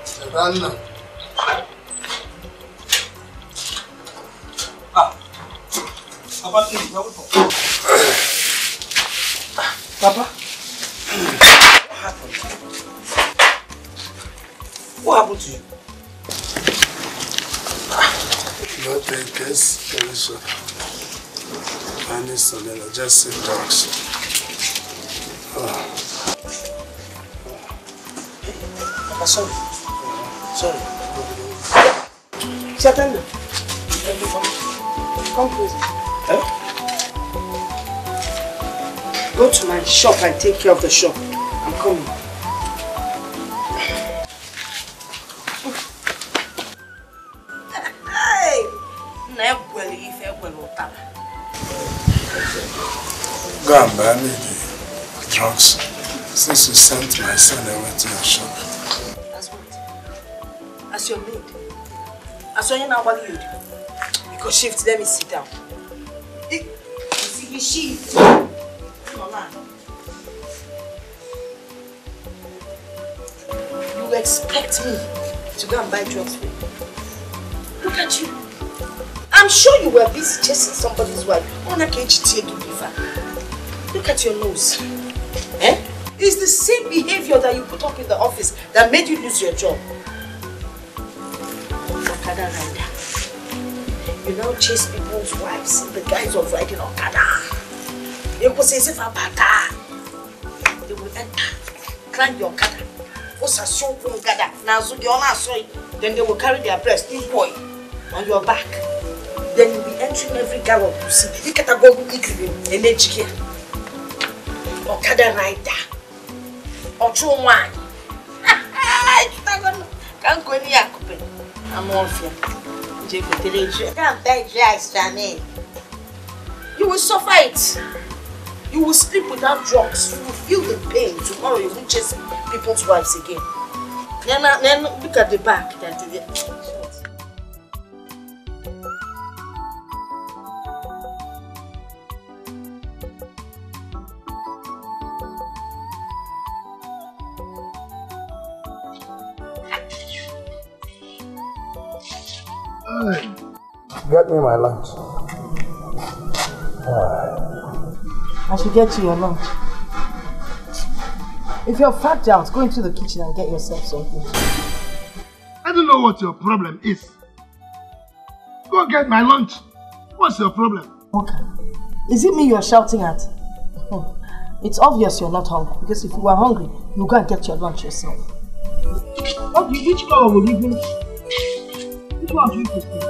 Savannah. Papa, please, Papa? What happened? What happened to you? Nothing, case, Felicia. I need something, just sit down. Papa, sorry. Sorry. Certainly. Come please. Huh? Go to my shop and take care of the shop. I'm coming. Go and buy me the drugs since you sent my son away to your shop. As what? As your maid? As your nobody you do? Because shift, let me sit down. You see, shift. You expect me to go and buy drugs for you? Look at you. I'm sure you were busy chasing somebody's wife. Look at your nose. Eh? It's the same behavior that you put up in the office that made you lose your job. Okada rider. You now chase people's wives in the guise of riding Okada. They will say, they will enter, climb your Okada. Then they will carry their breast, big boy, on your back. Then you'll be entering every gallop you see. You can't go energy. Okada rider. Ocho one. Can't go near. I'm off here. You will suffer it. You will sleep without drugs. You will feel the pain. Tomorrow you will chase people's wives again. Then look at the back. Get me my lunch. I should get you your lunch. If you're fragile, go into the kitchen and get yourself something. I don't know what your problem is. Go get my lunch. What's your problem? Okay. Is it me you're shouting at? It's obvious you're not hungry, because if you were hungry, you go and get your lunch yourself. Which color will you bring? Which one do you prefer?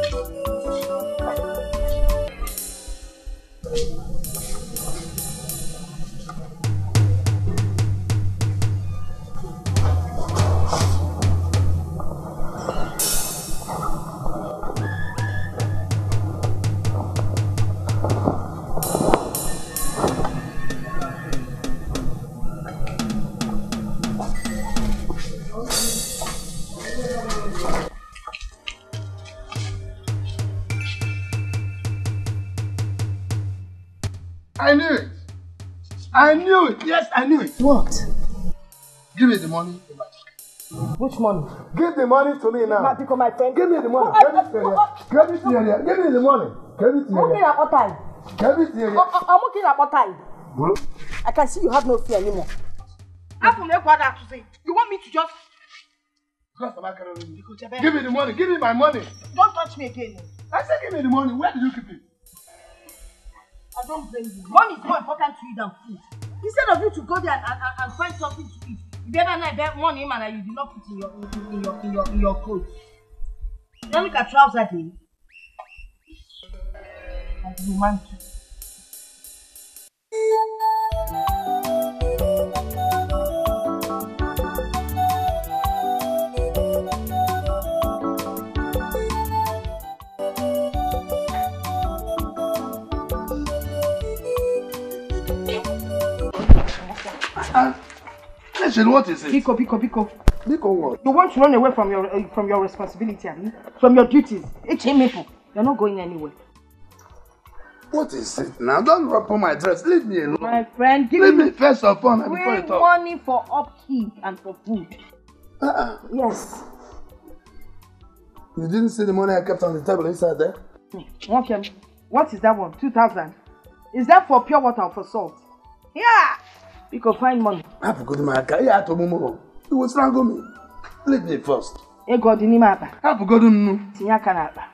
I knew it. I knew it. Yes, I knew it. What? Give me the money. Which money? Give the money to me now. Because my friend. Give me the money. Give it to me. Give it to me. Give me the money. Give it to me. I'm looking at what time? Give it to me. I'm looking at what time? I can see you have no fear anymore. How come you want me to just... Give me the money. Give me my money. Don't touch me again. I said give me the money. Where did you keep it? I don't blame you. Money is more important to you than food. Instead of you to go there and find something to eat, you better not get money man that you did not put in your clothes. Then look at trouser day. And you man too. mention what is it? Biko. Biko what? You want to run away from your responsibility, from your duties. It's people. You're not going anywhere. What is it now? Don't rub on my dress. Leave me alone. My friend, leave me first of all before you talk. Money for upkeep and for food. Yes. You didn't see the money I kept on the table inside there? Okay. What is that one? 2,000. Is that for pure water or for salt? Yeah. You can find money. I have to go to my car. Yeah, to Momo. You will strangle me. Leave me first. You go to Nimaba. I have to go to Momo. Tiakanaba.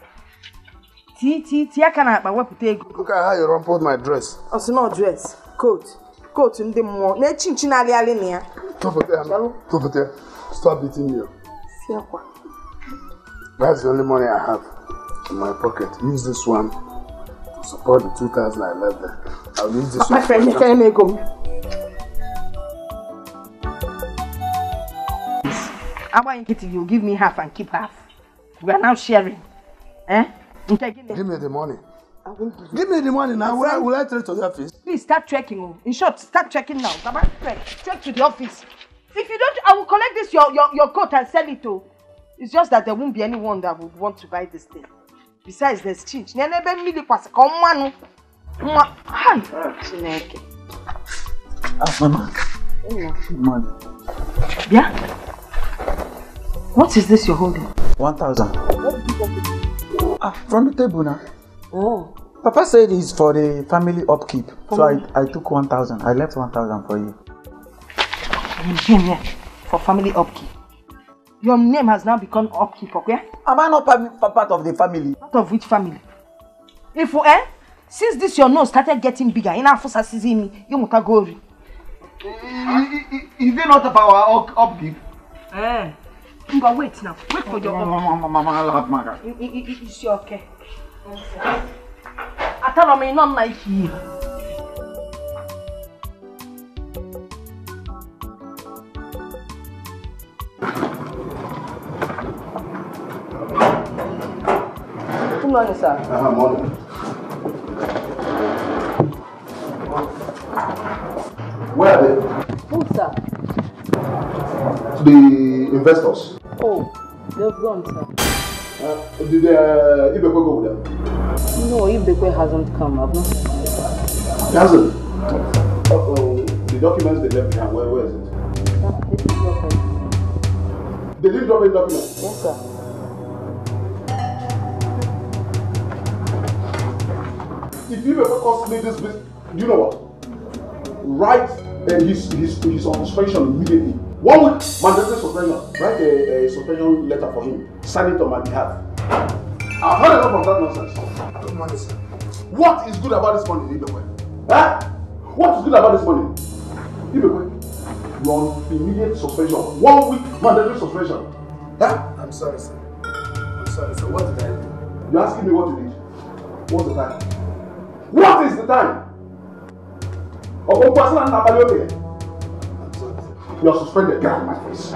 Tiakanaba. What put you? Look at how you rumpled my dress. Oh, so no dress. Coat in the more. Ne chinchinali alinia. Stop it there. Stop beating me. That's the only money I have in my pocket. Use this one to support the 2,000 I left there. I'll use this one. My friend, you go. I want you give me half and keep half. We are now sharing. Okay, give me the money. Give me the money now. Will I trek to the office? Please start trekking. In short, start trekking now. Trek to the office. If you don't, I will collect this your coat and sell it to. It's just that there won't be anyone that would want to buy this thing. Besides, there's change. Hi. Mama. Money. Yeah? What is this you're holding? 1,000. From the table now. Oh. Papa said it's for the family upkeep. So I took 1,000. I left 1,000 for you. Here. For family upkeep. Your name has now become upkeep, okay? Am I not part of the family? Part of which family? If since this your nose started getting bigger, in our first season, you must go. Is it not about our upkeep? Wait now. Wait for your Mama. It's okay. I tell me not like you. Good morning, sir. Morning. Where are they? Who, sir? The investors. Oh, they've gone, sir. Did Ibekwe go with them? No, Ibekwe hasn't come. I've not seen him. He hasn't? The documents they left behind, where is it? They didn't drop any documents? Yes, sir. If you ever cost me this business, you know what? Write his on suspension immediately. 1 week mandatory suspension. Write a suspension letter for him. Sign it on my behalf. I've heard enough of that nonsense. Good money, sir. What is good about this money, Ibekwe? What is good about this money? Ibekwe, you're on immediate suspension. 1 week mandatory suspension. I'm sorry, sir. What did I do? You're asking me what you did. What's the time? What is the time? I'm sorry, sir. You're suspended. Get out of my face.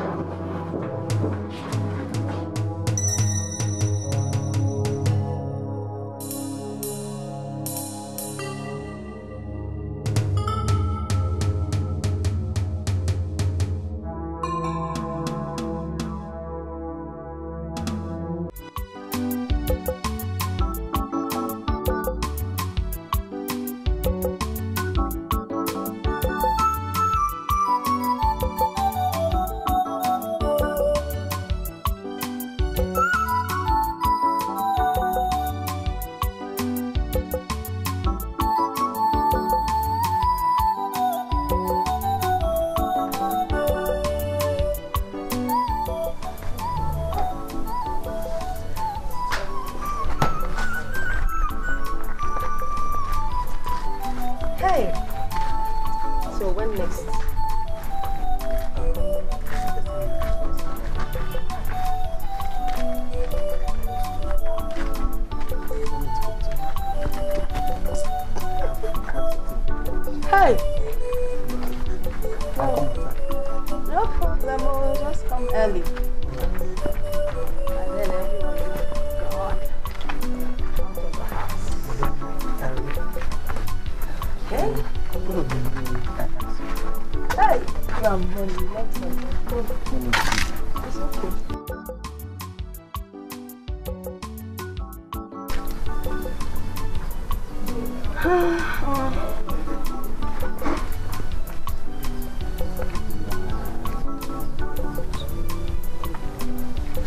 money. Let me see. It's okay.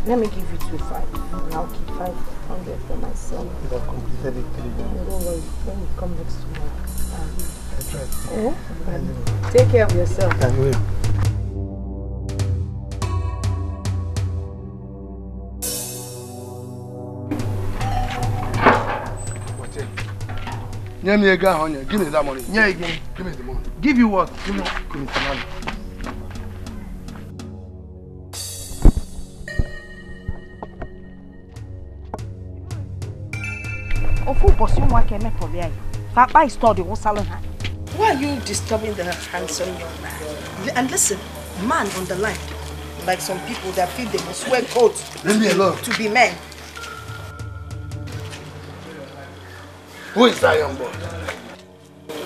Let me give you 2,500. I'll keep 500 for myself. You have completed it 3 days. Don't worry. When you come next tomorrow, I tried. take care of yourself. I will. Give me a guy, give me that money. Yeah, give me the money. Give you what? Give me the money. Why are you disturbing the handsome young man? And listen, man on the line, like some people that feel they must wear coats Leave me alone. to be men. Who is that young boy?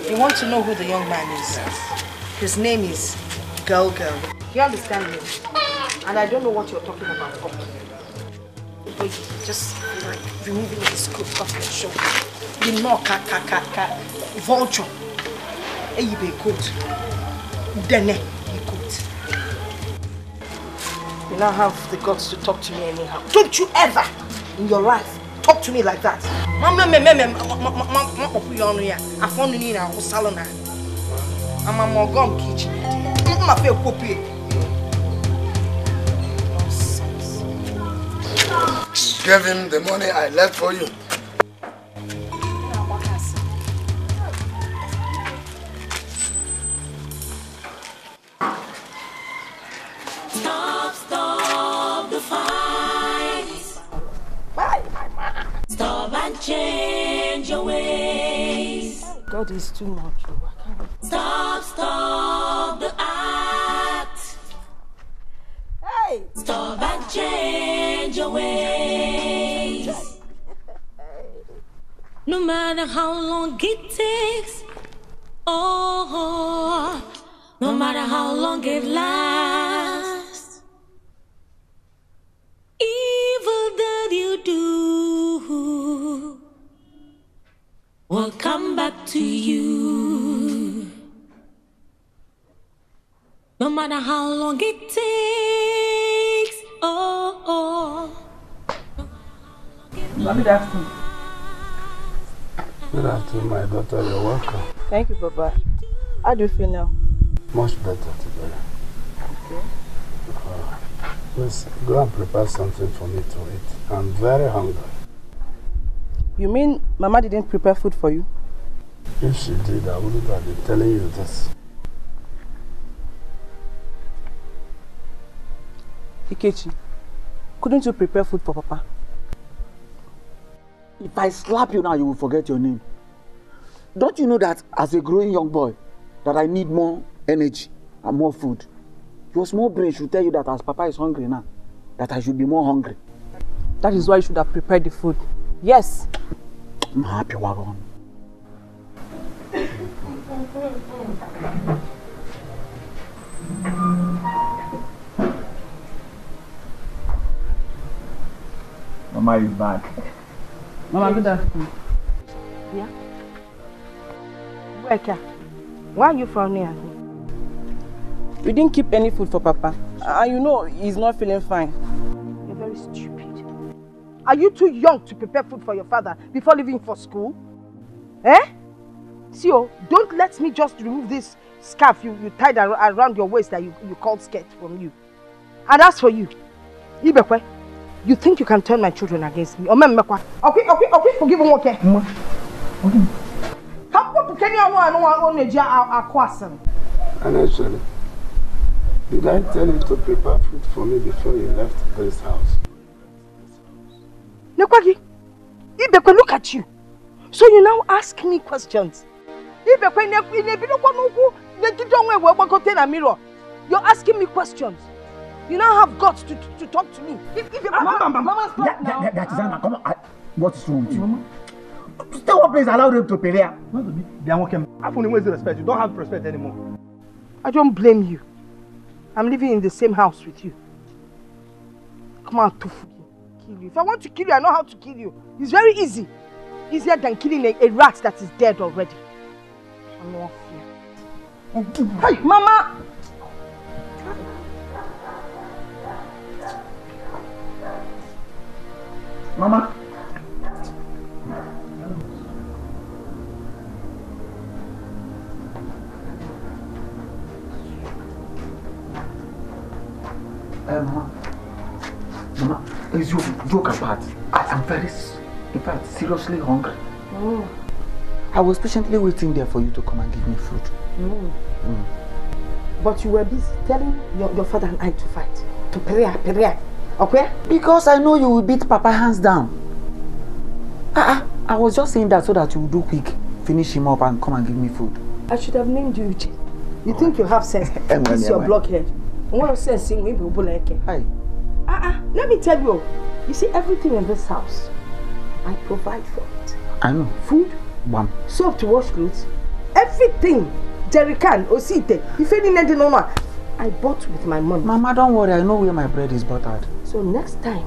You want to know who the young man is? Yes. His name is Girl. You understand me? And I don't know what you're talking about. Okay. Wait, just like removing the scoop off your shoulder. You know, vulture. Hey, you be coat. Dene, you coat. You now have the guts to talk to me anyhow. Don't you ever in your life talk to me like that. Give him the money I left for you. Stop the fight. Bye, my man. Stop and change your ways. God is too much. Stop the act. Hey! Stop and change your ways. No matter how long it takes, oh, no matter how long it lasts, evil that you do will come back to you. No matter how long it takes, oh. Good afternoon. Good afternoon, my daughter. You're welcome. Thank you, Papa. How do you feel now? Much better today. Okay. Please go and prepare something for me to eat. I'm very hungry. You mean Mama didn't prepare food for you? If she did, I wouldn't have been telling you this. Ikechi, couldn't you prepare food for Papa? If I slap you now, you will forget your name. Don't you know that as a growing young boy, that I need more energy and more food? Your small brain should tell you that as Papa is hungry now, that I should be more hungry. That is why you should have prepared the food. Yes. I'm happy, Wagon. Mama is back. Mama, good afternoon. Yeah? Why are you frowning at me? You didn't keep any food for Papa. And you know he's not feeling fine. You're very stupid. Are you too young to prepare food for your father before leaving for school? Eh? See, don't let me just remove this scarf you tied around your waist that you called skirt from you. And as for you, Ibekwe, you think you can turn my children against me? Okay, forgive me, okay? And actually, did I tell you to prepare food for me before you left this house? Nekwagi, Ibekwe, look at you. So you now ask me questions. You're asking me questions. You now have guts to talk to me. Mama, stop now. Come on. What is wrong with you? Stay one place, allow them to pay there. They are working. I only respect. You don't have respect anymore. I don't blame you. I'm living in the same house with you. Come on, to kill you. If I want to kill you, I know how to kill you. It's very easy. Easier than killing a rat that is dead already. I'm not fear. Hey, Mama! Mama. Mama, it's you joke apart. I am in fact, seriously hungry. Oh. I was patiently waiting there for you to come and give me food. But you were busy telling your father and I to fight. To pray. Okay? Because I know you will beat Papa hands down. I was just saying that so that you will do quick, finish him up and come and give me food. I should have named you Uche. You think you have sense? It's your blockhead. What sense in people like it? Hi. Let me tell you. You see, everything in this house, I provide for it. I know. Food, soap to wash clothes, everything. Jerrycan, osite, if anything no I bought with my money. Mama, don't worry. I know where my bread is buttered. So next time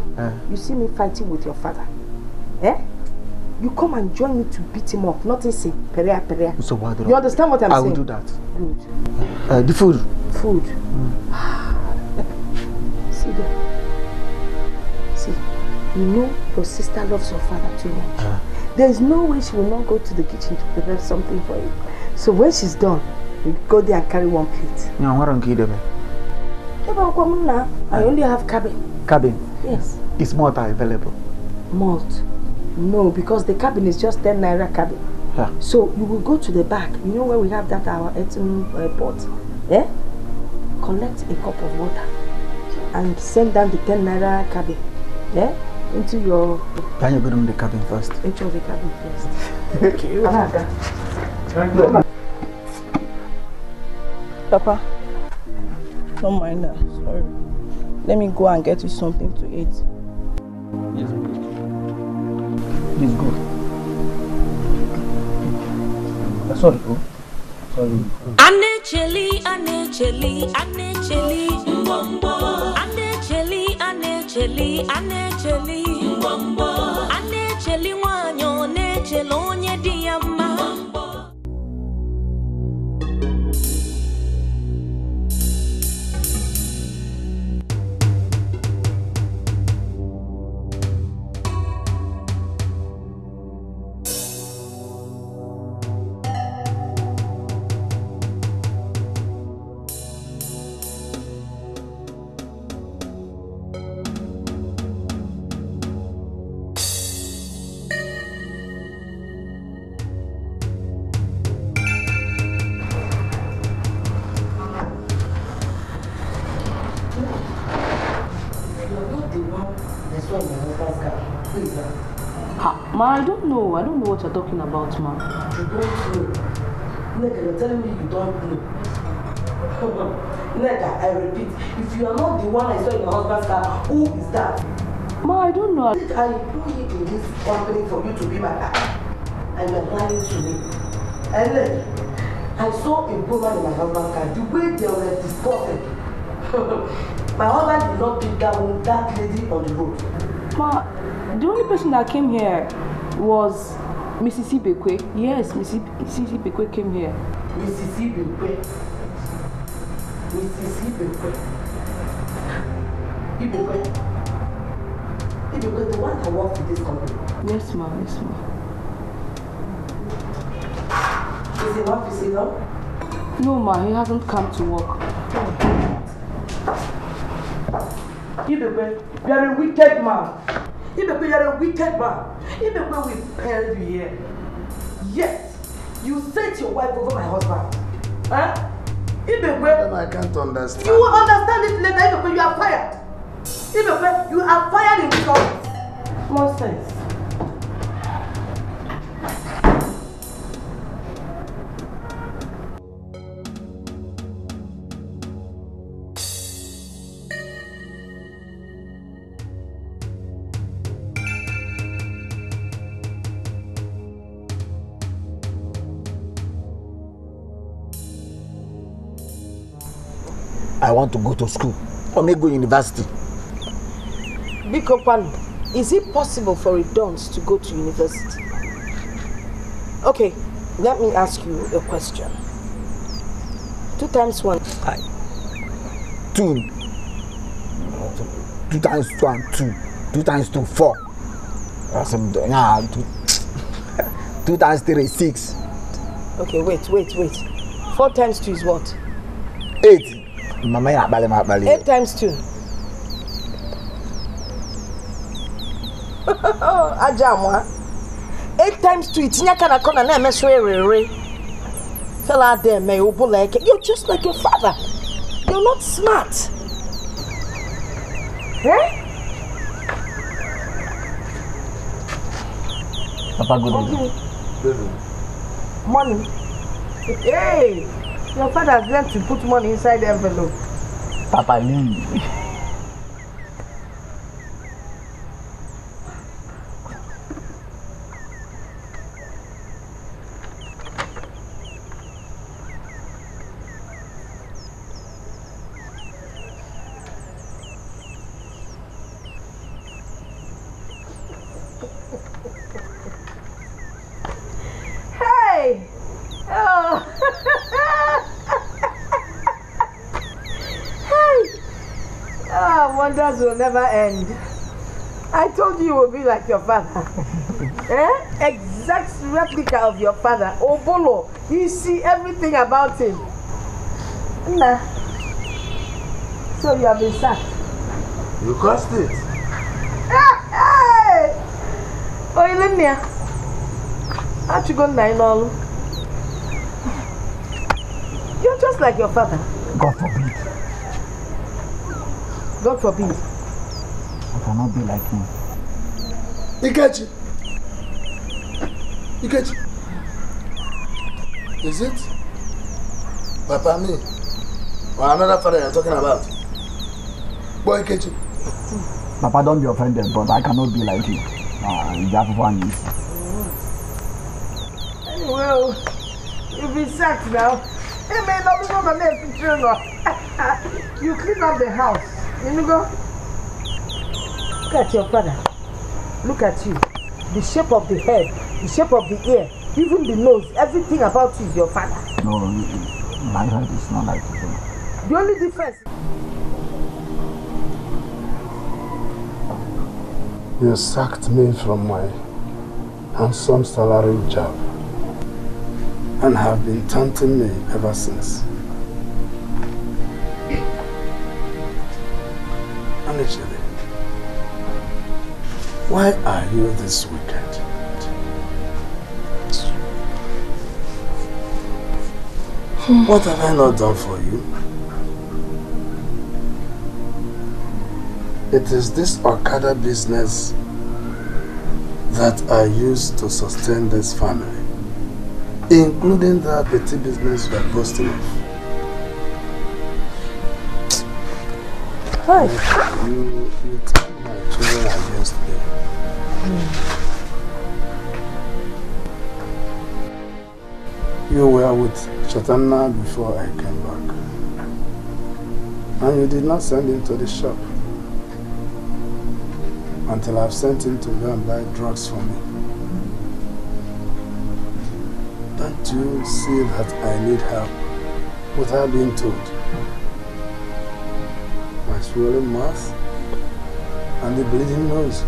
you see me fighting with your father, you come and join me to beat him up. Nothing say perea. So what? You understand what I'm saying? I will do that. Good. The food. Food. See there. See, you know your sister loves your father too much. There is no way she will not go to the kitchen to prepare something for you. So when she's done, you go there and carry one plate. No, I don't give I only have cabin. Cabin? Yes. Is malt available? Malt? No, because the cabin is just 10 naira cabin. Yeah. So you will go to the back. You know where we have that our Eton pot? Collect a cup of water and send down the 10 naira cabin. Into your... Can you go to the cabin first? Into the cabin first. Okay. Papa, don't mind her. Sorry. Let me go and get you something to eat. Yes, please. Please go. Sorry, go. Sorry. Anecheli, wanyo nechelonye diamba. Ma, I don't know what you're talking about, ma. You don't know. Nigga, you're telling me you don't know. Nigga, I repeat, if you are not the one I saw in your husband's car, who is that? Ma, I don't know. I put you in this company for you to be my partner. And you're lying to me. And then, I saw a woman in my husband's car. The way they were discussing. My husband did not pick that lady on the road. Ma, the only person that came here was Mrs. Ibekwe. Yes, Mrs. Ibekwe came here. Mrs. Ibekwe. Mrs. Ibekwe. Ibekwe, the one that works with this company. Yes, ma. Yes, ma. Is he not visible? No, ma. He hasn't come to work. Ibekwe, you are a wicked man. Ibekwe, you are a wicked man. Ibekwe will pair you here. Yet, you set your wife over my husband. Huh? Ibekwe, I can't understand. You will understand it later. Ibekwe, you are fired. Ibekwe, you are fired in this office. Nonsense. I want to go to school. Or maybe go university. Bikopan, is it possible for a Dons to go to university? Okay, let me ask you a question. 2 times 1. 2. 2 times 1, 2. 2 times 2, 4. 2 times 3, 6. Okay, wait. 4 times 2 is what? 8. Mama, 8 times 2. Ajamwa. 8 times 2. Itinya kana kona na emeswe. Fella there, may like you're just like your father. You're not smart. Eh? Papa, good. Money. Hey, your father has learned to put money inside the envelope. Papa, leave. Wonders will never end. I told you will be like your father. Exact replica of your father. Obolo, you see everything about him. Nah. So you have been sacked. You caused it. Hey! Oh, Ilenia. Aren't you going 9 all? You're just like your father. God forbid. God forbid. I cannot be like him. Ikechi. Is it Papa me or another father you're talking about? Boy Ikechi. Papa, don't be offended, but I cannot be like you. Well, you'll be sacked now. Hey, man, don't be going to let you clean up the house. You go. Look at your father. Look at you. The shape of the head, the shape of the ear, even the nose, everything about you is your father. No, my head is not like his own. The only difference. You sacked me from my handsome salary job and have been taunting me ever since. Honestly, why are you this wicked? What have I not done for you? It is this Okada business that I use to sustain this family, including the petty business you are boasting of. Hi. You turned my children against me. You were with Chaitanya before I came back. And you did not send him to the shop until I've sent him to go and buy drugs for me. Don't you see that I need help without being told? My swollen mouth and the bleeding nose.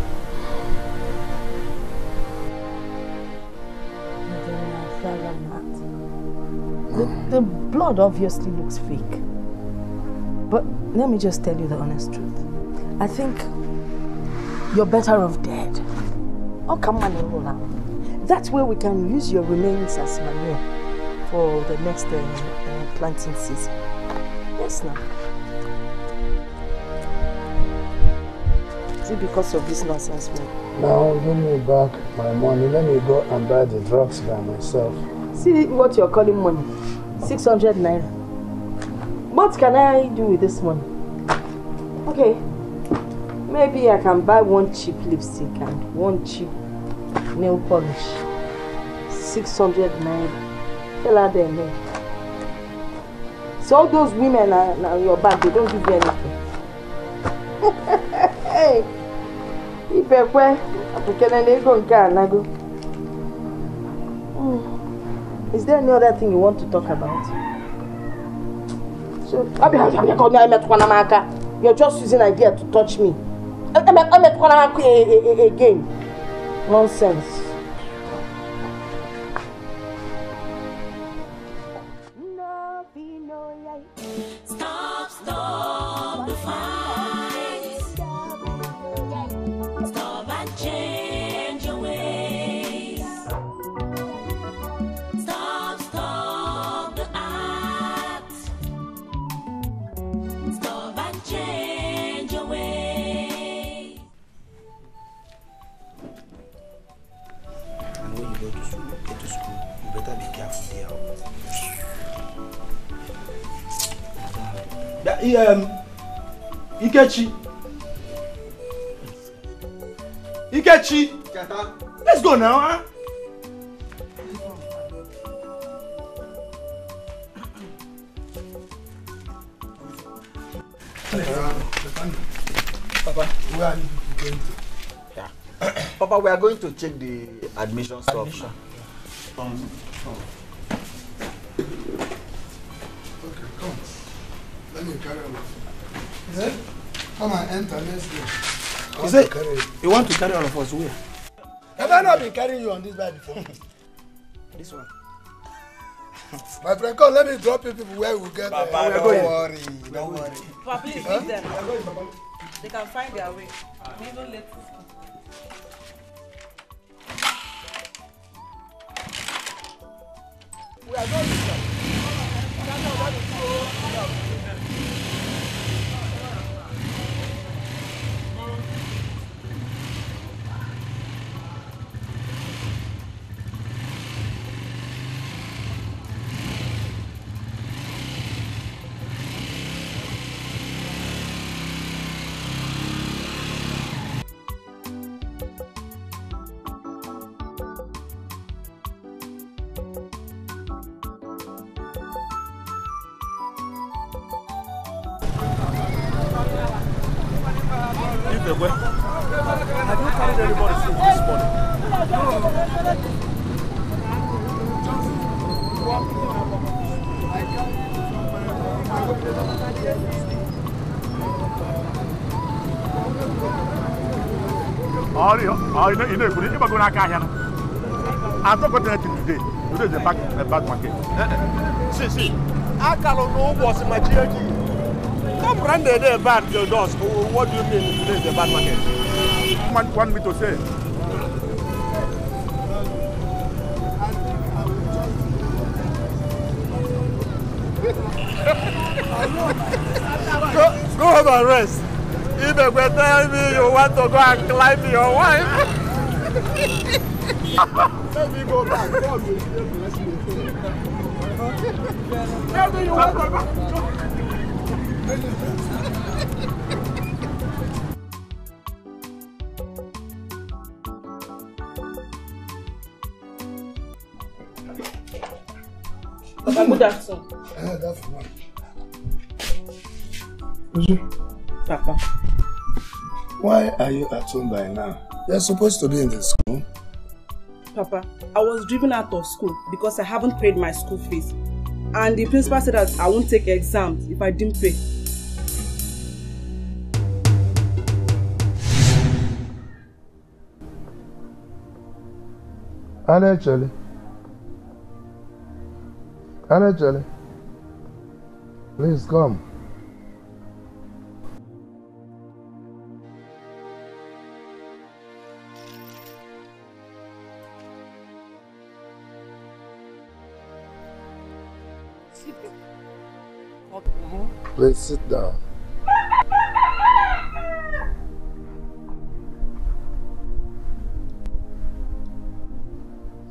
The blood obviously looks fake. But let me just tell you the honest truth. I think you're better off dead. Oh, come on, Ebola. That way we can use your remains as manure for the next planting season. Yes, now. Is it because of this nonsense, man? Now give me back my money. Let me go and buy the drugs by myself. See what you're calling money. 600 naira. What can I do with this money? Okay. Maybe I can buy one cheap lipstick and one cheap nail polish. 600 naira. Tell her there, man. So all those women are your back, they don't give you anything. Hey, is there any other thing you want to talk about? So, you're just using idea to touch me. Again. Nonsense. Stop the fight. Stop and change your ways. Stop the act. Stop and change your ways. And when you go to school, you better be careful there. Ikechi. Let's go now, huh? Papa, where are you going to? Yeah. Papa, we are going to check the admission stuff now. Okay, come. Let me carry on. Yeah? Come and enter, let's go. You want to carry all of us where? Have I not been carrying you on this bike before? This one. My friend, come, let me drop you people where we get there. Papa, don't worry. Don't worry. Papa, please leave them. They can find their way. We even let this go. We are going to stop. Have you carried anybody since this morning? I'm not going to anything today. Today is a bad market. See. I cannot know what's in my GOG. Come run there bad your doors. What do you mean today is a bad market? Want me to say? Go home and rest. If you will tell me you want to go and climb your wife. Let me go back. Tell me you want to go back. Papa, good afternoon. That's fine. Papa. Why are you at home by now? You're supposed to be in the school. Papa, I was driven out of school because I haven't paid my school fees. And the principal said that I won't take exams if I didn't pay. Anna Charlie, please come. Please sit down.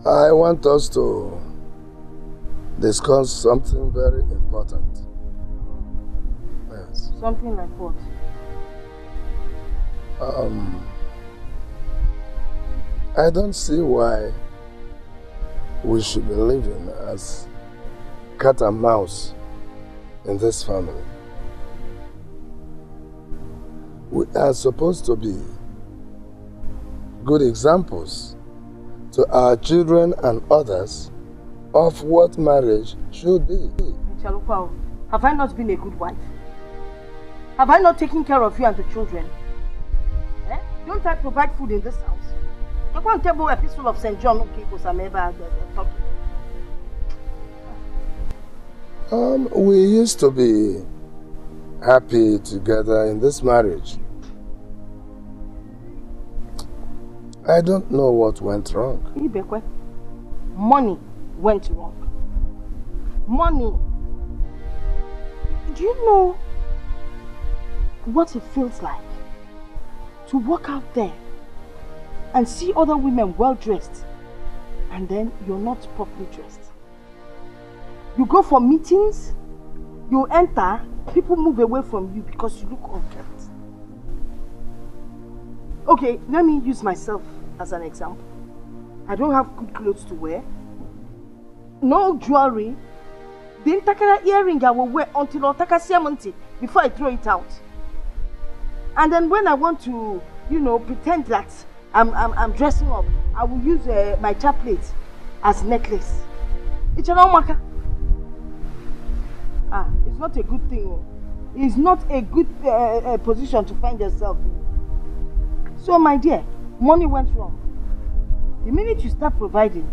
I want us to discuss something very important. Yes. Something like what? I don't see why we should be living as cat and mouse in this family. We are supposed to be good examples to our children and others of what marriage should be. Chalukwa, have I not been a good wife? Have I not taken care of you and the children? Eh? Don't I provide food in this house? I can't tell you a pistol of St. John because I'm ever talking. We used to be happy together in this marriage. I don't know what went wrong. Money went wrong. Money. Do you know what it feels like to walk out there and see other women well dressed and then you're not properly dressed? You go for meetings, you enter, people move away from you because you look unkempt. Okay, let me use myself as an example. I don't have good clothes to wear, no jewelry. The entire earring I will wear until I take a month before I throw it out. And then when I want to, you know, pretend that I'm dressing up, I will use my chaplet as necklace. It's an omaka. It's not a good thing. It's not a good position to find yourself in. So my dear, money went wrong. The minute you start providing,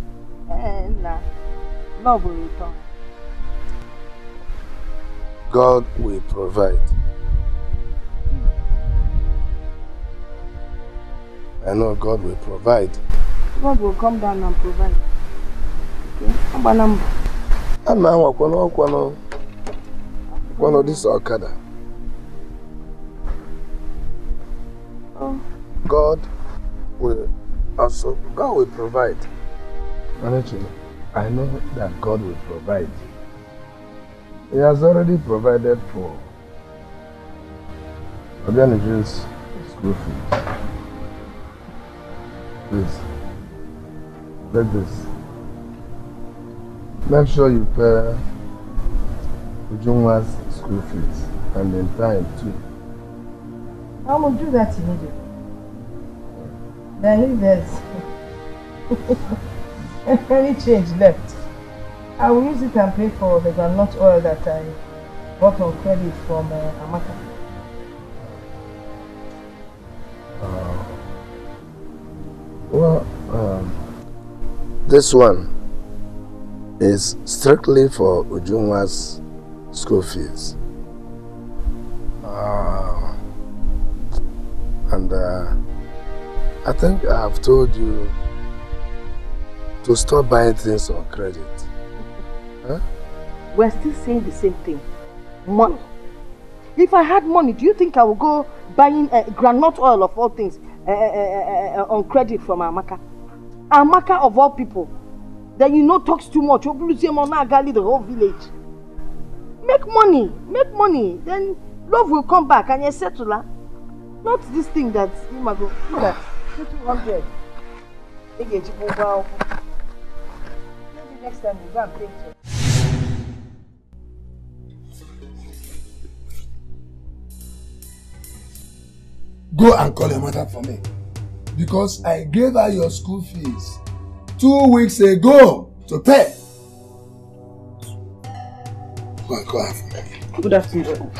love will return. God will provide. I know God will provide. God will come down and provide. Okay? And man, one of this Okada. Oh. God will provide. Honestly, I know that God will provide. He has already provided for Obianuju's school fees. Please, take this. Make sure you pay Ujunwa's school fees and in time too. I will do that immediately. Then if there's any change left, I will use it and pay for the groundnut oil that I bought on credit from Amaka. This one is strictly for Ujunwa's school fees. And I think I have told you to stop buying things on credit. Huh? We're still saying the same thing. Money. If I had money, do you think I would go buying groundnut oil of all things on credit from Amaka? Amaka of all people. Then you know talks too much. You the whole village. Make money. Then love will come back and you settle her. Not this thing that you might go. Look at 200. Maybe next time you go and pay it. Go and call your mother for me. Because I gave her your school fees 2 weeks ago to pay. Go and call her for me. Good afternoon.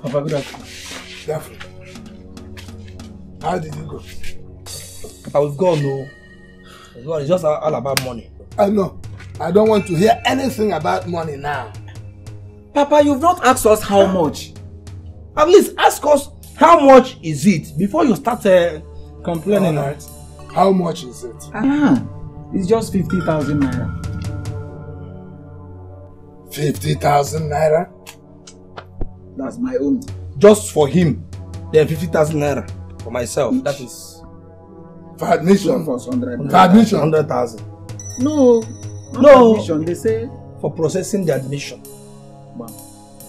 Papa, good afternoon. Good afternoon. How did you go? Papa, we've gone, no. It's just all about money. I know. I don't want to hear anything about money now. Papa, you've not asked us how much. At least ask us how much is it before you start complaining. All right. How much is it? It's just 50,000 naira. 50,000 naira? That's my own. Just for him. Then 50,000 naira for myself. Each. That is for admission. For admission. 100,000. No. No. Admission. They say for processing the admission. Wow.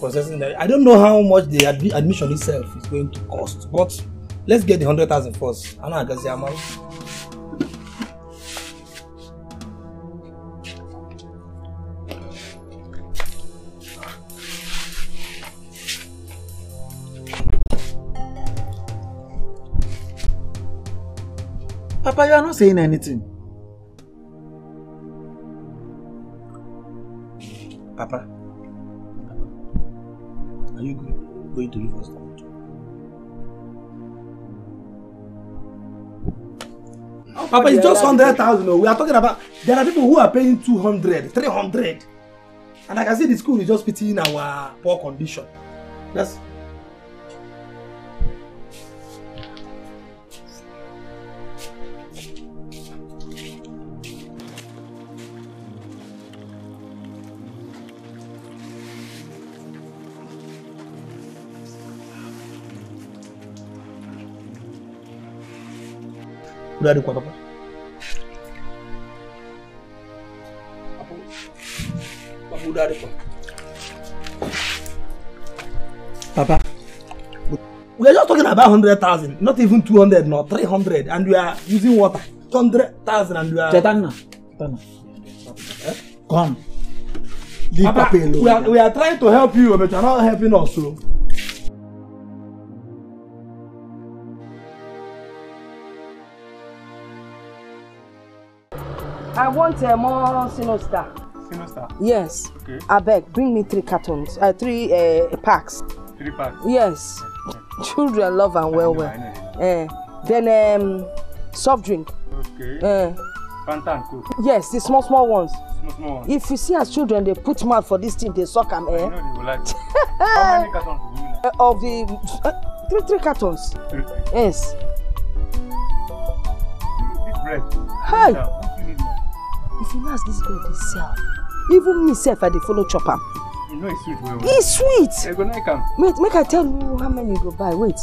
Processing the. I don't know how much the admission itself is going to cost, but let's get the 100,000 first. I know I can say amount. Papa, you are not saying anything. Papa, are you going to give us that? Papa, it's just 100,000. We are talking about, there are people who are paying 200, 300. And I can see the school is just pitying our poor condition. That's... Udah ada kuat apa? Apa udah ada kuat? Papa, we are just talking about 100,000, not even 200, not 300, and we are using water. 100,000 and we are... Chetana. Come. Leave Papa, Papa alone. we are trying to help you, but you are not helping us. So. I want more Sinostar. Sinostar? Yes. Okay. I beg, bring me 3 cartons, 3 packs. 3 packs? Yes. Children love and well. Then soft drink. Okay. Fanta and Coke. Yes, the small ones. Small ones. If you see as children, they put mouth for this thing, they suck them. I know they will like it. How many cartons do you like? Of the 3 cartons. 3. Yes. This bread. Hey. What do you need now? If you ask this girl, they sell. Even myself, I dey follow chop am. You know it's sweet. It's sweet. You go like am. Wait, make I tell you how many you go buy. Wait.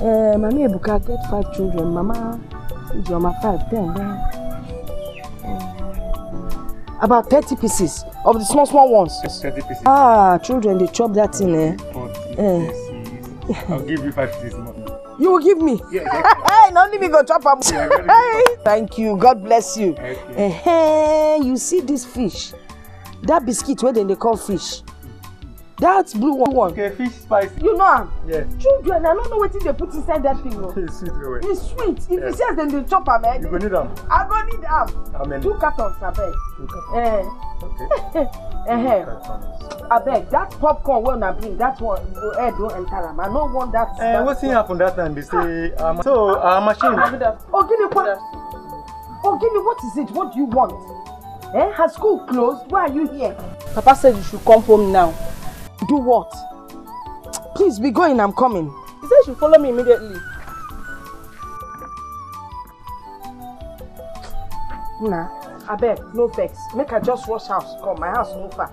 Mama Ebuka get 5 children. Mama Ijoma 5, 10. About 30 pieces of the small ones. 30 pieces. Ah, children, they chop that thing, 40 I'll give you 5 pieces more. You will give me? Yes. Hey, not let me go chop them. Yeah, thank you. God bless you. Okay. You see this fish? That biscuit where they call fish. That blue one. Okay, fish spice. You know am? Yes. Children, I don't know what they put inside that thing. No. It's sweet. It's sweet. If you say then they chop them, You go need them. I go need them. How many? 2 cartons, I beg. 2 cartons. Okay. I beg, that popcorn when I bring, that one, don't enter them. I don't want that. What's happened that time? They say, so our machine. Oh, Guinea, what? Oh, Guinea, what is it? What do you want? Has school closed? Why are you here? Papa said you should come home now. Do what? Please be going, I'm coming. He said you should follow me immediately. Nah, I beg, no vex. Make I just rush house. Come, my house no far.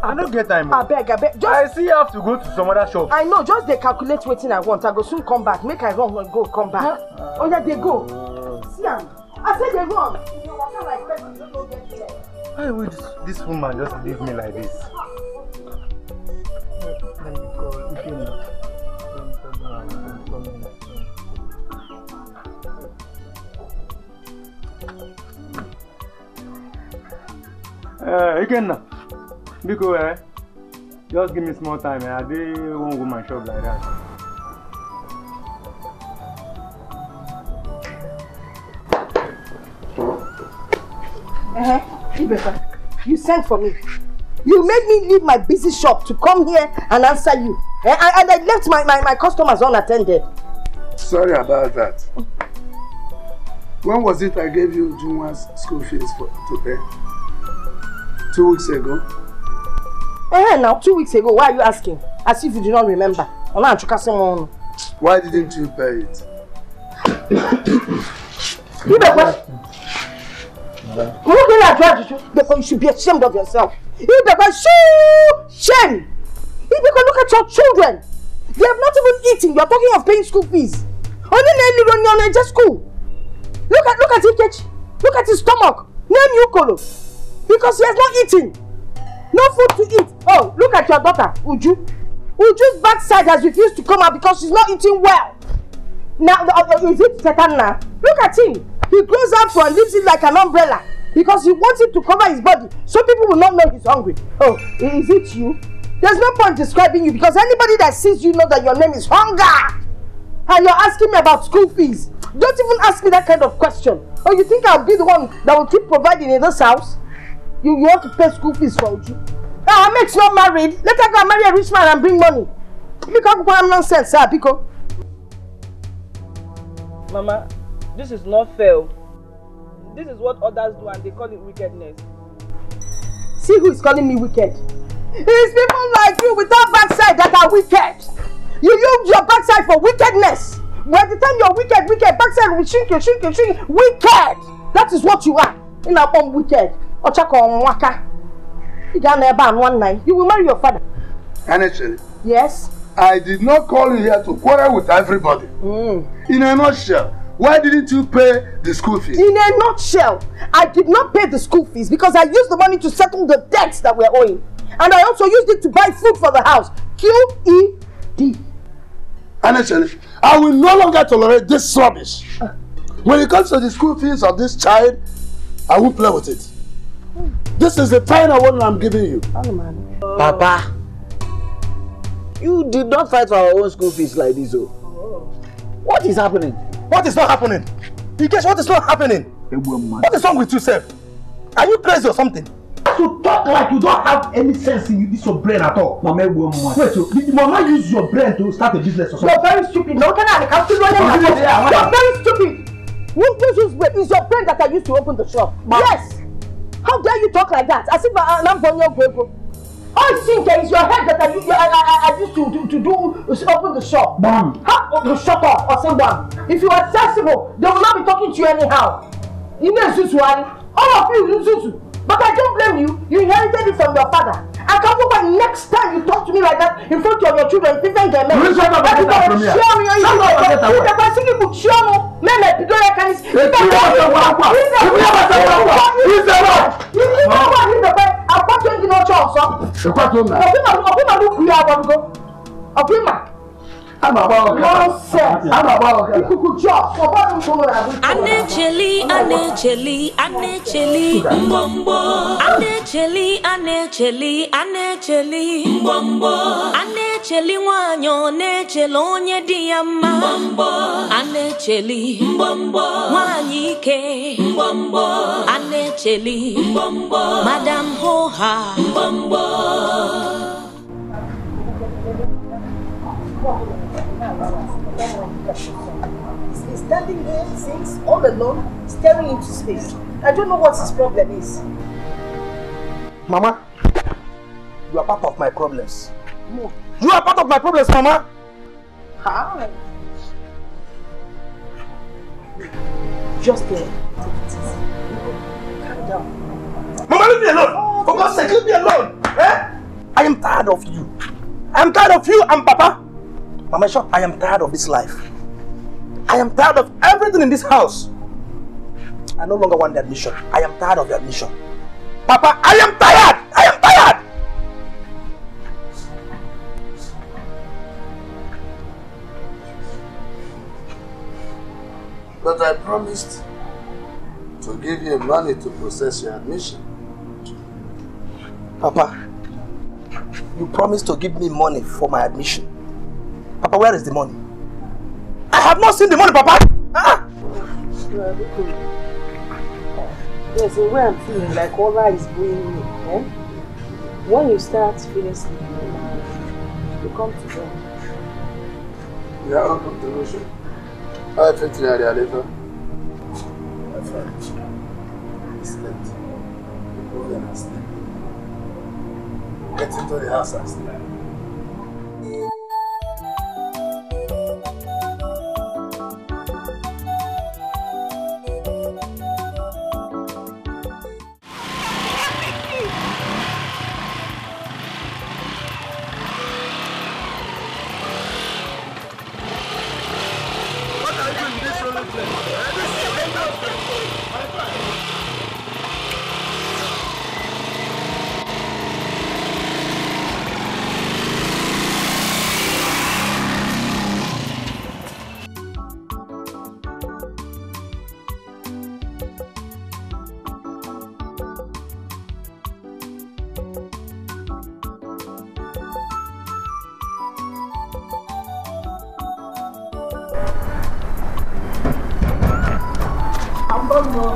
I don't get time. I beg. Just, I see you have to go to some other shop. I know, just they calculate what I want. I go soon come back. Make I run and go, come back. Oh yeah, they go. See, I said they run. You understand like that, you don't get there. Why would this woman just leave me like this? Again now. Because just give me small time. I did one woman shop like that. You sent for me. You made me leave my busy shop to come here and answer you. And I left my customers unattended. Sorry about that. When was it I gave you Junwa's school fees to pay? 2 weeks ago? Now 2 weeks ago, why are you asking? As if you do not remember. Why didn't you pay it? You should be ashamed of yourself. Shame! Look at your children. They have not even eaten. You are talking of paying school fees. Only just school. Look at Ikechi. Look at his stomach. Name Yukolo. Because he has not eaten. No food to eat. Oh, look at your daughter, Uju. Uju's backside has refused to come out because she's not eating well. Now, is it Tetana? Look at him. He grows up and leaves it like an umbrella because he wants it to cover his body so people will not know he's hungry. Oh, is it you? There's no point describing you because anybody that sees you knows that your name is Hunger. And you're asking me about school fees. Don't even ask me that kind of question. Or you think I'll be the one that will keep providing in this house? You want to pay school fees for you? Now, Amex not married. Let her go and marry a rich man and bring money. Because I'm nonsense, sir, Pico. Mama, this is not fair. This is what others do and they call it wickedness. See who is calling me wicked? It is people like you without backside that are wicked. You use your backside for wickedness. By the time you're wicked, backside will shrink. Wicked! That is what you are. In a bomb wicked. Ochako Mwaka. You will marry your father. Honestly? Yes? I did not call you here to quarrel with everybody. In a nutshell, why didn't you pay the school fees? In a nutshell, I did not pay the school fees because I used the money to settle the debts that we're owing. And I also used it to buy food for the house. QED. Honestly, I will no longer tolerate this rubbish. When it comes to the school fees of this child, I won't play with it. This is the final one I'm giving you. Papa, you did not fight for our own school fees like this. Oh. What is happening? What is not happening? You guess what is not happening? What is wrong with you, sir? Are you crazy or something? To talk like you don't have any sense in this your brain at all. Mama, wait, did Mama use your brain to start a business or something? You're very stupid. No, can I come to You're very stupid. It's your brain that I used to open the shop. Yes. How dare you talk like that? As if I'm going to go. I think it's your head that I used to open the shop. Bam. How? Shut up or someone. If you are sensible, they will not be talking to you anyhow. You know Zuzu, all of you Zuzu. But I don't blame you. You inherited it from your father. I can't go back next time you talk to me like that in front of your children. You shut up and get that from here. Anecheli, mbombo. Anecheli wanyo, necheli onye diyama, mbombo. Anecheli, mbombo. Wanyike, mbombo. Anecheli, mbombo. Madam Hoha, mbombo. He's been standing here since all alone, staring into space. I don't know what his problem is. Mama, you are part of my problems. No. You are part of my problems, Mama. How? Just there. Calm down. Mama, leave me alone. For God's sake, leave me alone. Eh? I am tired of you. I am tired of you and Papa. Mama, shut. I am tired of this life. I am tired of everything in this house. I no longer want the admission. I am tired of the admission. Papa, I am tired! I am tired! But I promised to give you money to process your admission. Papa, you promised to give me money for my admission. Papa, where is the money? I have not seen the money, Papa! There's a way I'm feeling like all that is bringing me. Eh? When you start feeling sleepy, you come to bed. You are welcome to the show. I fit in the elevator. My friend, he slept. You go there and sleep. Get into the house and sleep. That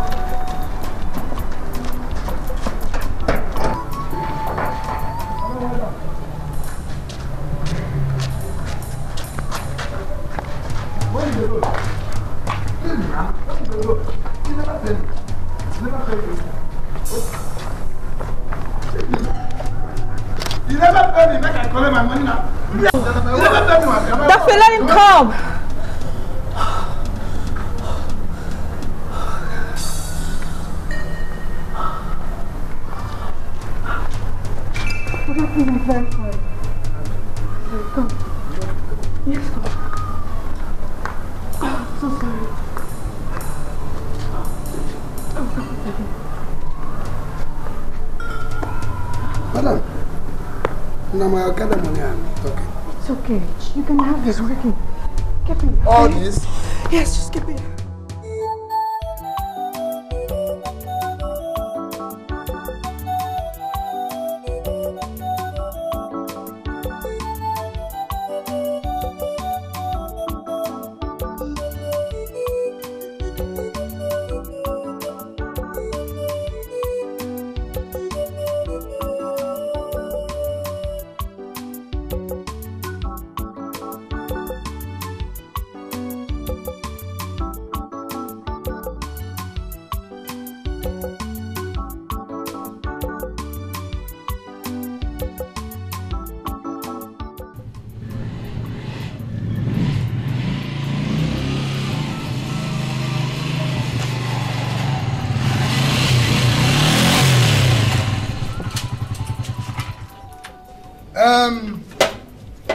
fella didn't come. I'm very sorry. Come. Yes, come. I'm so sorry. Madam, now I got the money and talking. It's okay. You can have this working. Keep it. All this? Yes, just keep it.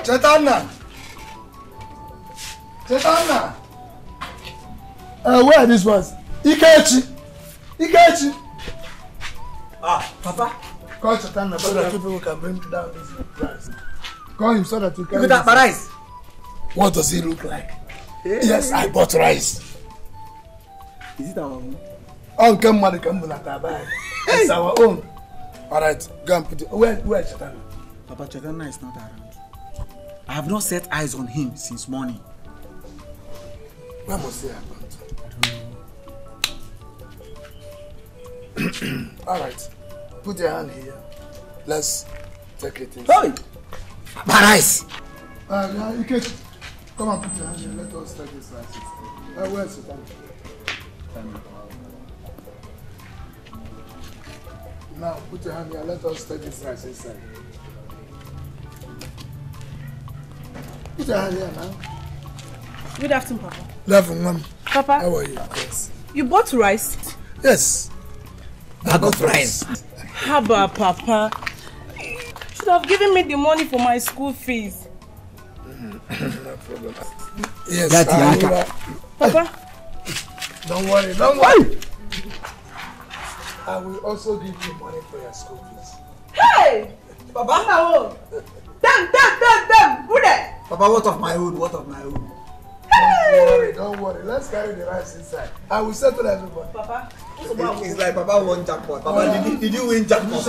Chetana! Where are these ones? Ikechi! Ah, Papa. Call Chetana so that people can bring down this price. Call him so that we can... Look at that rice. What does he look like? Yes, I bought rice. Is it our own? It's our own. Alright, go and put it. Where is Chetana? Papa, Chetana is not around. I have not set eyes on him since morning. Where must he have gone to? Alright, put your hand here. Let's take it in. Hey! Rice! Yeah, you can come and put your hand here. Let us take this rice. Where's it? Now, put your hand here. Let us take this rice inside. Put your hand here now. Good afternoon, Papa. Good afternoon, Papa. How are you? Yes. You bought rice? Yes. I got rice. How about Papa? You should have given me the money for my school fees. No problem. Yes, Papa? Don't worry. I will also give you money for your school fees. Hey! Papa? No. Damn! Who there? Papa, what of my own? Hey! Don't worry. Let's carry the rice inside. I will settle everybody. Papa? It's like Papa won jackpot. Papa, did you win jackpot?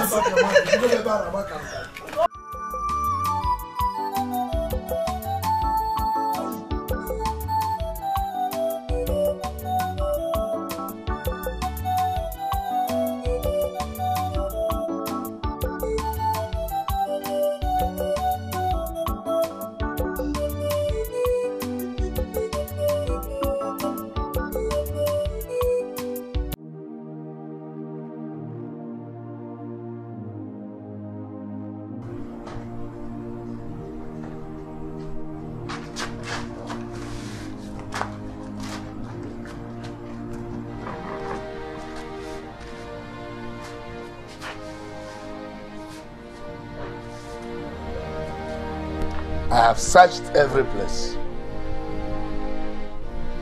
I have searched every place.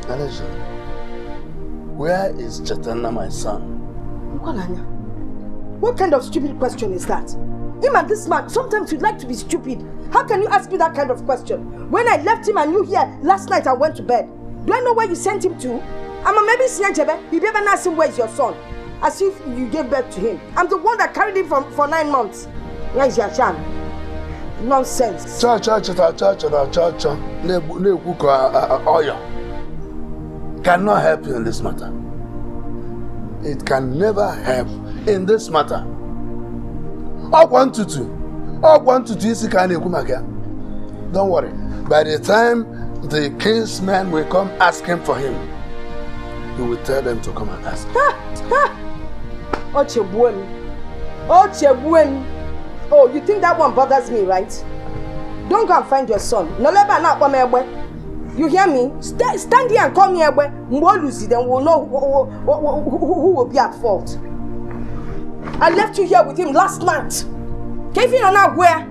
Manager, where is Chetana, my son? Nkwalanya, what kind of stupid question is that? Him and this man, sometimes you'd like to be stupid. How can you ask me that kind of question? When I left him and you here last night and went to bed, do I know where you sent him to? I'm a maybe Sianjebe. You never asked him where is your son. As if you gave birth to him. I'm the one that carried him for 9 months. Where is your son? Nonsense. Cha. Cannot help you in this matter. it can never help in this matter. Don't worry. By the time the king's men will come asking for him, he will tell them to come and ask. Oh, you think that one bothers me, right? Don't go and find your son. You hear me? Stand here and call me Egbe. Then we'll know who will be at fault. I left you here with him last night. Kevin and now where?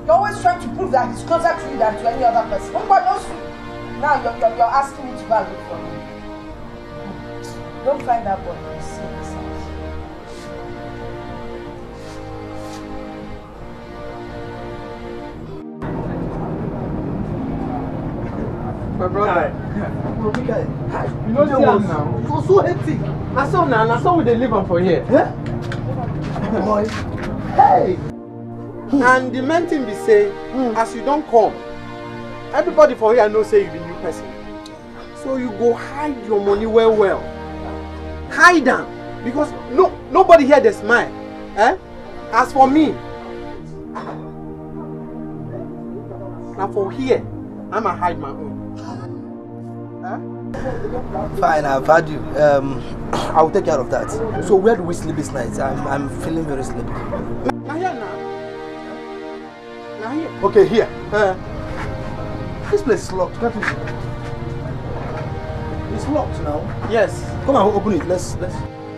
You're always trying to prove that he's closer to you than to any other person. Now you're asking me to go and look for him. Don't find that boy. My brother. You know the one now. It was so hectic. I saw they live on for here. Boy. Hey! And the main thing be say, as you don't come, everybody for here knows say you be new person. So you go hide your money well. Hide them. Because nobody here they smile. As for me, now for here, I'ma hide my own. Fine, I've had you. I will take care of that. So where do we sleep this night? I'm feeling very sleepy. Now here now. Now here. Okay, here. This place is locked. Can't you see? It's locked now. Yes. Come and open it. Let's.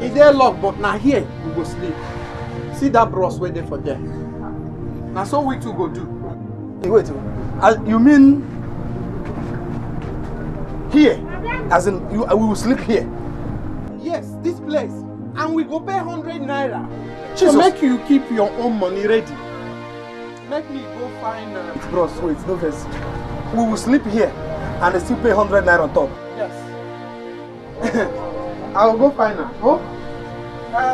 It's there locked, but now here we go sleep. See that bros waiting for them. Now so we two go do. Hey, wait. You mean here? As in, we will sleep here? Yes, this place. And we go pay 100 naira. Jesus. So make you keep your own money ready. Make me go find... Bros, wait, no first. We will sleep here and they still pay 100 naira on top. Yes. I will go find her. Oh?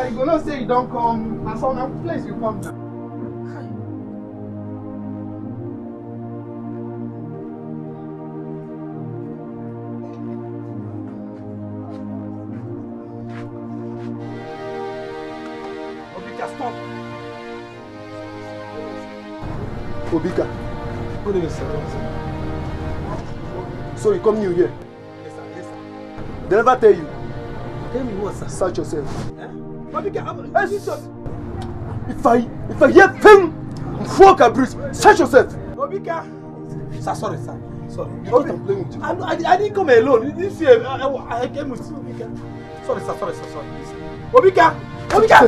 You gonna say you don't come. And some place you come now. Stop. Obika. What is it? So you come new here? Yes, sir. Yes, sir. They never tell you? Tell me what, sir? Search yourself. Obika, if I hear film, fuck a bridge. Search yourself. Obika. Sir, sorry, sir. Sorry. I'm playing with you. I didn't come alone. This year, I came with you, Obika. Sorry, sir. Sorry. Obika,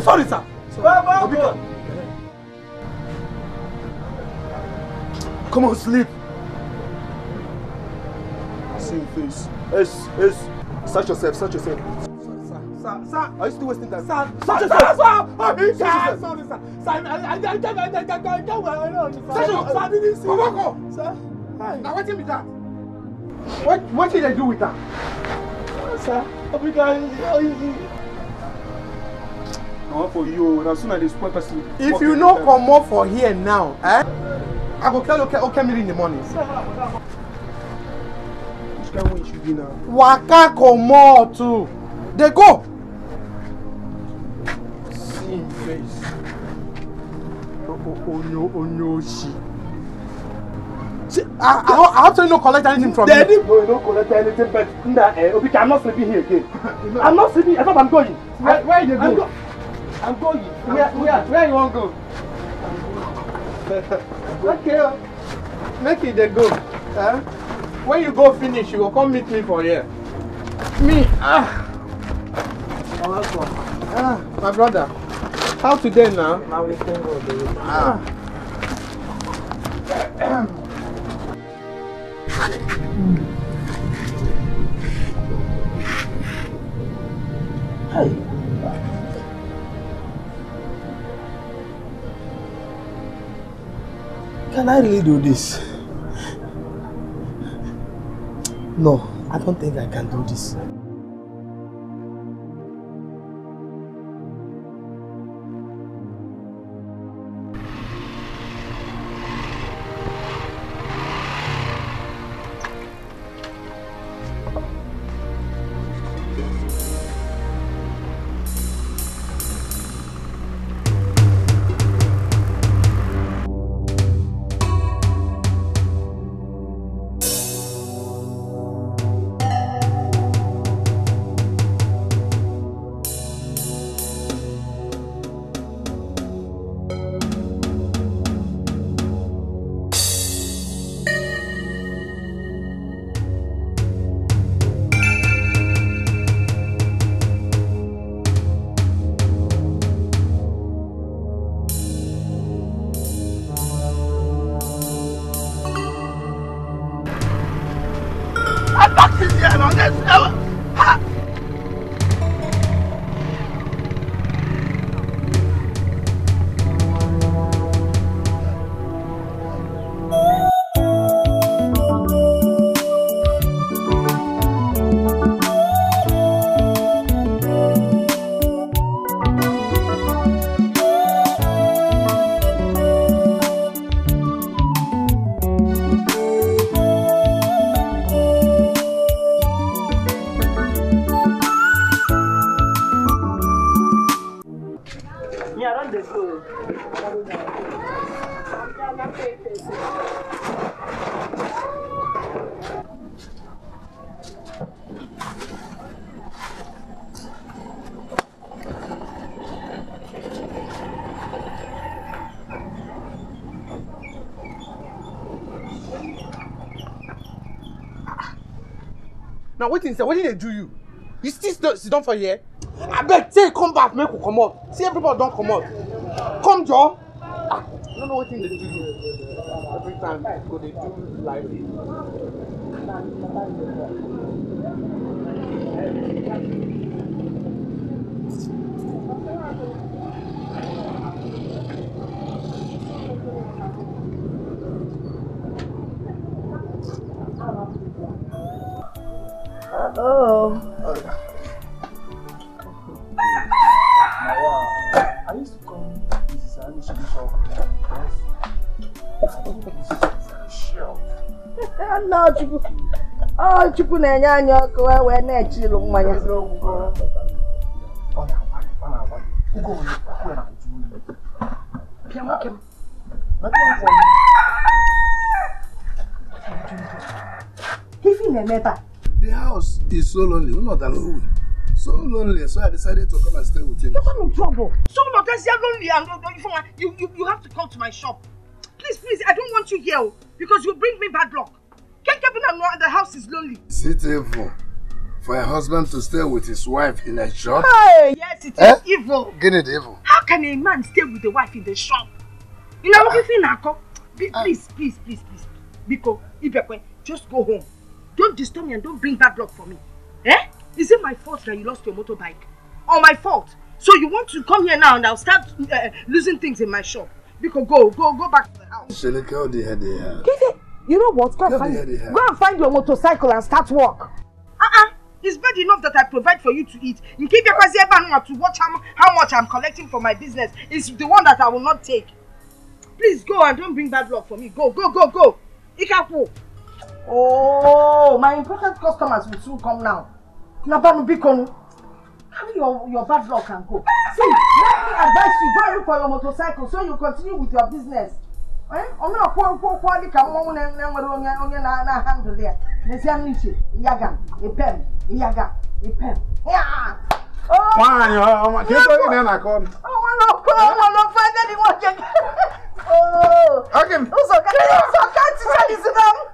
sorry, sir. Obika. Come on, sleep. See your face. Yes. Search yourself. Sir. Are you still wasting time? Sir. Search yourself. Sorry, sir. I didn't see. Go. Sir. Now what did that? What did I do with that? Sir, for you, as soon as this one person. If you no come up for here now, I go tell okay in the morning. Which kind of way should be now? Waka come out too. They go. See him face. Oh, she. See, I have to no collect anything from you. No, you don't collect anything, but Obika, I'm not sleeping here again. I'm not sleeping. I thought I'm going. Where you go? I'm going. Where you want to go? Okay. Make it they go. When you go finish, you will come meet me for here. My brother. How today now? Now we can go. Hey. Can I really do this? No, I don't think I can do this. is here now. Now what did they do you? You still sit down for here? I beg, say come back, make we come out. See everybody don't come out. Come, Joe. I don't know what thing they do you. Every time go they do live. Oh. I used to come to this shop. No, Chiku. Oh, Chiku na-enye anyị ọkụ wee na-echi ilu mmanya. The house is so lonely. We're not alone. So lonely, so I decided to come and stay with him. You're in trouble. So not that you're lonely and you have to come to my shop. Please, I don't want you here because you bring me bad luck. Can't get the house is lonely. Is it evil for a husband to stay with his wife in a shop? Hey, yes, it is evil. Get it evil. How can a man stay with the wife in the shop? You know what you think, Nako? Please. Biko, Ibekwe, just go home. Don't disturb me and don't bring bad luck for me. Is it my fault that you lost your motorbike? Or my fault? So you want to come here now and I'll start losing things in my shop? Biko, go back to the house. Shelika, You know what? Go and find your motorcycle and start work. It's bad enough that I provide for you to eat. In case you want to watch how much I'm collecting for my business, it's the one that I will not take. Please go and don't bring bad luck for me. Go. Ikapu. Oh, my important customers will soon come now. Nabanu Bikonu. How your bad luck can go? See, let me advise you, go and look for your motorcycle so you continue with your business. I'm not quality come on and handle there. Yaga, a pen. Yeah. Oh, Okay.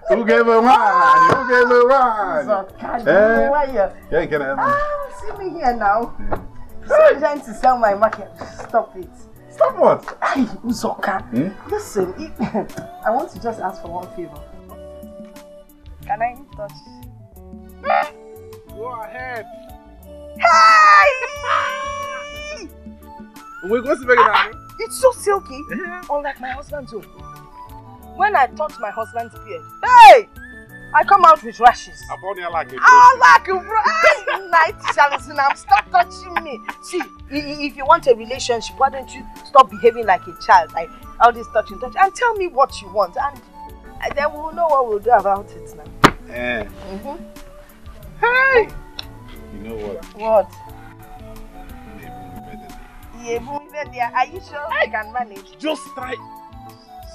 Who gave her wine? See me here now. So I'm trying to sell my market. Stop it. Stop what? Uzoka. Listen, I want to just ask for one favor. Can I touch? Go ahead. Hey! We're going to make it happen. It's so silky, unlike my husband's own. When I touch my husband's beard, hey! I come out with rashes. I like it. Night, Charlison, stop touching me. See, if you want a relationship, why don't you stop behaving like a child? Like all this touch, and tell me what you want, and then we'll know what we'll do about it now. Hey! You know what? What? Are you sure I can manage? Just try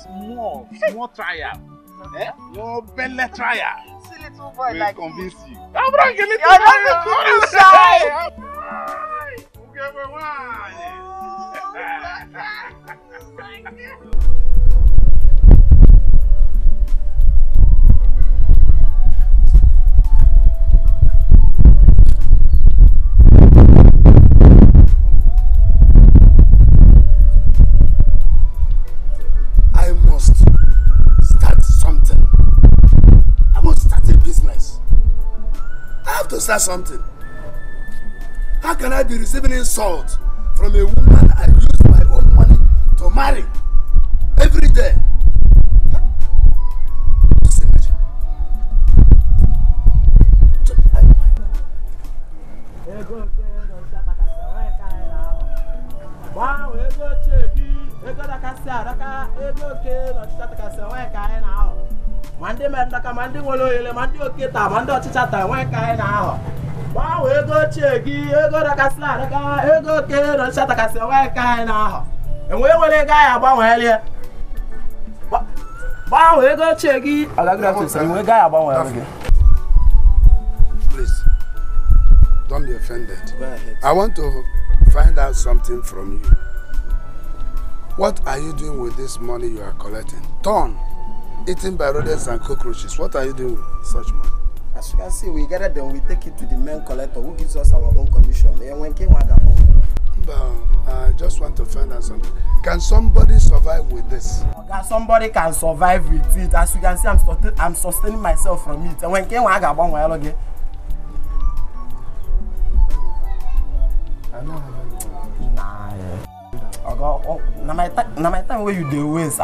small trial. Your belly trial. See little boy will like convince you. I'm not making you shy. Okay, to start something. How can I be receiving insult from a woman I use my own money to marry every day? Just imagine. Wow, ego chegi, ego dakasa, daka, ego ke, no chata kasa, wa kai na ho. Mande men daka mande ngolo yele, mande oketa, mande ochata, wa kai na ho. Wow, ego chegi, ego dakasa, daka, ego ke, no chata kasa, wa kai na ho. Enwe wele ga ya gba wele. Wow, ego chegi, alagra to say we ga ya gba wele. Please, don't be offended. Go ahead. I want to find out something from you. What are you doing with this money you are collecting? Torn, eaten by rodents and cockroaches. What are you doing with such money? As you can see, we gather them, we take it to the main collector who gives us our own commission. I just want to find out something. Can somebody survive with this? Somebody can survive with it. As you can see, I'm sustaining myself from it. And when came I got one again. Now my time where you do waste.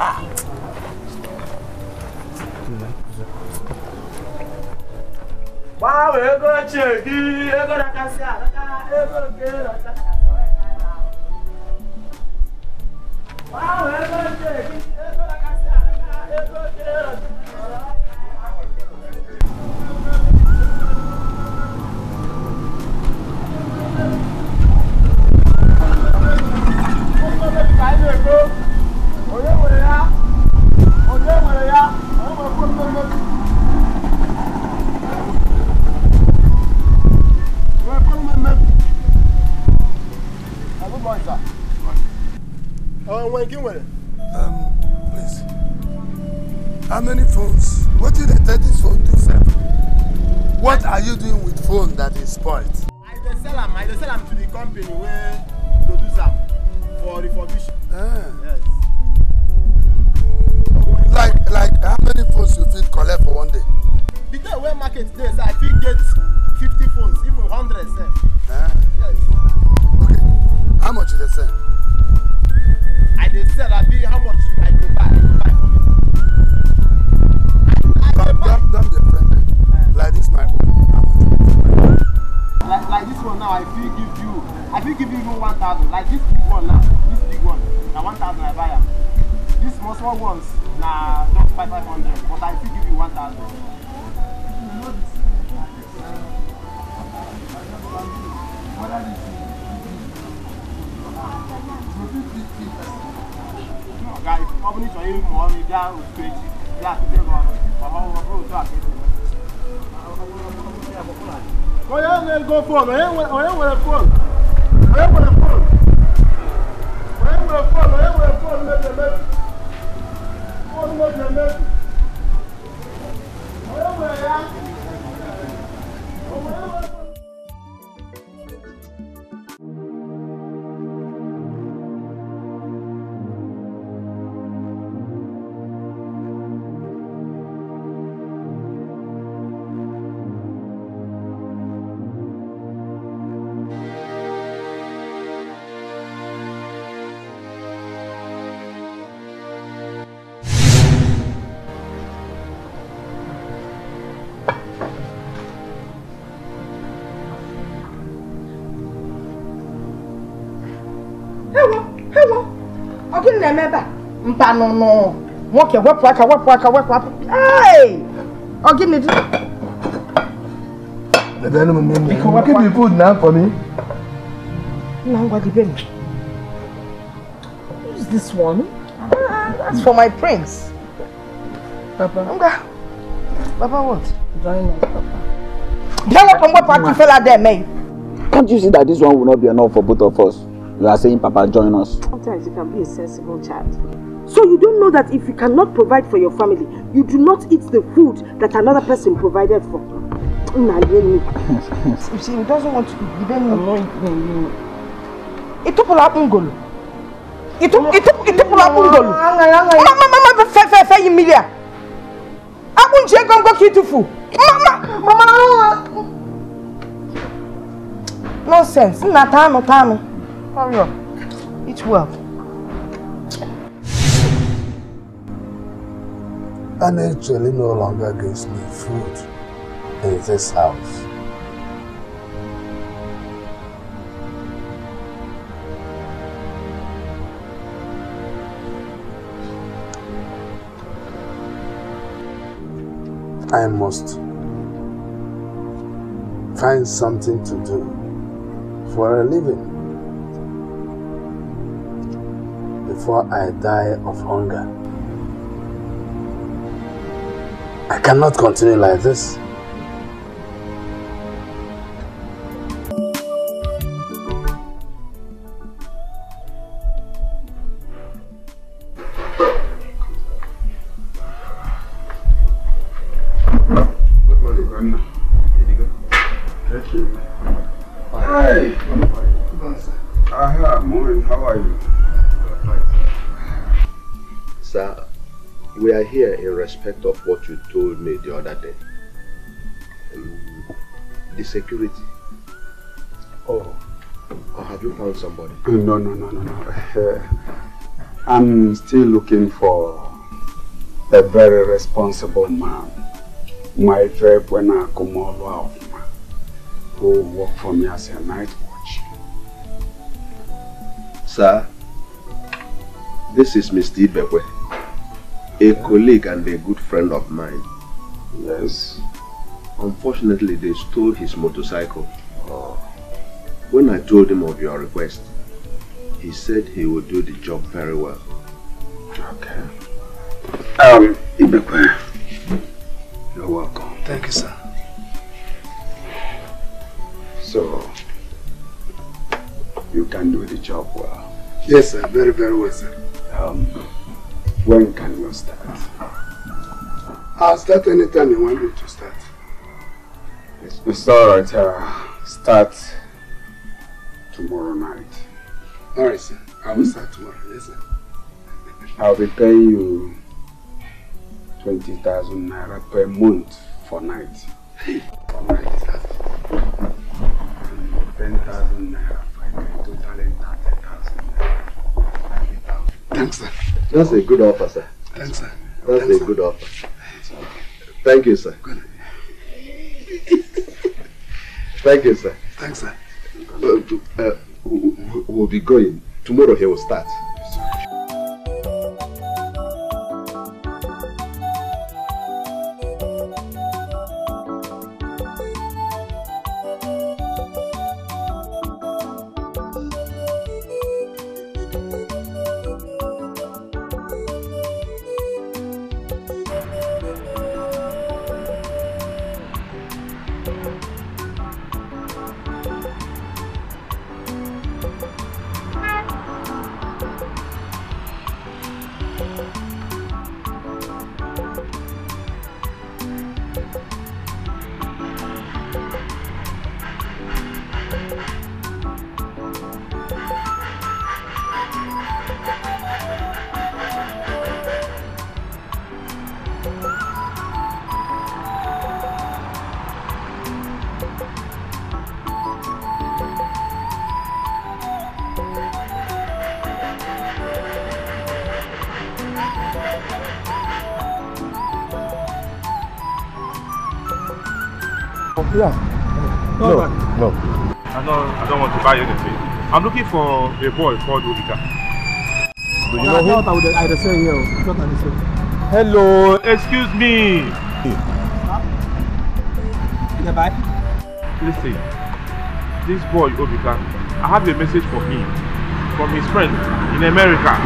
Wow, ego chegi, ego dakasa, ego ke, wow, ego chegi, ego dakasa, ego ke. Please. How many phones? What did they take this phone to sell? What are you doing with phone that is spoiled? I sell them to the company where produce them for refurbishing. Yes. Like how many phones you fit collect for one day? The day where market days, I fit get 50 phones, even 100 sell. Yes. Okay. How much did they sell? I dey sell a bit. How much I go buy? For me. Don't be offended. Like this, my own. How much? Like this one now, I feel give you even 1,000. Like this big one now, now 1,000 I buy them. These small ones, now just 500. But I feel give you 1,000. Guys, company for you money down with crazy. Yeah, to go on. Go phone. I want a phone. Hello. Okay, remember. Mpano. Walk your work. Hey! Okay, me. Keep the food now for me. Now what the baby? Who's this one? That's for my prince. Papa. Papa what? Join us, Papa. Tell us from what party fella there, man. Can't you see that this one will not be enough for both of us? You are saying, Papa, join us. Sometimes you can be a sensible child. So you don't know that if you cannot provide for your family, you do not eat the food that another person provided for. You see, he doesn't want to be given you. Itu pula ungolo. Itu pula ungolo. Mama, fe Emilia. Aku nje gongo kitufu. Mama. Nonsense. Natano. Hurry up. Eat well. And actually no longer gives me food in this house. I must find something to do for a living before I die of hunger. I cannot continue like this. Hi. Morning. How are you? Sir, we are here in respect of what you told me the other day. The security. Oh. Or have you found somebody? No. I'm still looking for a very responsible man. My friend when I come over who will work for me as a night watch. Sir, this is Mr. Ibekwe, a colleague and a good friend of mine. Yes. Unfortunately, they stole his motorcycle. When I told him of your request, he said he would do the job very well. Okay. Ibekwe, you're welcome. Thank you, sir. So, you can do the job well. Yes, sir. Very, very well, sir. When can you start? I'll start anytime you want me to start. It's alright. Start tomorrow night. Alright, sir. I will start tomorrow. Yes, sir. I'll be paying you 20,000 naira per month for night. Hey, alright, sir. 10,000 naira for a day, totaling 30,000 naira. 90,000. Thanks, sir. That's a good offer, sir. Thanks, sir. That's a good offer. Thank you, sir. Good. Thank you, sir. Thanks, sir. We'll be going. Tomorrow he will start. Yeah. No. I don't want to buy anything. I'm looking for a boy called Wazico. Do you know him? I would say here. Hello, excuse me. Yeah, bye. Listen, this boy Wazico, I have a message for him from his friend in America.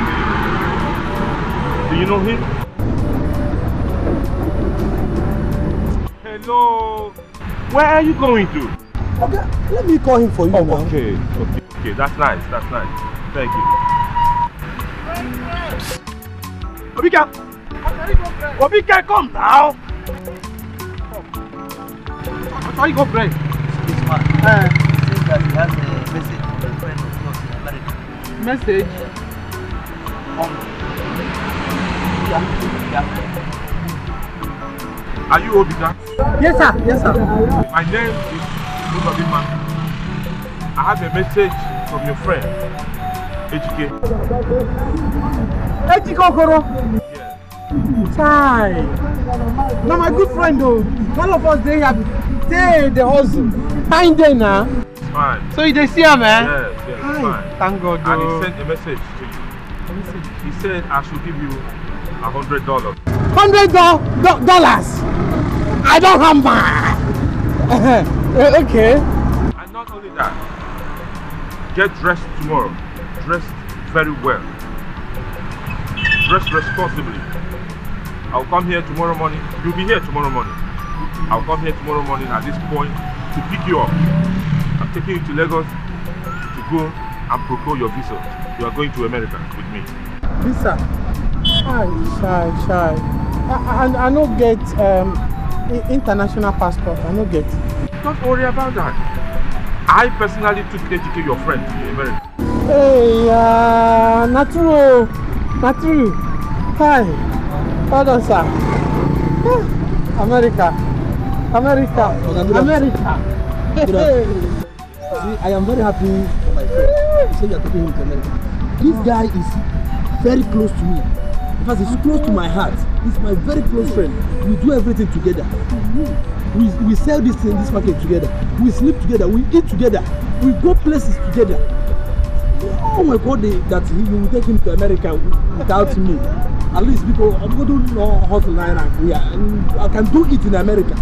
Do you know him? Hello. Where are you going to? Okay, let me call him for you now. Okay, that's nice, Thank you. Wazico, come now! Why you go pray? This man says that he has a message from a friend of yours in America. Message? Yeah. Are you Wazico? Yes, sir. My name is Wazico. I have a message from your friend, HK. HK Okoro? Yes. Chai. Now my good friend though, all of us they have the hustle. Fine day now. It's fine. So you dey see her, man? Yes, it's fine. Thank God. And he sent a message to you. He said I should give you $100. $100? I don't have my. Okay. And not only that, get dressed tomorrow. Dressed very well. Dress responsibly. I'll come here tomorrow morning. You'll be here tomorrow morning. I'll come here tomorrow morning at this point to pick you up. I'm taking you to Lagos to go and procure your visa. You are going to America with me. Visa? Shy. I don't get international passport. I don't get. Don't worry about that. I personally took HK, your friend, to America. Hey, not true. Hi. Hold on, sir. America. See, I am very happy for my friend. So you are taking him to America. This guy is very close to me. In fact, he's close to my heart. He's my very close friend. We do everything together. We sell this thing, this market together. We sleep together. We eat together. We go places together. Oh my God, that he will take him to America without me. At least because I'm going to know how to line up here. And I can do it in America.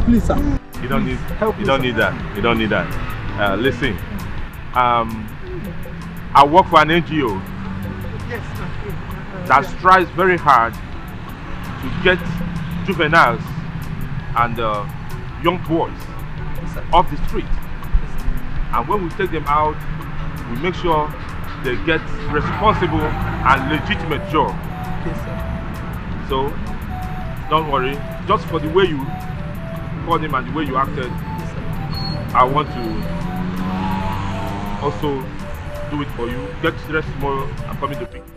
Please, sir. You don't need that. You don't need that. Listen, I work for an NGO that strives very hard to get juveniles and young boys off the street. And when we take them out, we make sure they get responsible and legitimate job. So don't worry, just for the way you called him and the way you acted, I want to also do it for you. Get dressed tomorrow. I'm coming to pick you.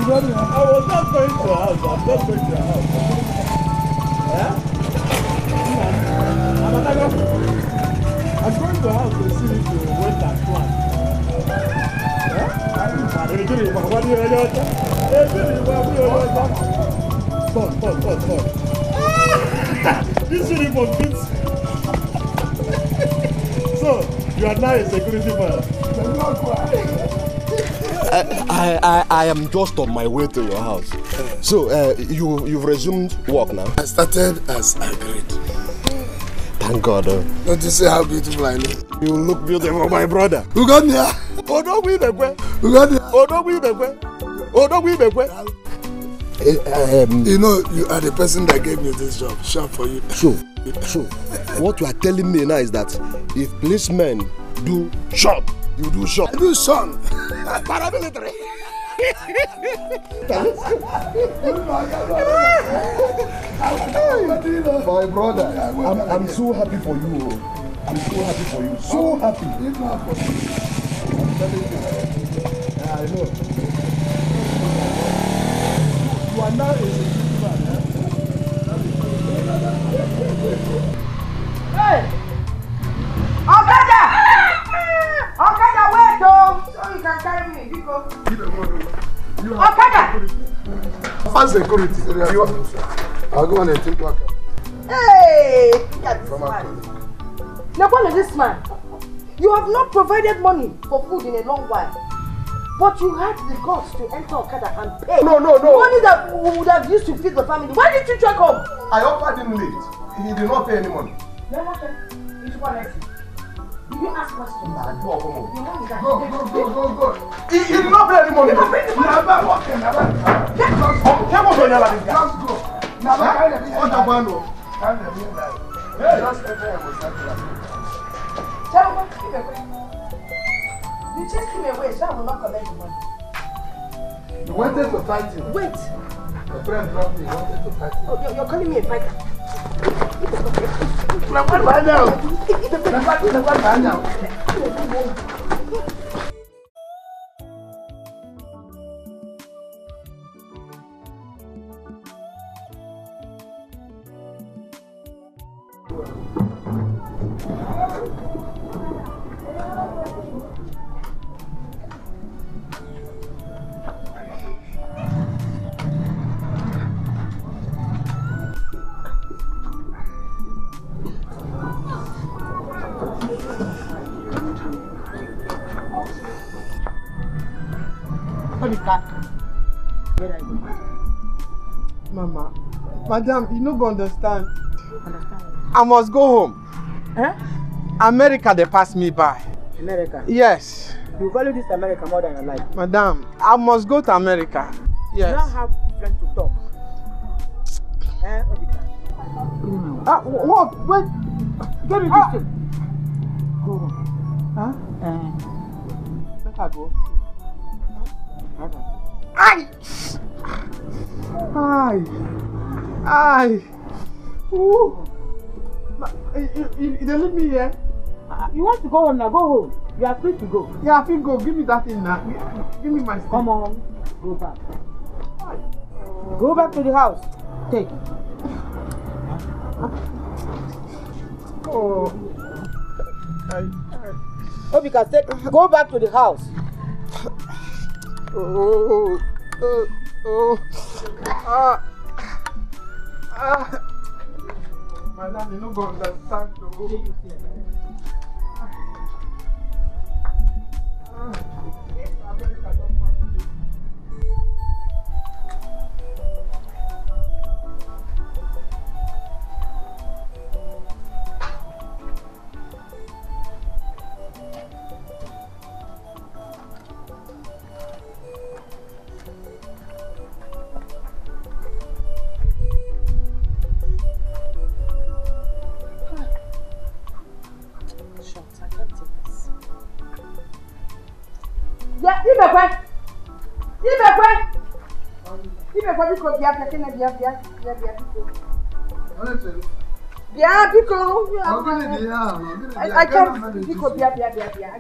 I was not going to your house. I'm not going to your house. Yeah? I'm going to your house to see if you went and planned. Yeah? This uniform fits. So, you are now a security man. I am just on my way to your house. So, you've resumed work now? I started as agreed. Thank God. Don't you see how beautiful I look? You look beautiful, my brother. Who got there? Who got there? You know, you are the person that gave me this job. Sure for you. So, what you are telling me now is that if policemen do shop, you do shop. I do son. Paramilitary. My brother, I'm so happy for you. I'm so happy for you. So happy. I know. You are now a security man. Hey! Okada! Okada, wait though! So you can carry me. You go. Okada! Fast security. I'll go on and take work. Hey! Look at this man. Now, what is this man? You have not provided money for food in a long while. But you had the guts to enter Okada and pay. No. Money that we would have used to feed the family. Why didn't you check home? I offered him lift. He did not pay any money. Then what? It's one exit. Did you ask questions? Nah, go. Go. He did not pay any money. You pay the money. Let's go. You chased him away, so I will not collect the money. You wanted to fight him. Wait. Your friend dropped me. You wanted to fight him. Oh, you're calling me a fighter. Mama, madam, you no go understand. I must go home. Huh? America, they pass me by. America? Yes. You value this America more than your life. Madam, I must go to America. Yes. You now have friends to talk. What? Wait. Give me this thing. Go home. Huh? Let her go. Aye! Aye! Ooh! You don't leave me here? You want to go home now? Go home. You are free to go. Yeah, I think go. Give me that thing now. Give me my stick. Come on. Go back. Go back to the house. Take it. Oh. Obika said, go back to the house. Madam, you no go understand though.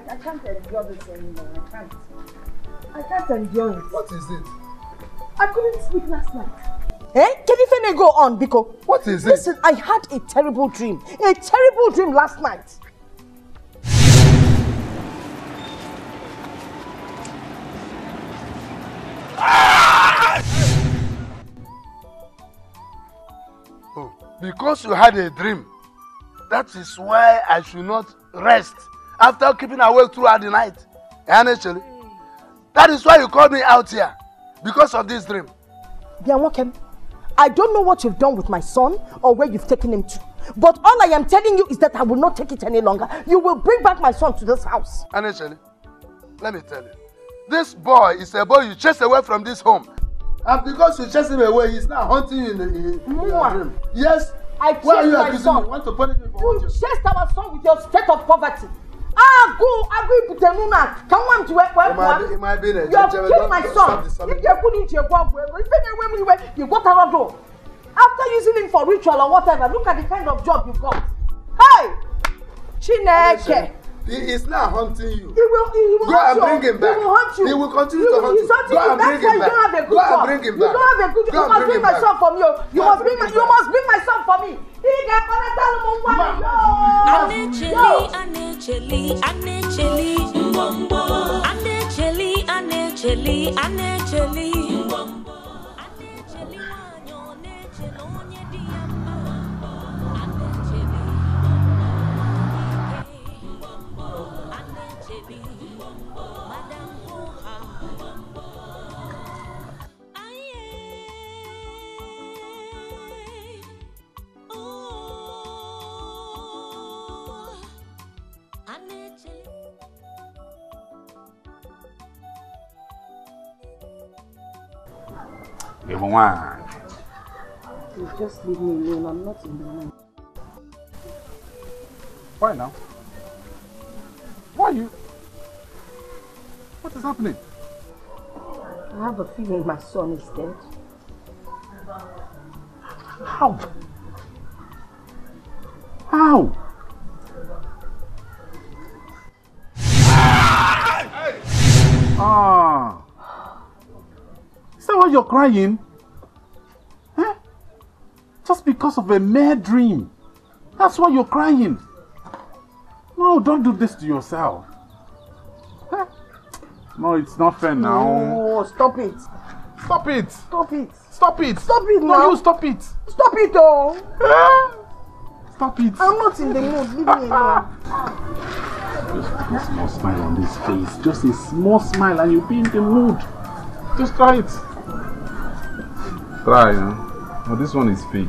I can't endure this anymore. I can't endure it. What is it? I couldn't sleep last night. Eh? Can you finna go on, Biko? What is it? Listen, I had a terrible dream. A terrible dream last night. Oh, because you had a dream. That is why I should not rest after keeping awake throughout the night. Actually, that is why you called me out here. Because of this dream. Bianwokem, I don't know what you've done with my son or where you've taken him to. But all I am telling you is that I will not take it any longer. You will bring back my son to this house. Actually, let me tell you. This boy is a boy you chased away from this home. And because you chased him away, he's now haunting you in your dream. Yes. I chased my son. You want to punish me for what you chased our son with your state of poverty. It might be you have killed my son. If you couldn't you got another door. After using him for ritual or whatever, look at the kind of job you got. Hey! Chineke! He is now haunting you. He will go and bring him back. He will haunt you. He will continue to haunt you. Go and bring him back. Go and bring him back. You don't have a good job. You must bring my son for me. You must bring my son for me. Even one. You just leave me alone. I'm not in the mood. Why now? Why you? What is happening? I have a feeling my son is dead. How? How? Ah. Is that why you're crying? Huh? Just because of a mere dream. That's why you're crying. No, don't do this to yourself. Huh? No, it's not fair now. No, stop it. Stop it. Stop it. Stop it. Stop it now. No, you stop it. Stop it, oh. Stop it. I'm not in the mood. Leave me alone. Just put a small smile on this face. Just a small smile and you'll be in the mood. Just try it. Try, huh? No, this one is fake.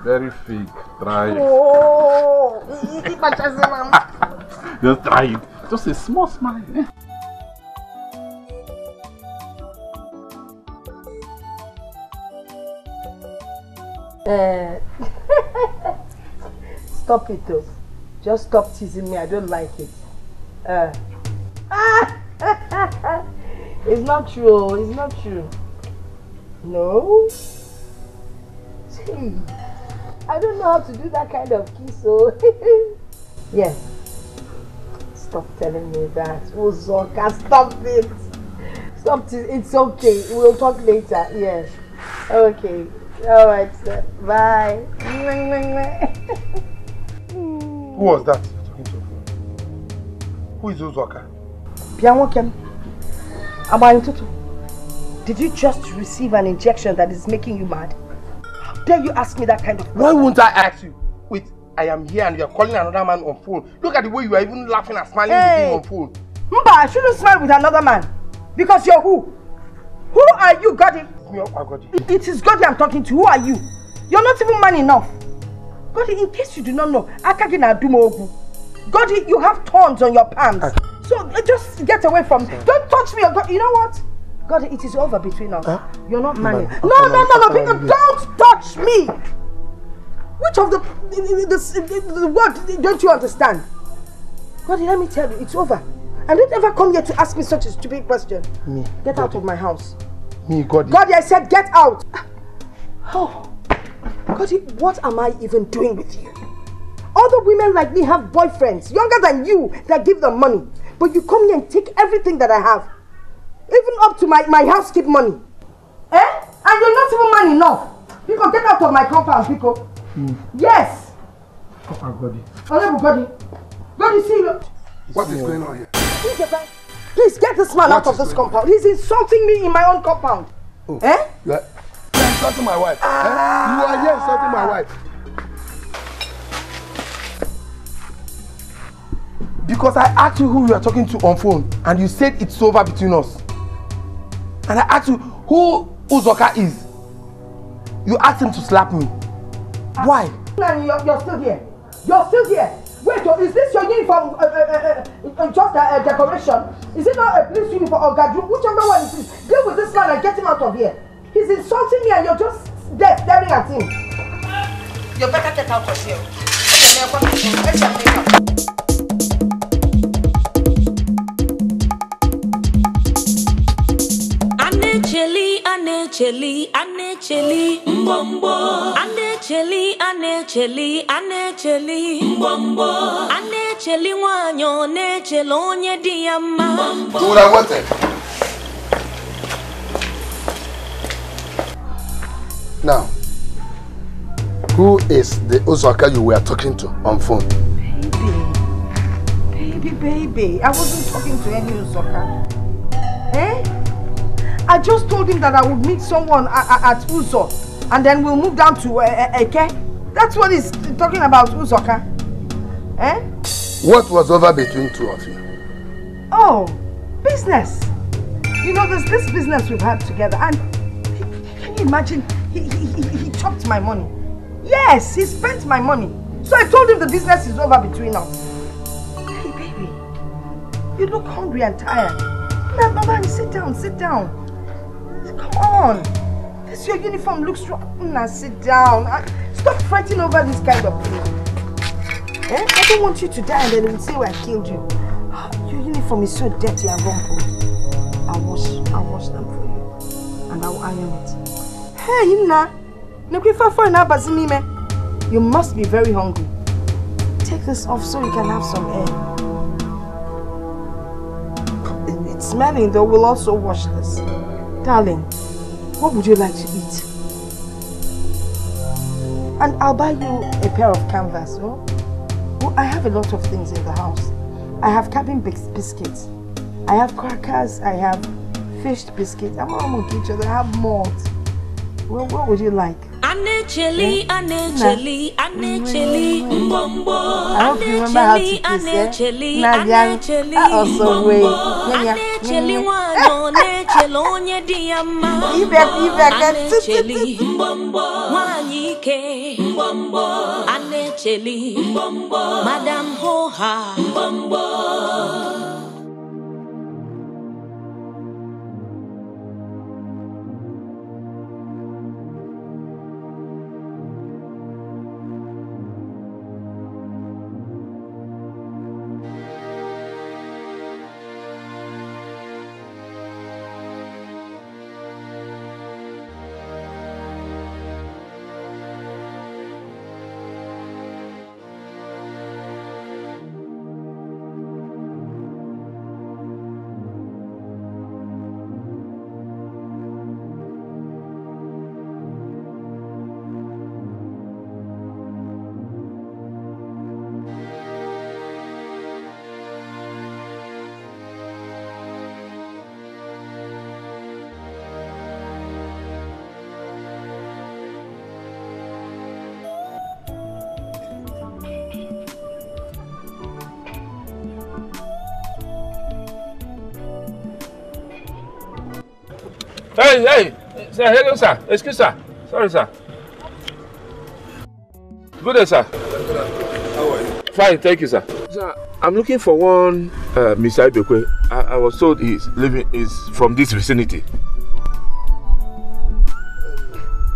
Very fake. Try it. Oh, just try it. Just a small smile. Stop it though. Just stop teasing me. I don't like it. It's not true. It's not true. No. Gee, I don't know how to do that kind of kiss. So yeah. Stop telling me that. Wazico, stop it. Stop it. It's okay. We'll talk later. Yes. Okay. All right, sir. Bye. Who was that you're talking to? Who is Wazico? Pianwokem. Abayintutu. Did you just receive an injection that is making you mad? How dare you ask me that kind of question? Why won't I ask you? Wait, I am here and you're calling another man on phone. Look at the way you are even laughing and smiling with him on phone. Mba, I shouldn't smile with another man. Because you're who? Who are you, Godi? It is Godi I'm talking to. Who are you? You're not even man enough. Godi, in case you do not know, Akagina Dumogu. Godi, you have thorns on your palms. So just get away from me. Don't touch me. You know what? Godi, it is over between us. You're not man enough. No, don't touch me. Which of the word don't you understand? Godi, let me tell you, it's over. And don't ever come here to ask me such a stupid question. Me. Get out of my house. Me, Godi. Godi, I said get out. Oh, Godi, what am I even doing with you? Other women like me have boyfriends younger than you that give them money. But you come here and take everything that I have. Even up to my housekeep money. Eh? And you're not even man enough. Pico, get out of my compound, Pico. Yes. Papa, Godi. Honorable Godi. Godi, see you. What is going on here? Please get this man out of this compound. He's insulting me in my own compound. Oh. Eh? You're insulting my wife. You are here insulting my wife. Because I asked you who you are talking to on phone and you said it's over between us. And I asked you who Wazico is. You asked him to slap me. Why? And you're still here. You're still here. Wait, is this your uniform? Just a decoration? Is it not a police uniform or gadru? Whichever one it is. Deal with this man and get him out of here. He's insulting me and you're just there staring at him. You better get out of here. Anecheli, mbombo. Anecheli, mbombo. Anecheli wanyo, nechelo onye diyama. You would have wanted. Now, who is the Wazico you were talking to on phone? Baby. I wasn't talking to any Wazico. Eh? I just told him that I would meet someone at Uzo and then we'll move down to Eke. That's what he's talking about, Wazico. Eh? What was over between two of you? Oh, business. You know, there's this business we've had together and can you imagine, he chopped my money. Yes, he spent my money. So I told him the business is over between us. Hey, baby, you look hungry and tired. Now, sit down. Come on. This your uniform looks wrong. Now sit down. Stop fighting over this kind of thing. Eh? I don't want you to die and then they will say I killed you. Your uniform is so dirty and rumpled. I'll wash them for you. And I'll iron it. Hey, Inna. You must be very hungry. Take this off so you can have some air. It's smelling though. We'll also wash this. Darling, what would you like to eat? And I'll buy you a pair of canvas. Oh? Well, I have a lot of things in the house. I have cabin biscuits. I have crackers. I have fish biscuits. I'm going to each other. I have malt. Well, what would you like? Anecheli, Anecheli, Anecheli, Mbombo. I hope you remember how to kiss, Anecheli, Anecheli, Anecheli, wano, Anechelonye diama. Anecheli, Mbombo, Wanyike, Mbombo, Anecheli, Mbombo, Madam Hoha, Mbombo. Hey, sir, hello, sir. Excuse, sir. Sorry, sir. Good day, sir. How are you? Fine, thank you, sir. Sir, I'm looking for one Mr. Ibekwe. I was told he's from this vicinity.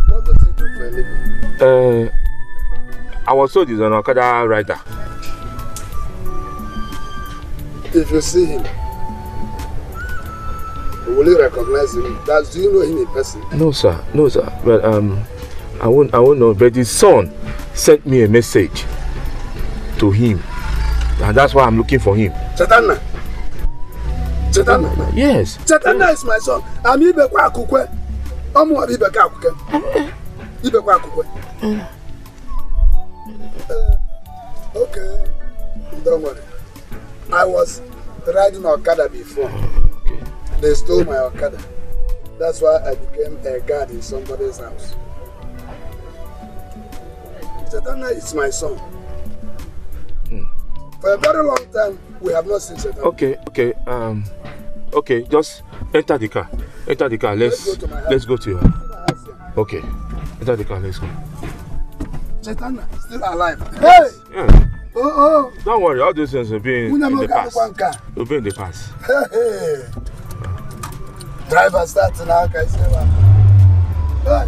What does he do for a living? I was told he's an Okada rider. If you see him, will you recognize him? Do you know him in person? No, sir. No, sir. But I won't know. But his son sent me a message to him, and that's why I'm looking for him. Chetana. Yes. Chetana is my son. I'm Ibekwa Akukwe. I'm Ibekwa Akukwe. Ibekwa Akukwe. Okay. Don't worry. I was riding Okada before. They stole my Okada. That's why I became a guard in somebody's house. Chetana is my son. For a very long time, we have not seen Chetana. Okay. Just enter the car. Let's go to your house. Okay. Enter the car. Let's go. Chetana, still alive. Hey! Yeah. Oh. Don't worry. All these things will be in the past. Will be in the past. Hey. Driver starts now, can you say that? Hey.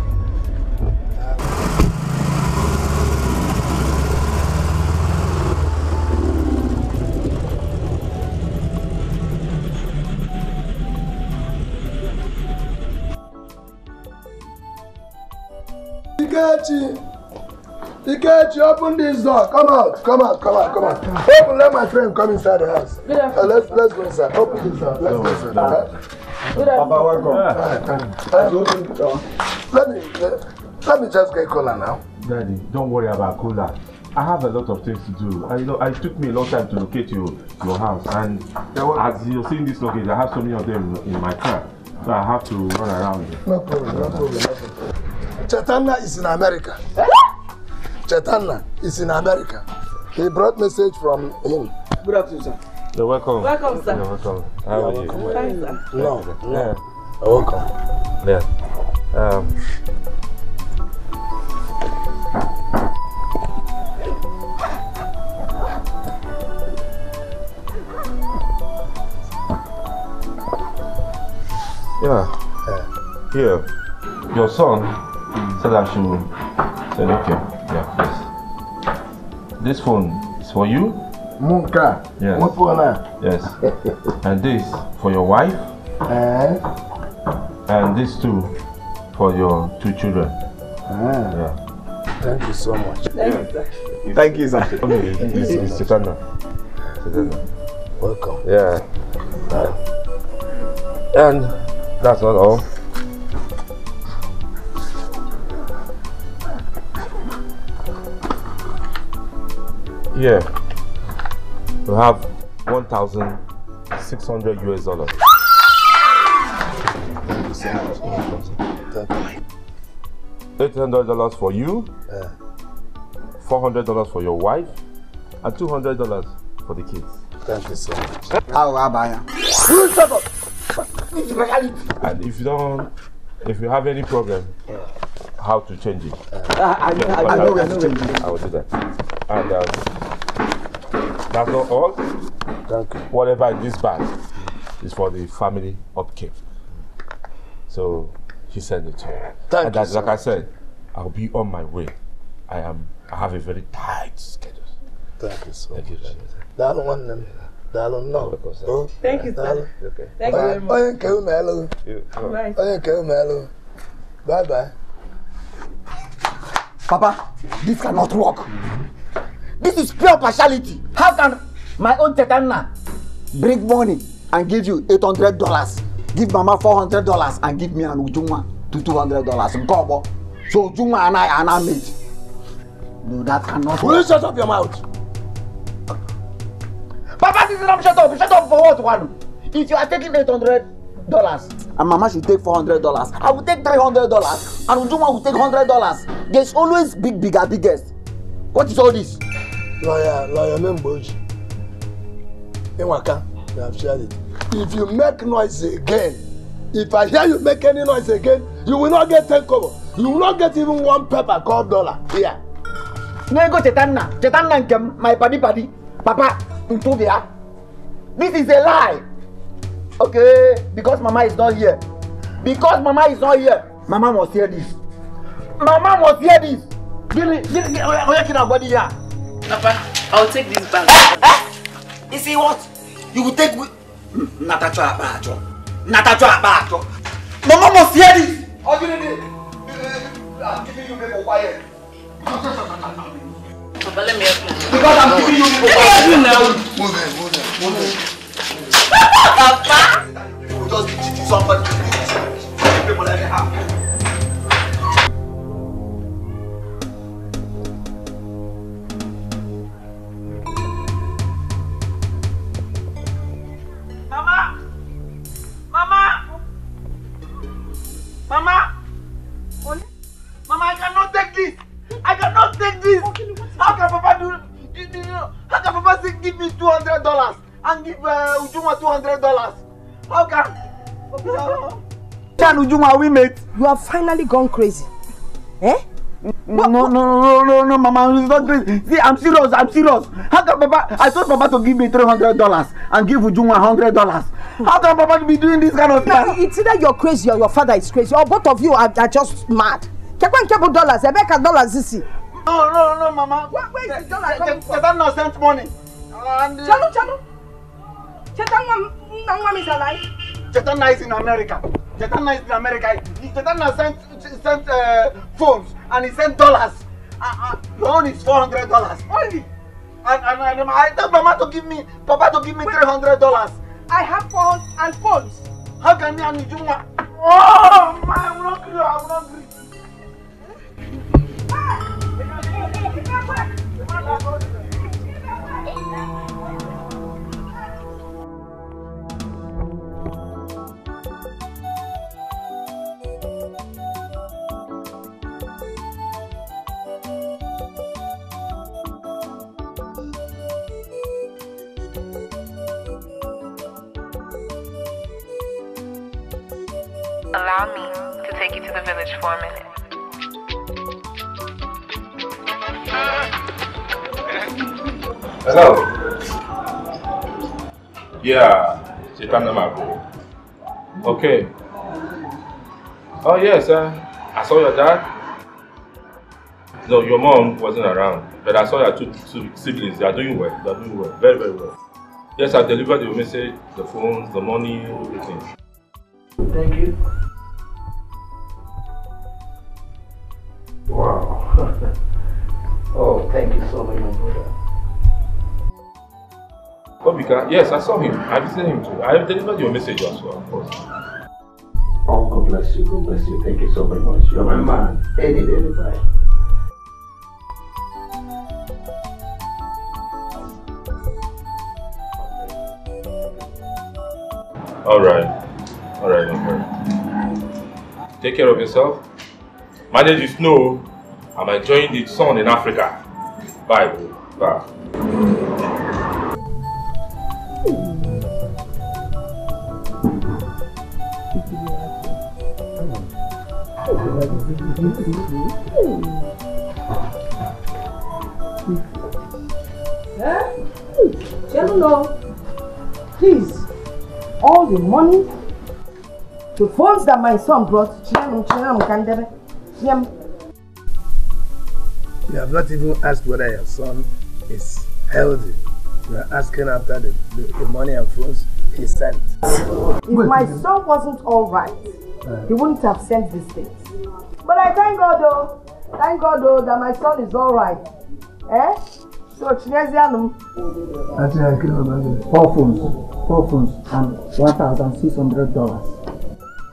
Ikechi, open this door. Come out. Open, let my friend come inside the house. Let's go inside. Open this door. Let's go inside. Papa, welcome. Open the door. Let me just get cola now. Daddy, don't worry about cola. I have a lot of things to do. It took me a long time to locate your house, and as you're seeing this location, I have so many of them in my car, so I have to run around. No problem. Chetana is in America. Chetana is in America. He brought message from him. Good afternoon, sir. You're welcome. Welcome, sir. You're welcome. How are you? Thanks, sir. No. Yeah. You're welcome. Yeah. Here, your son said I should say, okay, yeah, please. This phone is for you. Munka. Yes. What for now? Yes. And this for your wife. And this too for your 2 children. Yeah. Thank you so much. Thank you, sir. It's Chitana. Welcome. Yeah. And that's not all. Yeah. We have $1,600 US. Thank you so much. Thank you. $800 for you, $400 for your wife, and $200 for the kids. Thank you so much. How about And if you have any problem, how to change it? I know we are changing. I will do that. And that's not all. Thank you. Whatever in this bag is for the family upkeep. So he sent it to me. Thank you. Like I said, I'll be on my way. I have a very tight schedule. Thank you so much. That one them. That one no. Thank you, sir. Okay. Thank you very much. Bye bye. Papa, this cannot work. This is pure partiality. How can my own Tetana bring money and give you $800, give Mama $400, and give me an Ujuma $200 in combo? So Ujuma and I are not mate. No, that cannot Will you shut up your mouth? Papa, this is not shut up. Shut up for what one? If you are taking $800 and Mama should take $400, I will take $300 and Ujuma will take $100. There's always biggest. What is all this? Lawyer Memboji. Enwaka, you have shared it. If you make noise again, if I hear you make any noise again, you will not get 10 kobo. You will not get even 1 pepper called dollar. Here. No, go Chetana and my paddy. Papa, Ntubia. This is a lie. Okay, because Mama is not here. Mama must hear this. Papa, I'll take this bag. You see what? You will take with Natacha Abacho. Mama must hear this. I'm giving you people quiet. Papa, let me help you. Because I'm giving you people quiet. Move it. Papa! You will just be teaching somebody to do this. People let me have. Mama, I cannot take this. How can Papa how can Papa say give me $200 and give Ujuma $200? How can? Ujuma, we mate. You have finally gone crazy. Eh? No, Mama, it's not crazy. See, I'm serious. How can Papa? I told Papa to give me $300 and give Ujuma $100. How can Papa be doing this kind of thing? No, it's either you're crazy or your father is crazy, or both of you are just mad. $dollars, $dollars. No, Mama. Where is the dollar coming from? Chetana sent money. Chalo. Chetana is alive. Chetana is in America. Chetana sent phones and he sent dollars. Your own is $400 only. And I told Papa to give me $300. I have phones and phones. How can me and Ujuma? Oh, man, I will not agree. Allow me to take you to the village for a minute. Hello. Yeah, Chitana Mago. Okay. Oh yes, I saw your dad. No, your mom wasn't around, but I saw your two siblings. They are doing well. They are doing well, very, very well. Yes, I delivered your message, the phones, the money, everything. Thank you. Wow. Oh, thank you so much, my brother. Obika, yes, I saw him. I visited him too. I delivered your message as well, of course. Oh, God bless you. God bless you. Thank you so very much. You're my man. Any day, anytime. Alright, my friend. Take care of yourself. Manage the snow. I'm enjoying the sun in Africa. Bye, bro. Bye. Please, all the money, the phones that my son brought, You have not even asked whether your son is healthy. You are asking after the money and phones he sent. If my son wasn't alright, he wouldn't have sent these things. But I thank God though, that my son is alright. Eh? So, Four phones and $1,600.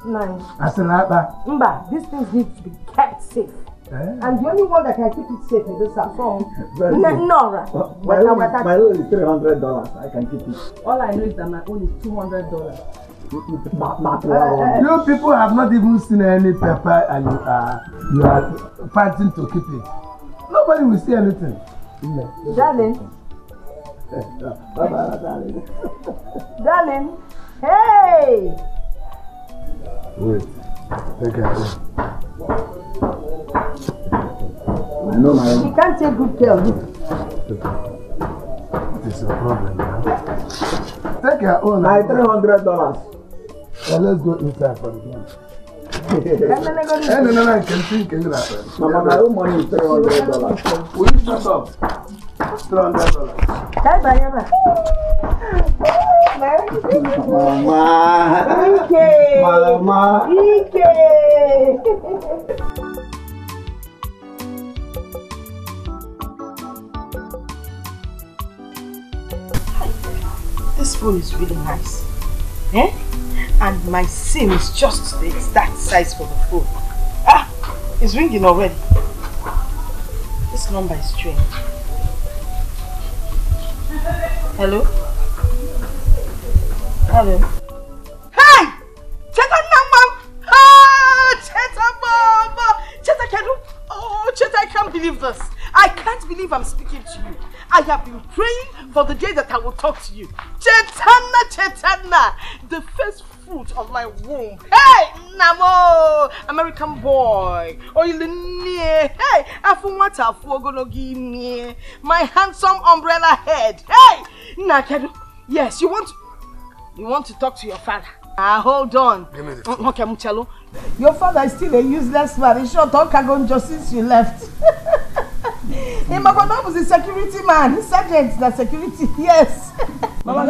Nice. Mba, these things need to be kept safe. And the only one that can keep it safe is this phone. Nora. My own is $300. I can keep it. All I know is that my own is $200. You people have not even seen any paper and you are fighting to keep it. Nobody will see anything. Darling. Darling. Darling. Hey! Wait. Take care. I know my own. She can't take good care of you. What is your problem now? Take your own. My $300. Well, let's go inside for the game. Mama, my own money is $300. Will you shut up? $300. Mama. This phone is really nice. Eh? And my SIM is just the exact size for the phone. Ah! It's ringing already. This number is strange. Hello? Hello? Hey! Cheta Namam! Ah! Cheta Mama! Cheta Kedu! Oh, Cheta, I can't believe this. I can't believe I'm speaking to you. I have been praying for the day that I will talk to you. Chetana! The first fruit of my womb. Hey! Namo! American boy. Oh, you near. Hey! Afunwata gonna give me my handsome umbrella head. Hey! Nakedu. Yes, you want to talk to your father. Hold on. Give me the phone. Okay, Muchalo. Your father is still a useless man. He shot on Kagon just since you left. Imagono was a security man. Sergeant, the security. Yes. Mama,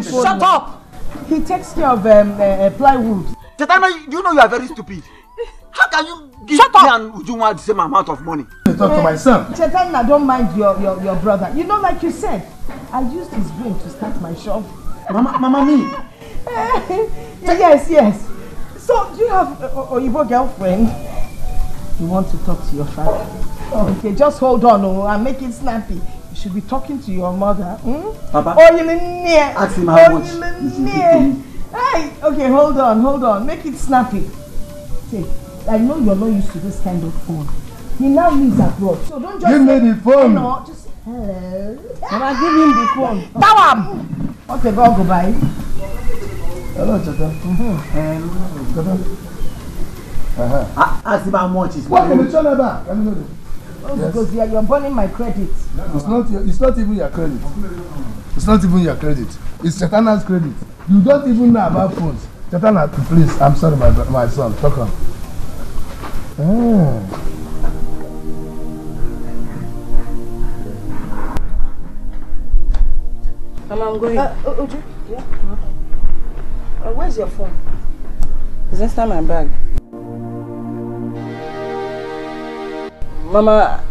shut up. He takes care of plywood. Chetana, you know you are very stupid. How can you give me and Ujunwa the same amount of money? Talk to my son. Chetana, don't mind your brother. You know, like you said, I used his brain to start my shop. Mama, me. Yes. So, do you have a Oyibo girlfriend? You want to talk to your father? Okay, just hold on and make it snappy. You should be talking to your mother. Papa, ask him how much. Hey, okay, hold on. Make it snappy. See, I know you're not used to this kind of phone. He now lives abroad, so don't just give me the phone. No, just hello. Mama, give him the phone. Tawam. Okay, go bye. Hello, Cheta. Ask him how much is. What can you tell me about? Because you're burning my credit. It's not even your credit. It's not even your credit. It's Chetana's credit. You don't even know about phones. Chetana, please, I'm sorry, my son. Talk on. Mama, I'm going. Oju? Yeah? Where's your phone? It's inside my bag. Mama,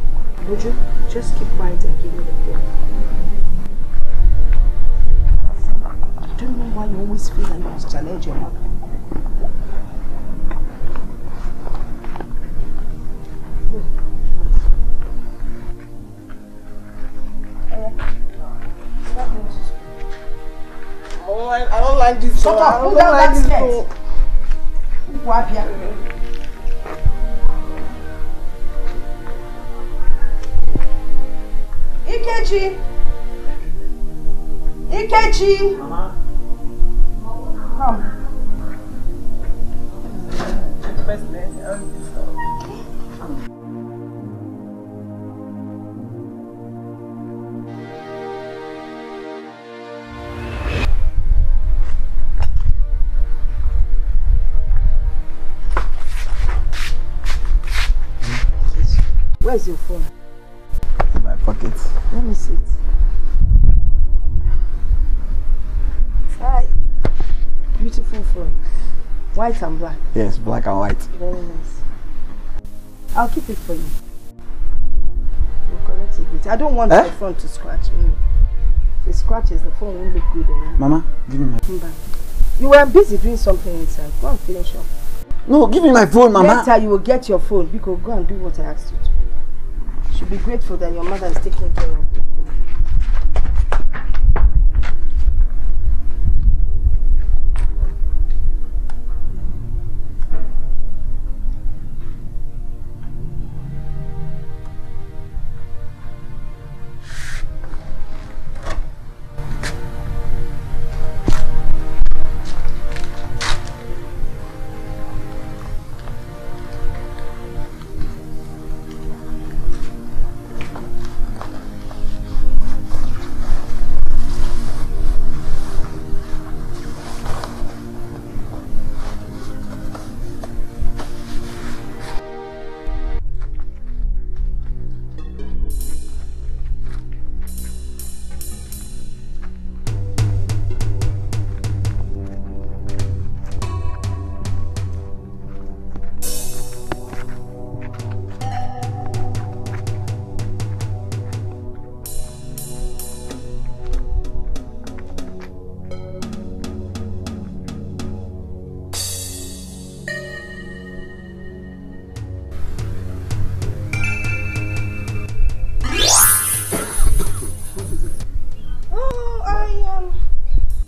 Oju, just keep quiet and give me the phone. I don't know why you always feel like you must challenge your mother. I don't like this. Shut up, put down that skirt. Ikechi! Ikechi! Mama. Come. Where's your phone? In my pocket. Let me see it. Hi. Beautiful phone. White and black. Yes, black and white. Very nice. I'll keep it for you. We'll collect it. I don't want the phone to scratch. If it scratches, the phone won't look good anymore. Mama, give me my phone. You were busy doing something inside. Go and finish up. No, give me my phone, Mama. Later you will get your phone. Because go and do what I asked you to do. You should be grateful that your mother is taking care of you.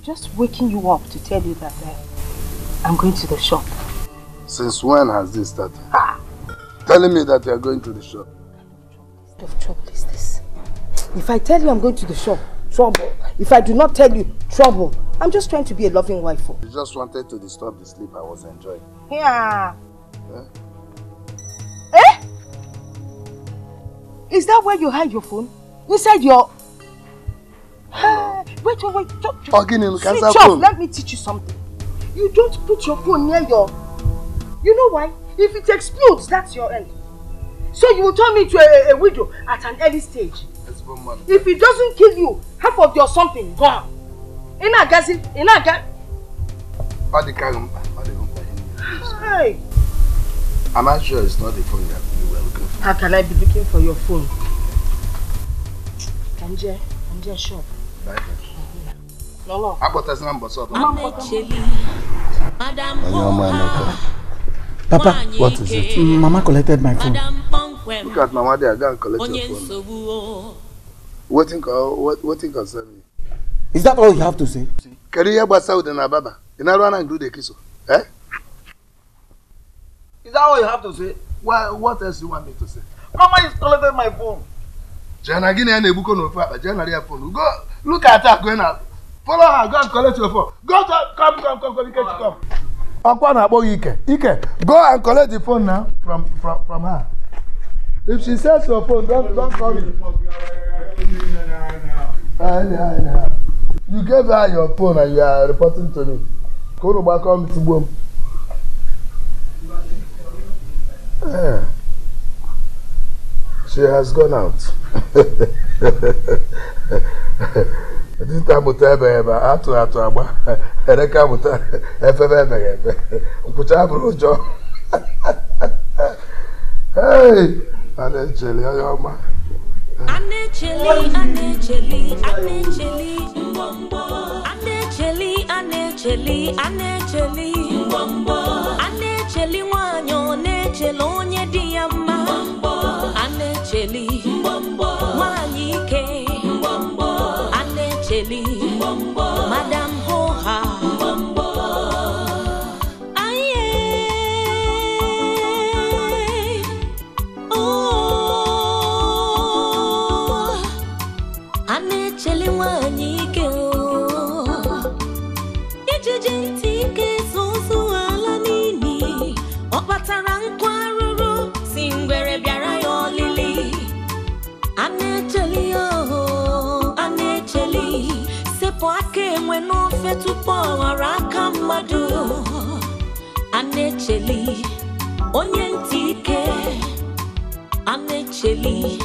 Just waking you up to tell you that I'm going to the shop. Since when has this started? Telling me that you are going to the shop. What kind of trouble is this? If I tell you I'm going to the shop, trouble. If I do not tell you, trouble. I'm just trying to be a loving wife. You just wanted to disturb the sleep I was enjoying. Yeah. Eh? Eh? Is that where you hide your phone? Inside your... Wait. Switch off. Let me teach you something. You don't put your phone near your... You know why? If it explodes, that's your end. So you will turn me into a widow at an early stage. If it doesn't kill you, half of your something gone. Hey. Am I sure it's not the phone that you were looking for? How can I be looking for your phone? Kanje shop. No. Papa, what is it? Mama collected my phone. Look at Mama there, go and collect your phone. Waiting concern me. Is that all you have to say? Can you hear about Saudi and Ababa? You know what I do the kiss? Eh? Is that all you have to say? What else do you want me to say? Mama is collected my phone. Jana Guinea and Ebuko no Papa, Jana phone. Go look at her going out. Follow her, go and collect your phone. Go to come, come. Ike, go and collect the phone now from her. If she says your phone, don't call me. You gave her your phone and you are reporting to me. Go to back home to boom. She has gone out. This time we tell her atu agba. Ereka muta efebe. Nkucha buru jo. Hey, Anecheli ayoma. Anecheli, mbombo. Anecheli, mbombo. Anecheli wanyo, necheli onye diyama. Mbombo. Anecheli, mbombo. Wanyike, mbombo. Anecheli, mbombo. Madam Hoha, mbombo. Aye. Oh. Anecheli wanyike o. Ijijintike susu ala nini. Opatara nkwaruru singwere biara yo lili. Anecheli o, anecheli. Sepo ake mweno fetupo waraka madu. Anecheli, onyentike. Anecheli,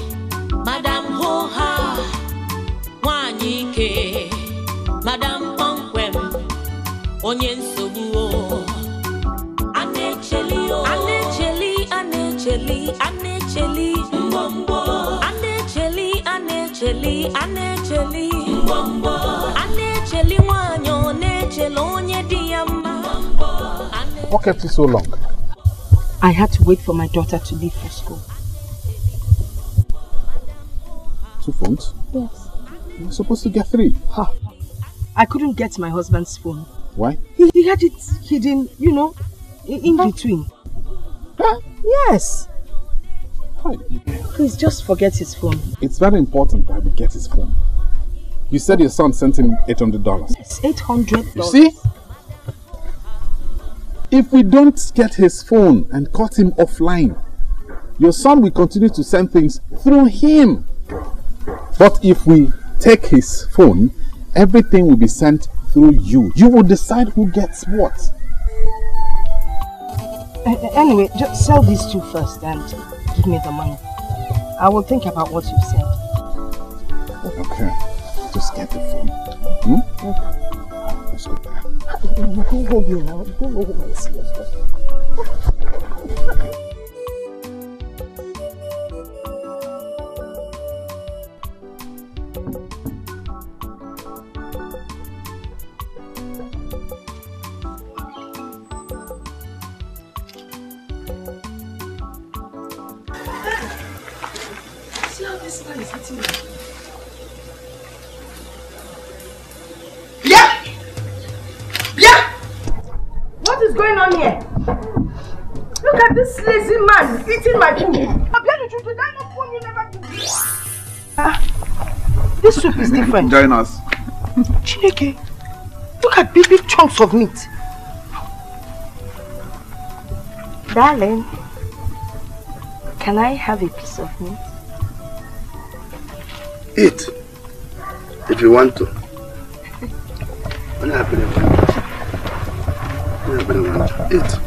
Madam Hoha. Wanyike, Madam Ponkwem. Onye nsogbu o. Anecheli o. Anecheli mbombo. Anecheli mbombo. Anecheli wanyo necheli onye diyama. What kept you so long? I had to wait for my daughter to leave for school. 2 phones? Yes. You're supposed to get 3. Huh. I couldn't get my husband's phone. Why? He had it hidden, you know, in between. Huh? Yes. Fine. Please just forget his phone. It's very important that we get his phone. You said your son sent him $800. It's $800. You see? If we don't get his phone and cut him offline, your son will continue to send things through him. But if we take his phone, everything will be sent through you. You will decide who gets what. Anyway, just sell these 2 first and give me the money. I will think about what you said. Okay. Just get the phone. Let's go there. Don't hold me now. Don't know who my serious. See how this man is hitting me? What is going on here? Look at this lazy man eating my food. Did I not phone you never do? This soup is different. Join us. Chineke, look at big chunks of meat. Darling, can I have a piece of meat? Eat. If you want to. What happened? Eat.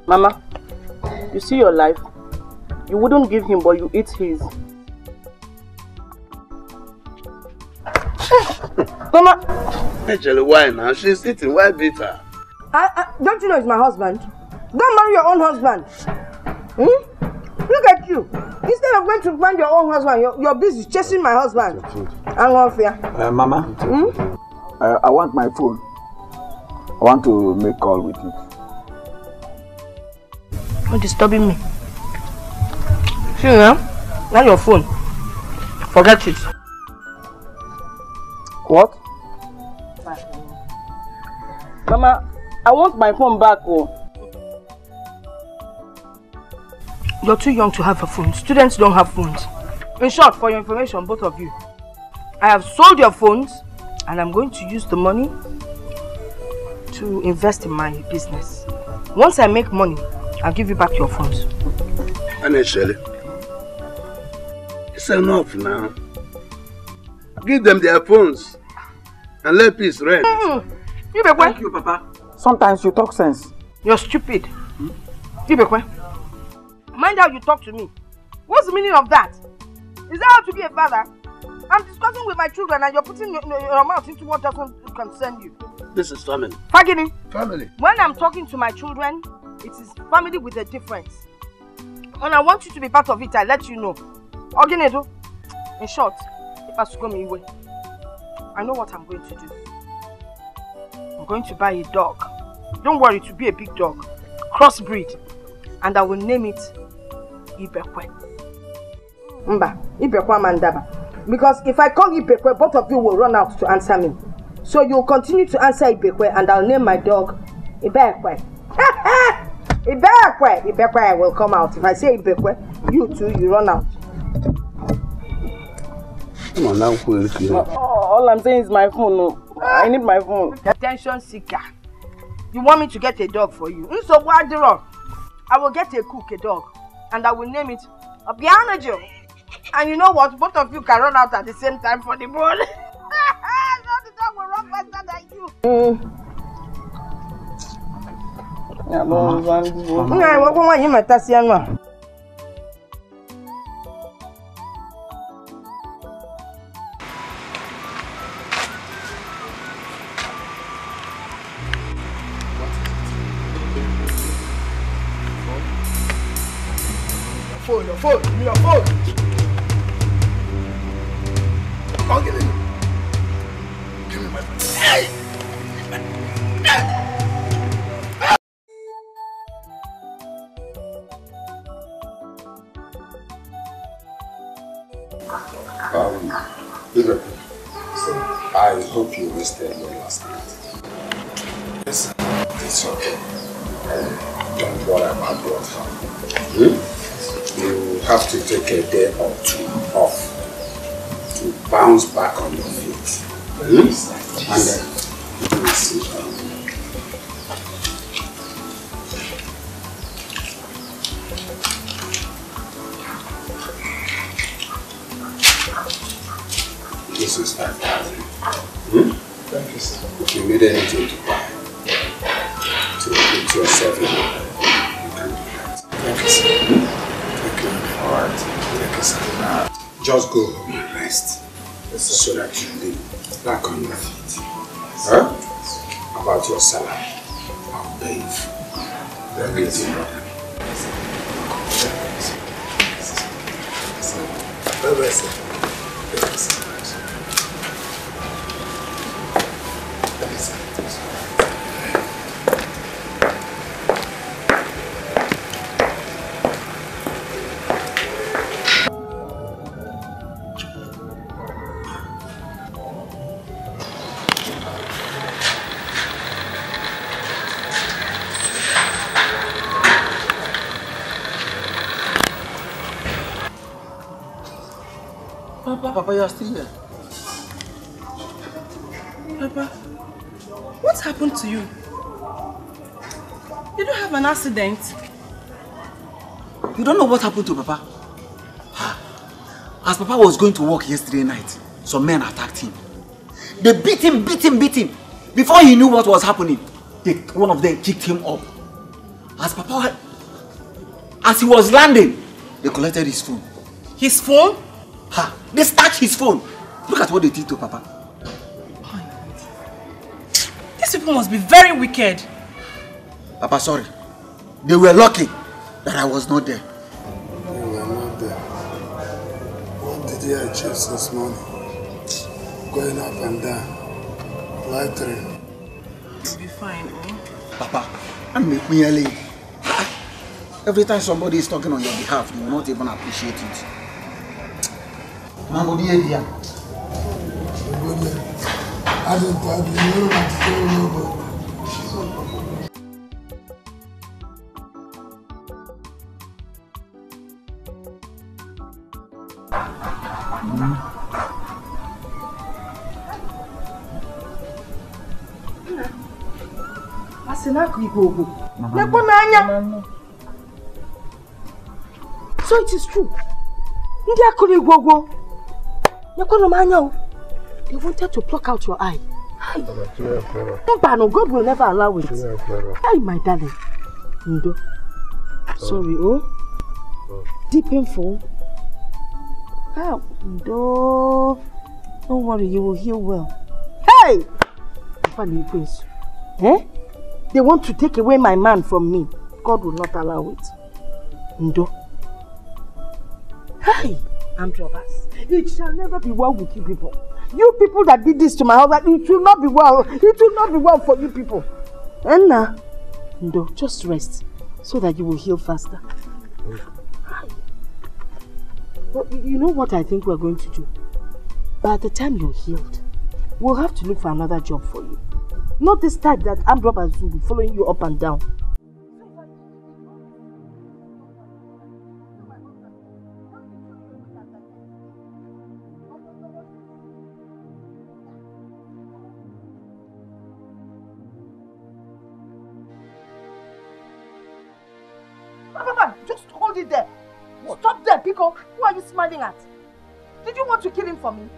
Mama, you see your life? You wouldn't give him, but you eat his. Mama! Actually, why now? She's eating. Why beat her? Don't you know it's my husband? Don't marry your own husband. Look at you. Instead of going to find your own husband, you're busy chasing my husband. I'm not fair. Mama, I want my phone. I want to make call with you. You're disturbing me. See now? Now your phone. Forget it. What? Mama, I want my phone back. Oh. You're too young to have a phone. Students don't have phones. In short, for your information, both of you, I have sold your phones and I'm going to use the money to invest in my business. Once I make money, I'll give you back your phones. Initially, it's enough now. Give them their phones. and let peace reign. Thank you, Papa. Sometimes you talk sense. You're stupid. Mind how you talk to me. What's the meaning of that? Is that how to be a father? I'm discussing with my children and you're putting your mouth into what doesn't concern you. This is family. Fagini. Family. When I'm talking to my children, it is family with a difference. And I want you to be part of it, I let you know. Oginedo, in short, if I should go my way, I know what I'm going to do. I'm going to buy a dog. Don't worry, to be a big dog. Crossbreed. And I will name it Ibekwe. Mba, Ibekwe Mandaba. Because if I call Ibekwe, both of you will run out to answer me. So you'll continue to answer Ibekwe and I'll name my dog Ibekwe. Ibekwe! Ibekwe will come out. If I say Ibekwe, you too, you run out. Come on now, all I'm saying is my phone. No. I need my phone. Attention seeker. You want me to get a dog for you? So what do I will get a cook, a dog, and I will name it Obianojo. And you know what? Both of you can run out at the same time for the ball. No, the dog will run faster than you. Your phone, give me your phone. Come on, give me my phone. Hey! I hope you rested well last night. Yes, it's okay. Don't worry about what happened. You have to take a day or two off to bounce back on your feet. And then you will see. This is 5,000. Thank you, sir. If you need anything to buy, to put yourself in order, you can do that. Thank you, sir. Alright, take a second. Just go home and rest. Yes, so that you live back on your feet. Huh? About your salary, I'll pay you. Everything, brother. Bye-bye, sir. Papa, you are still here. Papa, what happened to you? Did you have an accident? You don't know what happened to Papa? As Papa was going to work yesterday night, some men attacked him. They beat him. Before he knew what was happening, one of them kicked him up. As he was landing, they collected his phone. His phone? They snatched his phone. Look at what they did to Papa. These people must be very wicked. Papa, sorry. They were lucky that I was not there. You were not there. What did you achieve this morning? Going up and down. Lightering. You'll be fine, oh? Papa, I'm merely. Every time somebody is talking on your behalf, you will not even appreciate it. Mambo dia dia. So it is true. They wanted to pluck out your eye. No, God will never allow it. Hey, my darling. Ndo. Sorry, Deep painful. Oh, Ndo. Don't worry, you will heal well. Hey! Funny prince. They want to take away my man from me. God will not allow it. Ndo. Hey! Armed robbers. It shall never be well with you people. You people that did this to my husband, it will not be well. It will not be well for you people. And now, Ndo, just rest so that you will heal faster. But you know what I think we're going to do? By the time you're healed, we'll have to look for another job for you. Not this type that armed robbers will be following you up and down. Just hold it there. What? Stop there, Pico. Who are you smiling at? Did you want to kill him for me?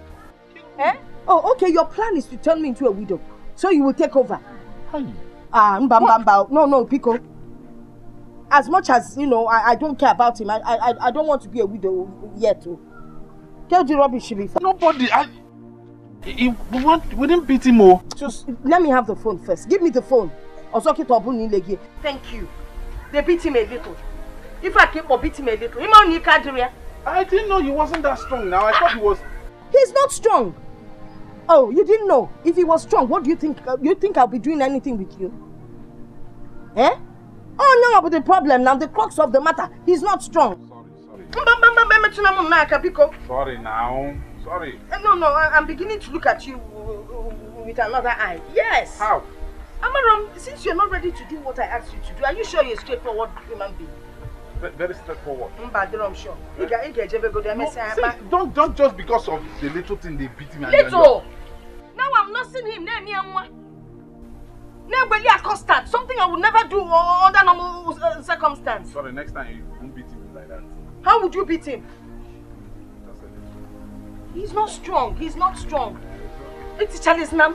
Oh, okay. Your plan is to turn me into a widow. So you will take over. No, Pico. As much as, you know, I don't care about him, I don't want to be a widow yet. Tell the rubbish, Shirifa. Nobody, we didn't beat him more. Just let me have the phone first. Give me the phone. Thank you. They beat him a little. If I keep beat him a little, I didn't know he wasn't that strong now. I thought he was. He's not strong. Oh, you didn't know? If he was strong, what do you think? You think I'll be doing anything with you? Oh no, but the problem now, the crux of the matter, he's not strong. Sorry now. Sorry. No, I'm beginning to look at you with another eye. Yes. How? Amaram, since you're not ready to do what I asked you to do, are you sure you're a straightforward human being? Very straightforward. I'm sure. No, don't just because of the little thing they beat me. Little? Now I'm not seeing him. Constant. Something I would never do under normal circumstance. Sorry, next time you won't beat him like that. How would you beat him? He's not strong. He's not strong. It's Chalisnam.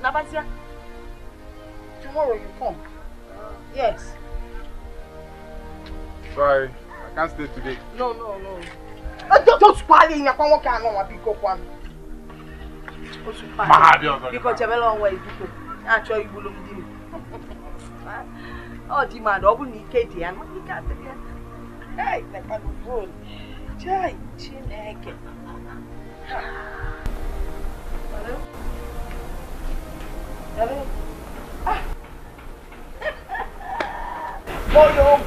Nabazia. Tomorrow you come. Yes. Sorry, I can't stay today. No. Don't spoil it. Because you're long way. Actually, you will do. Oh, demand. Open the Katie and what you got there. Hey, like a fool. Chai, chin egg. Hello?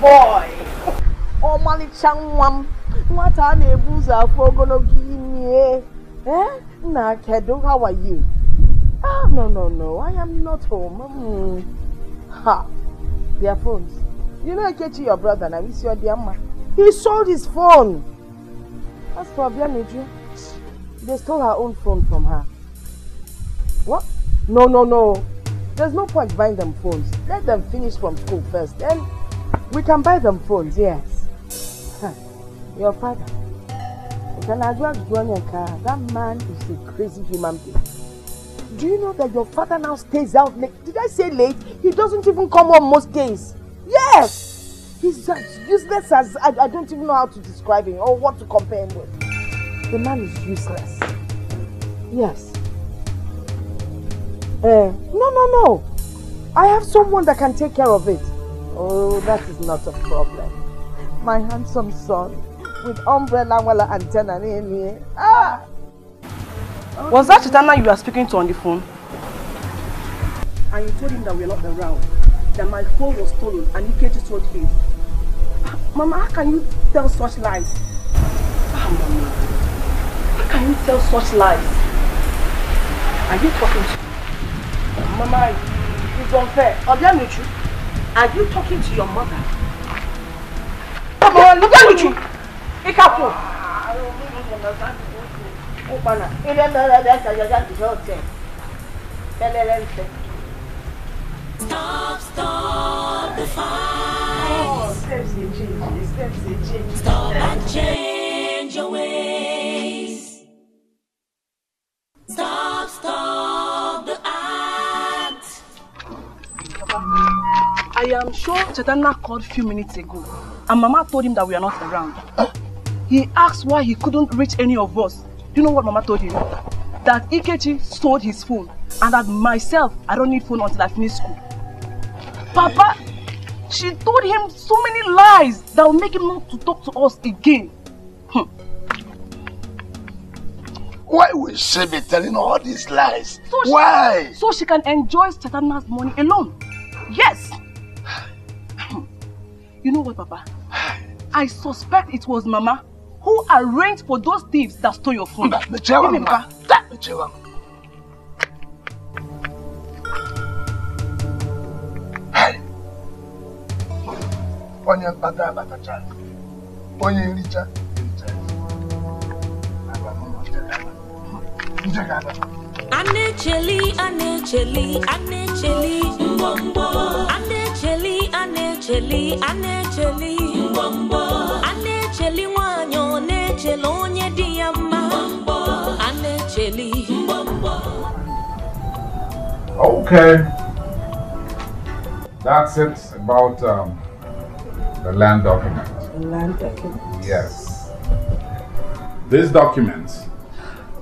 Boy. Oh, Mali Changwam. What are the booze are for gonna give me? Nah, Kedo, how are you? Oh, no. I am not home. Their phones. You know, Kechi, your brother, now he's your dear man. He sold his phone. That's for Bianiju. They stole her own phone from her. What? No. There's no point buying them phones. Let them finish from school first. Then we can buy them phones, yes. Your father. That man is a crazy human being. Do you know that your father now stays out late? Did I say late? He doesn't even come home most days. Yes! He's as useless as I don't even know how to describe him or what to compare him with. The man is useless. Yes. No. I have someone that can take care of it. Oh, that is not a problem. My handsome son with umbrella antenna in here. Was that Chitana you were speaking to on the phone? And you told him that we're not around, that my phone was stolen and Ikechi told him. Mama, how can you tell such lies? Mama, how can you tell such lies? Are you talking to Mama, it's unfair. Obianuchu, are you talking to your mother? Mama, look at you. Be careful. I don't understand. Stop the fight. Stop and change your ways. Stop the am sure Chetana called a few minutes ago and Mama told him that we are not around. He asked why he couldn't reach any of us. Do you know what Mama told him? That Ikechi sold his phone and that myself, I don't need phone until I finish school. Papa, she told him so many lies that will make him not to talk to us again. Why will she be telling all these lies? Why? So she can enjoy Chetana's money alone. Yes. You know what, Papa? I suspect it was Mama who arranged for those thieves that stole your phone. Give me, Papa. Onye mkpata abatacha, onye nricha Anecheli, mbombo. Anecheli, mbombo. Anecheli wanyo, nechelo onye diyama. Anecheli, mbombo. Okay. That's it about the land document. Land document? Yes. These documents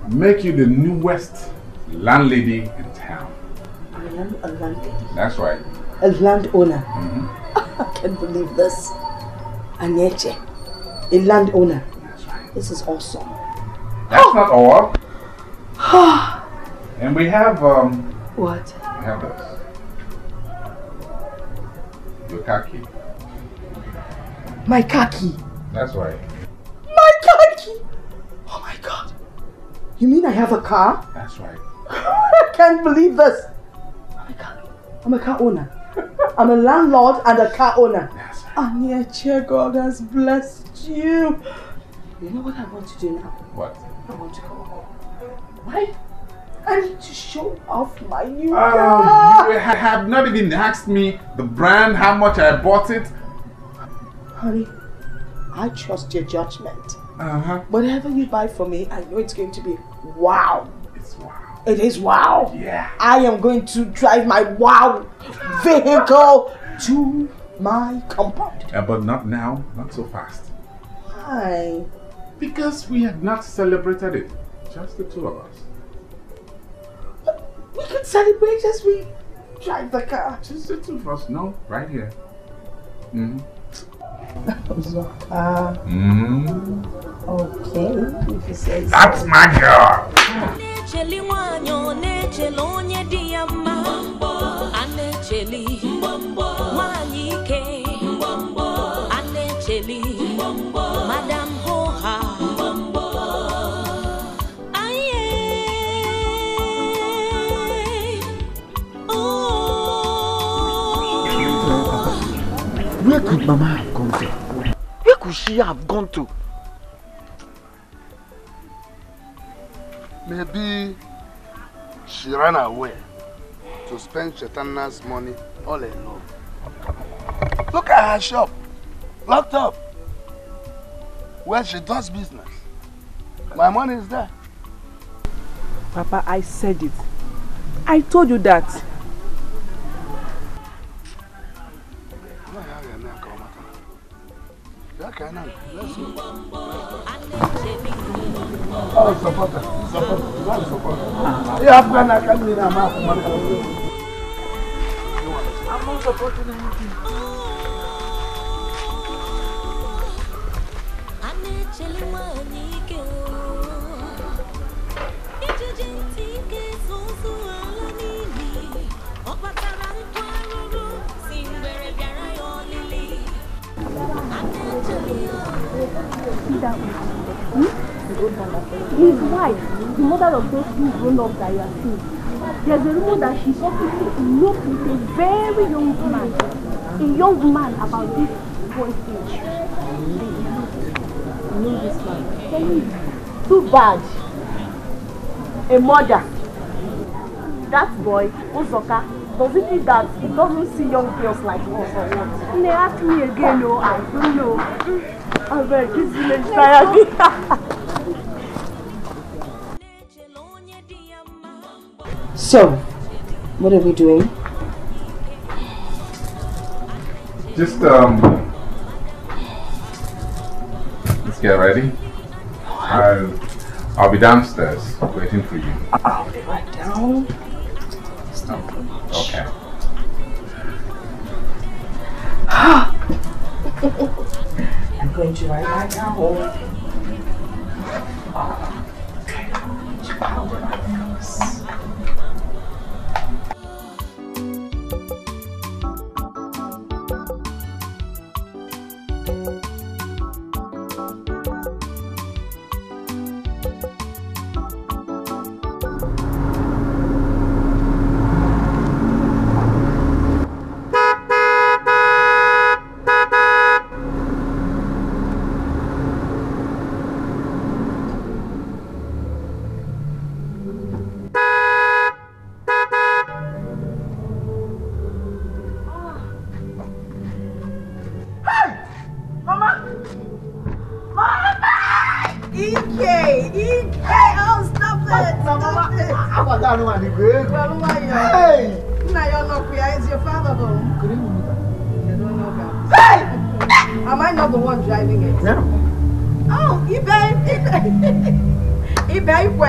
make you the newest landlady in town. A landlady? That's right. A landowner? I can't believe this. Aneche, a landowner. That's right. This is awesome. That's not all. And we have what? We have this. Your car key. My car key? That's right. My car key? Oh my God. You mean I have a car? That's right. I can't believe this. Oh my God. I'm a car owner. I'm a landlord and a car owner. Yes. Aneche, God has blessed you. You know what I want to do now? What? I want to go home. Why? I need to show off my new car. You have not even asked me the brand, how much I bought it. Honey, I trust your judgment. Whatever you buy for me, I know it's going to be wow. It's wow. It is wow. Yeah. I am going to drive my wow vehicle to my compound. But not now, not so fast. Why? Because we have not celebrated it. Just the two of us. We could celebrate as we drive the car. Just the two of us. No, right here. Okay, if you say so. That's my girl. Anecheli wanyo, nechelo onye diyama. Anecheli, wanyike. Anecheli, Madam Hoha. Aye. Where could Mama have gone to? Where could she have gone to? Maybe she ran away to spend Chetana's money all alone. Look at her shop, locked up, where she does business. My money is there. Papa, I said it. I told you that. Let's go. Oh, supporter. What supporter? Yeah, I'm not supporting anything. That his wife, the mother of those two grown-ups that you are seeing, there's a rumor that she's supposed to look with a very young man about this boy's age. You know this man. Too bad. A mother. That boy, Uzoka, does it mean that he doesn't see young girls like us or what? They ask me again, no, I don't know. I bet this village tired. So, what are we doing? Just let's get ready. I'll be downstairs waiting for you. I'll be right down. Okay. I'm going to write right now. Okay. Powder my nose.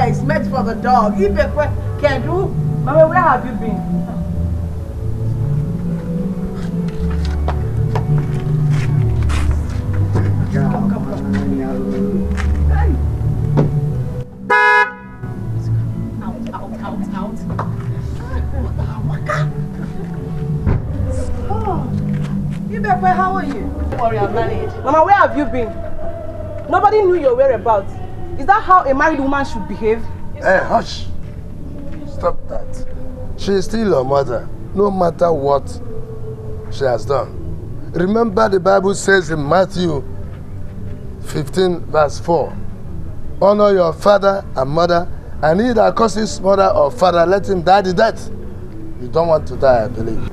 Is meant for the dog. Can do. Mama, where have you been? Come. Out. Oh, Ibekwe, how are you? Don't worry, I've managed. Mama, where have you been? Nobody knew your whereabouts. Is that how a married woman should behave? Hey, hush. Stop that. She is still your mother, no matter what she has done. Remember the Bible says in Matthew 15 verse 4, honor your father and mother, and he that curses mother or father, let him die the death. You don't want to die, I believe.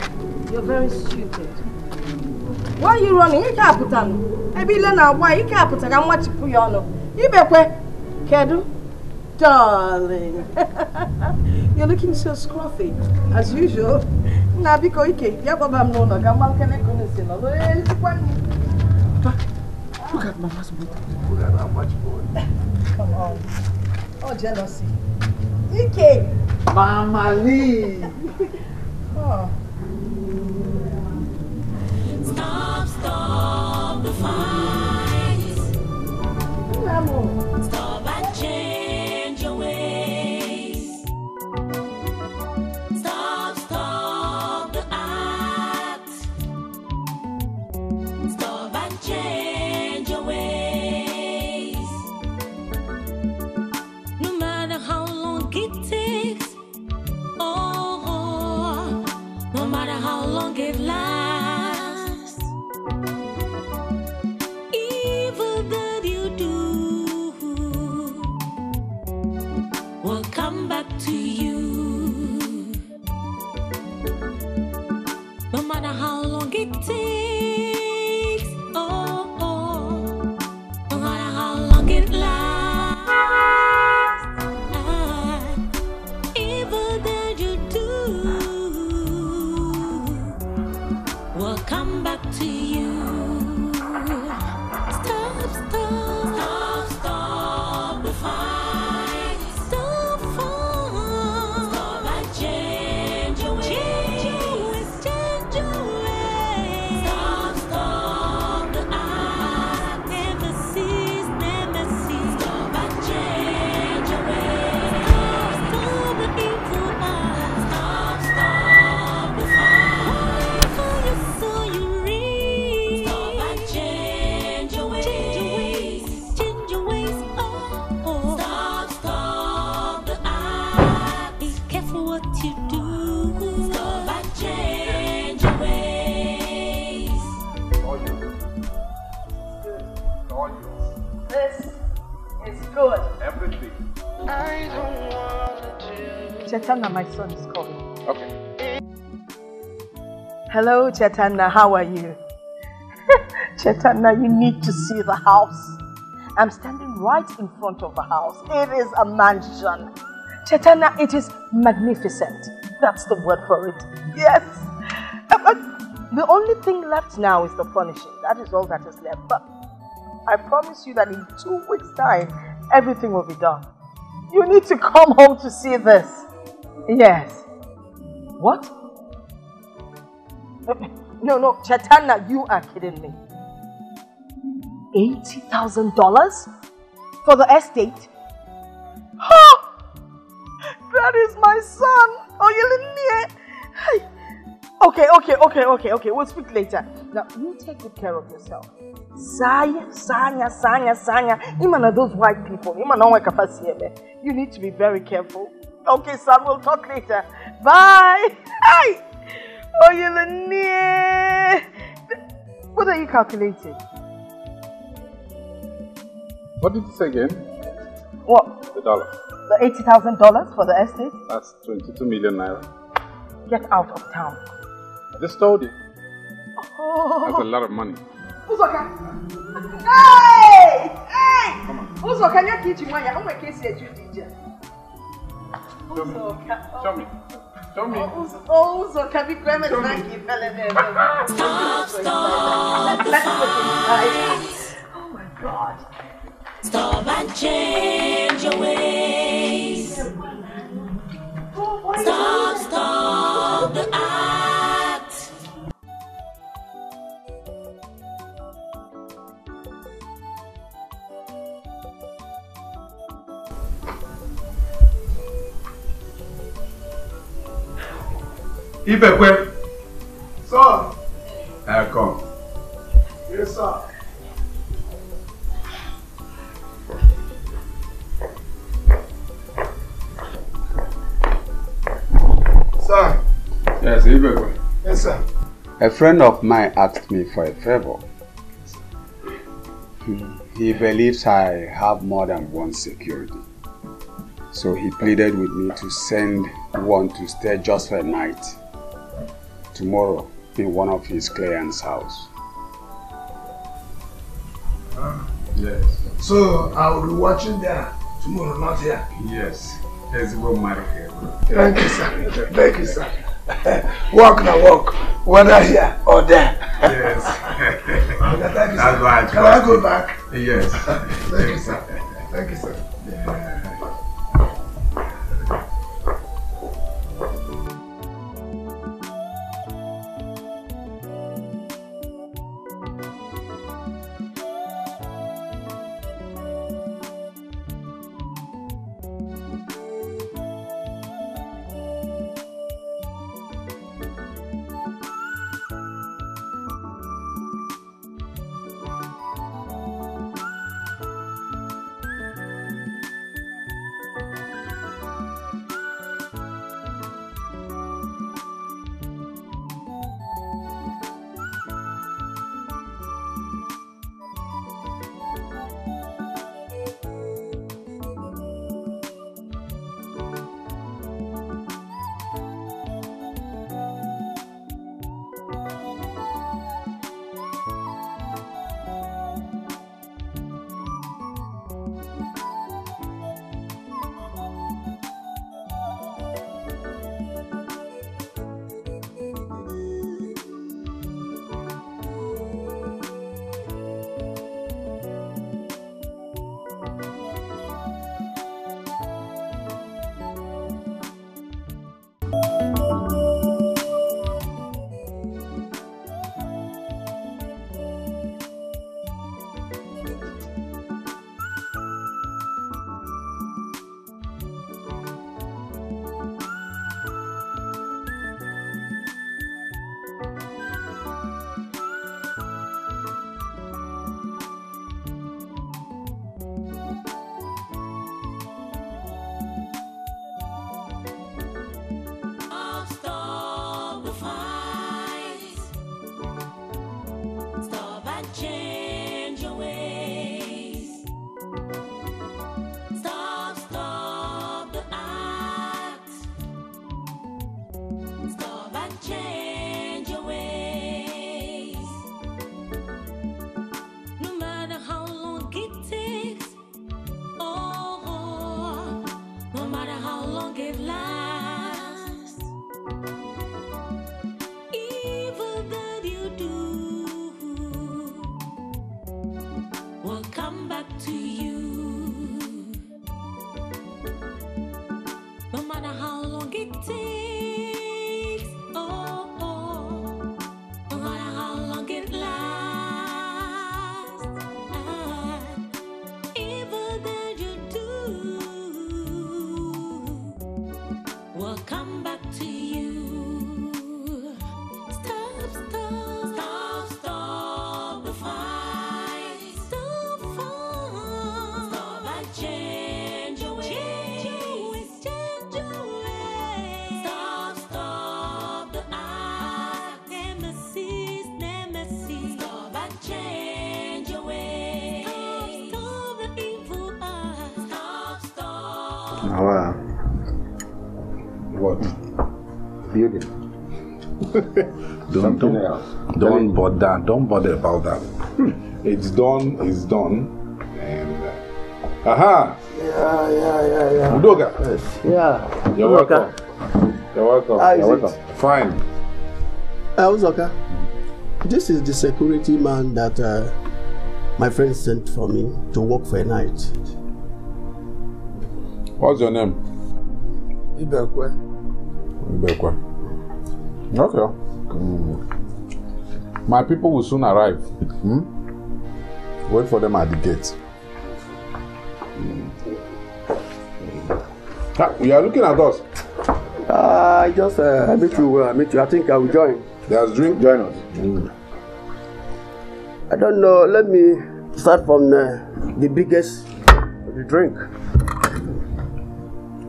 You're very stupid. Why are you running? You can't put on. Why you can't put on? I'm watching for you. Ibekwe. Kedu? Darling. You're looking so scruffy, as usual. Nabiko Ike, Yababa Mona, Gamal Kanekonisino. Look at Mama's boot. Look at how much boy. Come on. Oh, jealousy. Ike! Mama Lee! Oh. Stop the fight. Stop and change your ways. Stop the act. Stop and change your ways. No matter how long it takes, no matter how long it lasts, evil that you do will come back to you. No matter how long it takes, no matter how long it lasts, evil that you do will come back to you. Stop the fight. Stop and change your ways. Change your ways. Stop the act. Never cease. Stop and change your ways. Stop the evil act. Stop the fight. For your soul you read. Stop and change your ways. Change your ways. Stop the act. Be careful what you do. Stop and change your ways. This is good. Everything. I don't want to. Chetana, my son is calling. Okay. Hello, Chetana, how are you? Chetana, you need to see the house. I'm standing right in front of the house. It is a mansion. Chetana, it is magnificent. That's the word for it. Yes. The only thing left now is the furnishing. That is all that is left. But I promise you that in 2 weeks' time, everything will be done. You need to come home to see this. Yes. What? No, Chaitanya, you are kidding me. $80,000 for the estate? Oh, that is my son. Okay. We'll speak later. Now, you take good care of yourself. Sanya. Even those white people. You need to be very careful. Okay, son, we'll talk later. Bye. Hey. What are you calculating? What did you say again? What? The dollar. The $80,000 for the estate? That's 22 million naira. Get out of town. I just told you. Oh. That's a lot of money. Uzoka! Hey! Come on. Uzoka, you're teaching me. I'm going to kiss you, teacher. Show me. Oh, Uzoka, be quiet. Stop. Oh my God. Stop and change your ways. Stop the act. Ibekwe. Sir. Come. Yes, sir. Sir. Yes, Ibekwe. Yes, sir. A friend of mine asked me for a favor. He believes I have more than one security. So he pleaded with me to send one to stay just for a night tomorrow in one of his clients' house. Yes. So I will be watching there tomorrow, not here. Yes. Let's go marry here. Thank you, sir. Thank you, sir. Walk now, walk. Whether here or there. Yes. Okay, thank you, That's sir. why Can I go back? Yes. Thank you, sir. Thank you, sir. how long it takes, oh, no matter how long it lasts, even though you do, will come back to you. Stop the fight. Stop and change your ways. Stop the act. Nemesis. Stop and change your ways. Stop the evil act. Stop. Now, what? Building. Don't bother about that. It's done. And aha. Yeah. Udoka. Yes. Yeah. You're welcome. You're welcome. Fine. Uzoka, this is the security man that my friend sent for me to work for a night. What's your name? Ibekwe. Okay. My people will soon arrive. Wait for them at the gate. You are looking at us. I met you. I think I will join. There's drink. Join us. I don't know. Let me start from the biggest, the drink.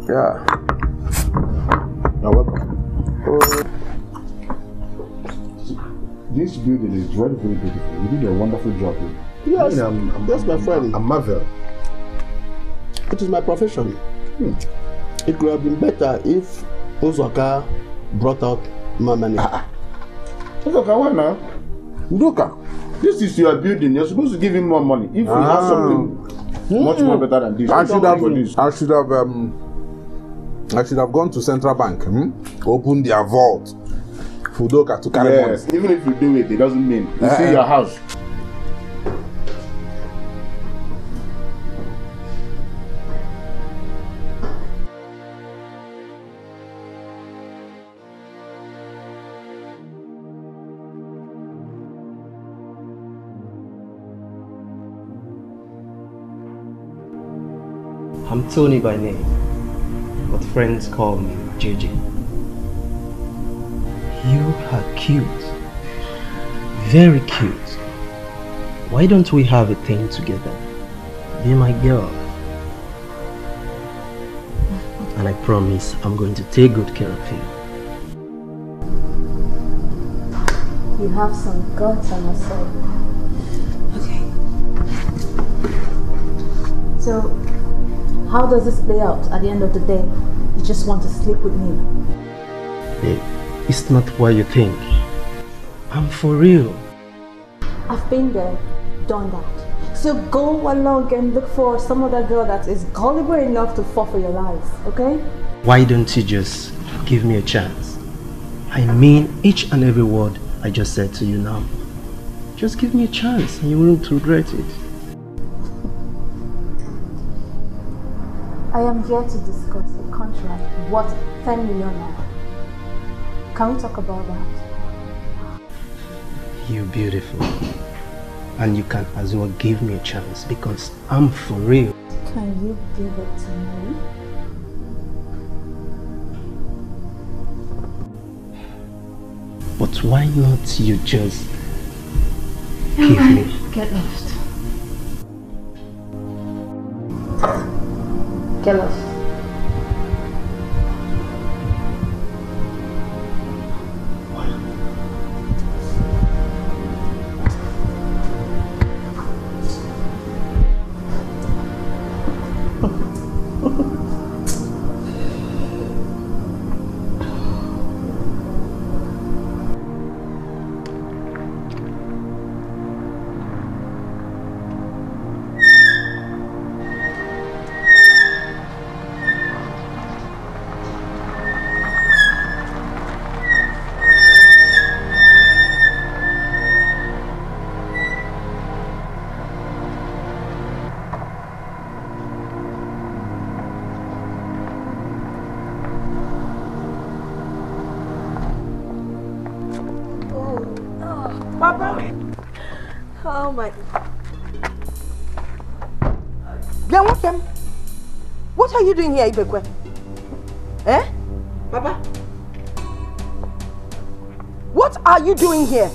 Yeah. You're welcome. This building is very, very beautiful. You did a wonderful job here. Yes, that's my friend. I'm marvel. It is my profession. It could have been better if Uzoka brought out my money. Uzoka, what now? Udoka, this is your building. You're supposed to give him more money. If we have something much more better than this, I should have gone to Central Bank, open their vault for Udoka to carry money. Yes, even if you do it, it doesn't mean you see your house. I'm Tony by name, but friends call me JJ. You are cute, very cute. Why don't we have a thing together? Be my girl. And I promise I'm going to take good care of you. You have some guts, I must say. Okay. So, how does this play out at the end of the day? You just want to sleep with me? Babe, it's not what you think. I'm for real. I've been there, done that. So go along and look for some other girl that is gullible enough to fall for your life, okay? Why don't you just give me a chance? I mean each and every word I just said to you now. Just give me a chance and you won't regret it. I am here to discuss a contract worth 10 million naira. Can we talk about that? You're beautiful. And you can as well give me a chance because I'm for real. Can you give it to me? But why not you just give me? Get lost. Get lost. Papa. Oh my. Bianwakem, what are you doing here, Ibekwe? Eh? Papa? What are you doing here?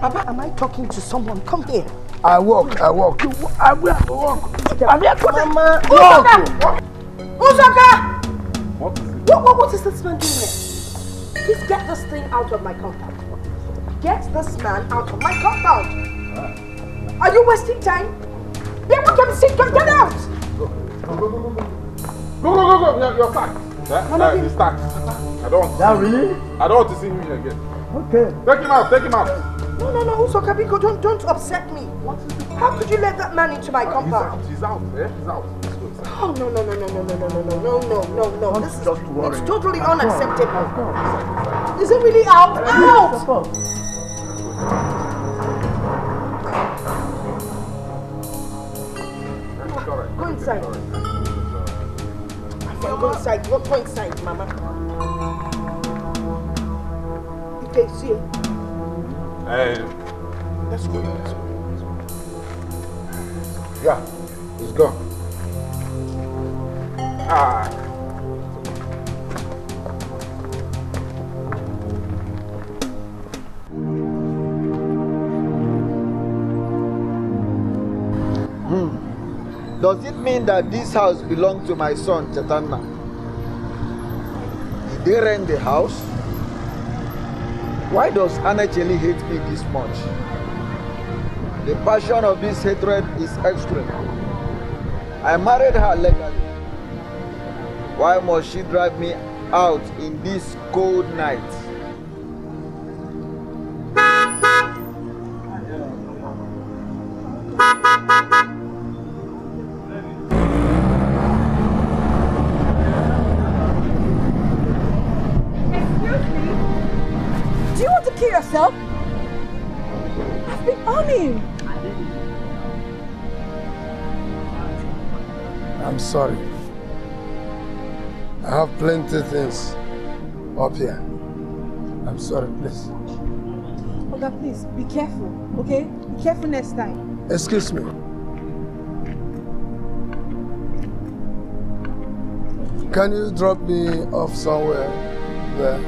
Papa, am I talking to someone? Come here. I walk. I walk. Mama, Walk. Uzaka! What is this man doing here? Please get this thing out of my compound. Get this man out of my compound. Are you wasting time? Then we can sit, get out! Go. You're sacked. He's sacked. I don't want to see really? I don't want to see him here again. Okay. Take him out. No, Usokabiko, don't upset me. How could you let that man into my compound? He's out. He's out. Oh, no. It's totally unacceptable. Is it really out? Out! Go inside. Go inside. Go inside, Mama. Okay, see you. Let's go. Yeah, let's go. Does it mean that this house belongs to my son, Chatanna? Did they rent the house? Why does Anacheli hate me this much? The passion of this hatred is extreme. I married her legally. Why must she drive me out in this cold night? Do you want to kill yourself? I've been on him. I'm sorry. I have plenty of things up here. I'm sorry, please. Oga, please, be careful, okay? Be careful next time. Excuse me. Can you drop me off somewhere there?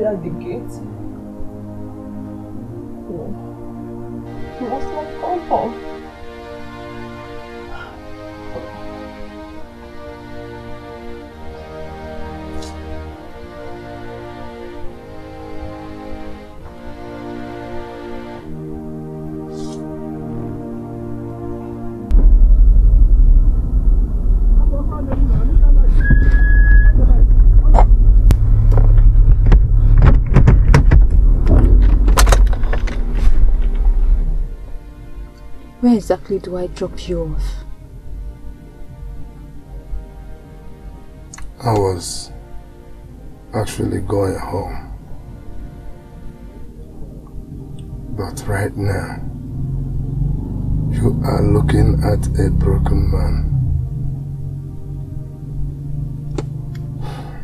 At the gate. No. He was not come home. Where exactly do I drop you off? I was actually going home. But right now, you are looking at a broken man.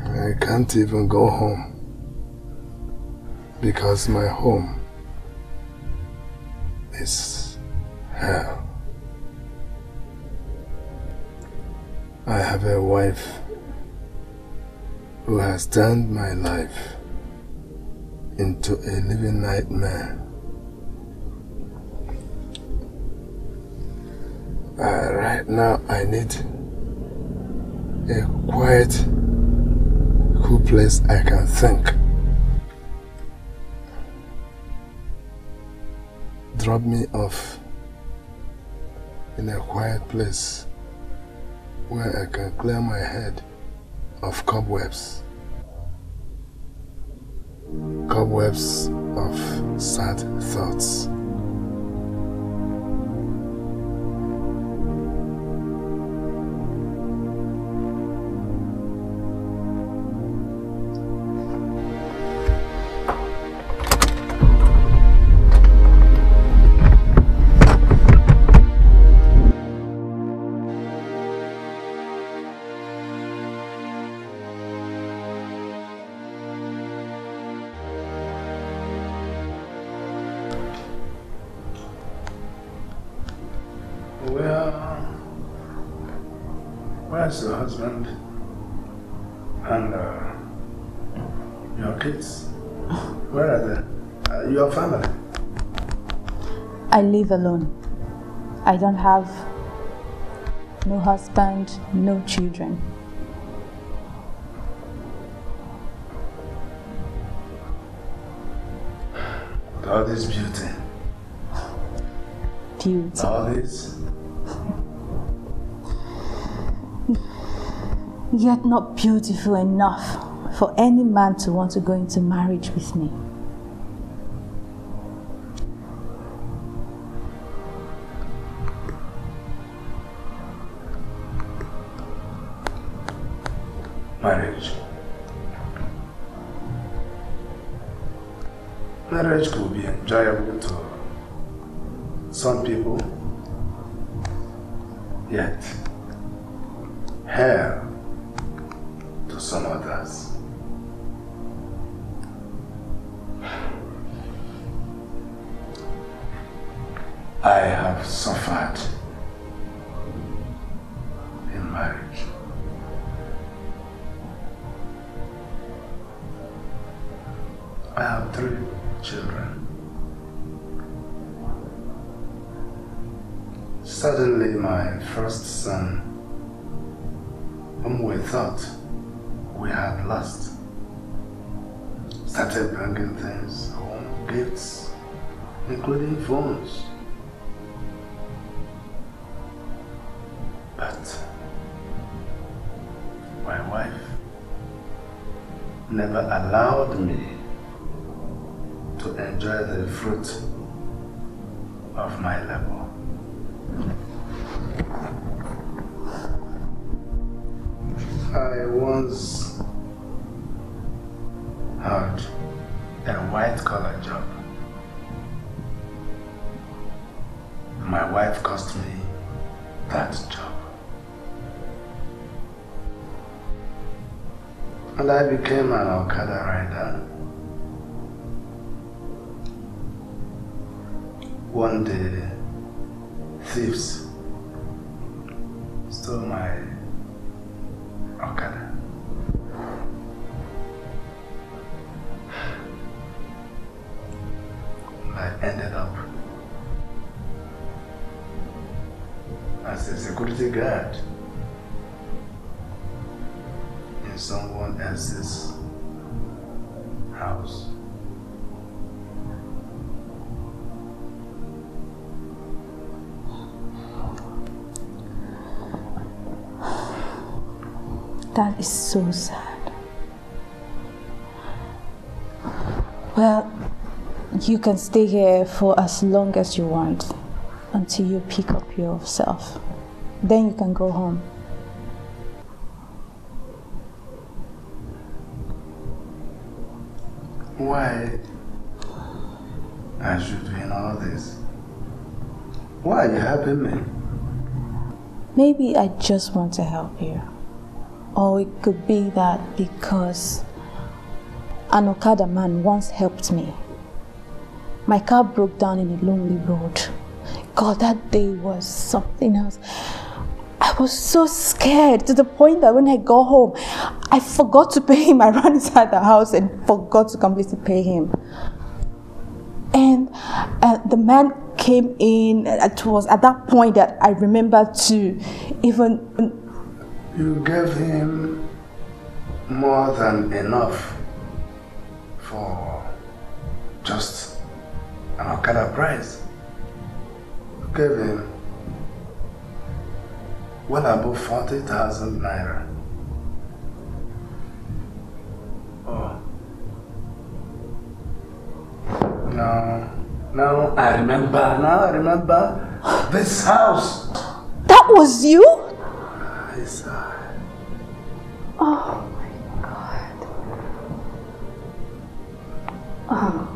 I can't even go home because my home is hell. I have a wife who has turned my life into a living nightmare. Right now I need a quiet, cool place I can think. Drop me off in a quiet place where I can clear my head of cobwebs. Cobwebs of sad thoughts. Where's your husband and your kids? Where are they? Your family? I live alone. I don't have no husband, no children. All this beauty. Beauty. All this. Yet not beautiful enough for any man to want to go into marriage with me. Marriage. Marriage could be enjoyable to some people, yet hell to some others. I have suffered in marriage. I have 3 children. Suddenly my first son, whom we thought we had lost, started bringing things home, gifts, including phones. But my wife never allowed me to enjoy the fruit of my labor. I once had a white-collar job. My wife cost me that job. And I became an Okada rider. One day, thieves stole my Okada. I ended up as a security guard in someone else's house. That is so sad. Well, you can stay here for as long as you want until you pick up yourself. Then you can go home. Why are you doing all this? Why are you helping me? Maybe I just want to help you. Or it could be that because an Okada man once helped me. My car broke down in a lonely road. God, that day was something else. I was so scared to the point that when I got home, I forgot to pay him. I ran inside the house and forgot to completely pay him. And the man came in. It was at that point that I remembered to even... You gave him more than enough for just an Okada price. You gave him well above 40,000 naira. Oh. Now I remember this house. That was you? Yes, oh my God. Oh.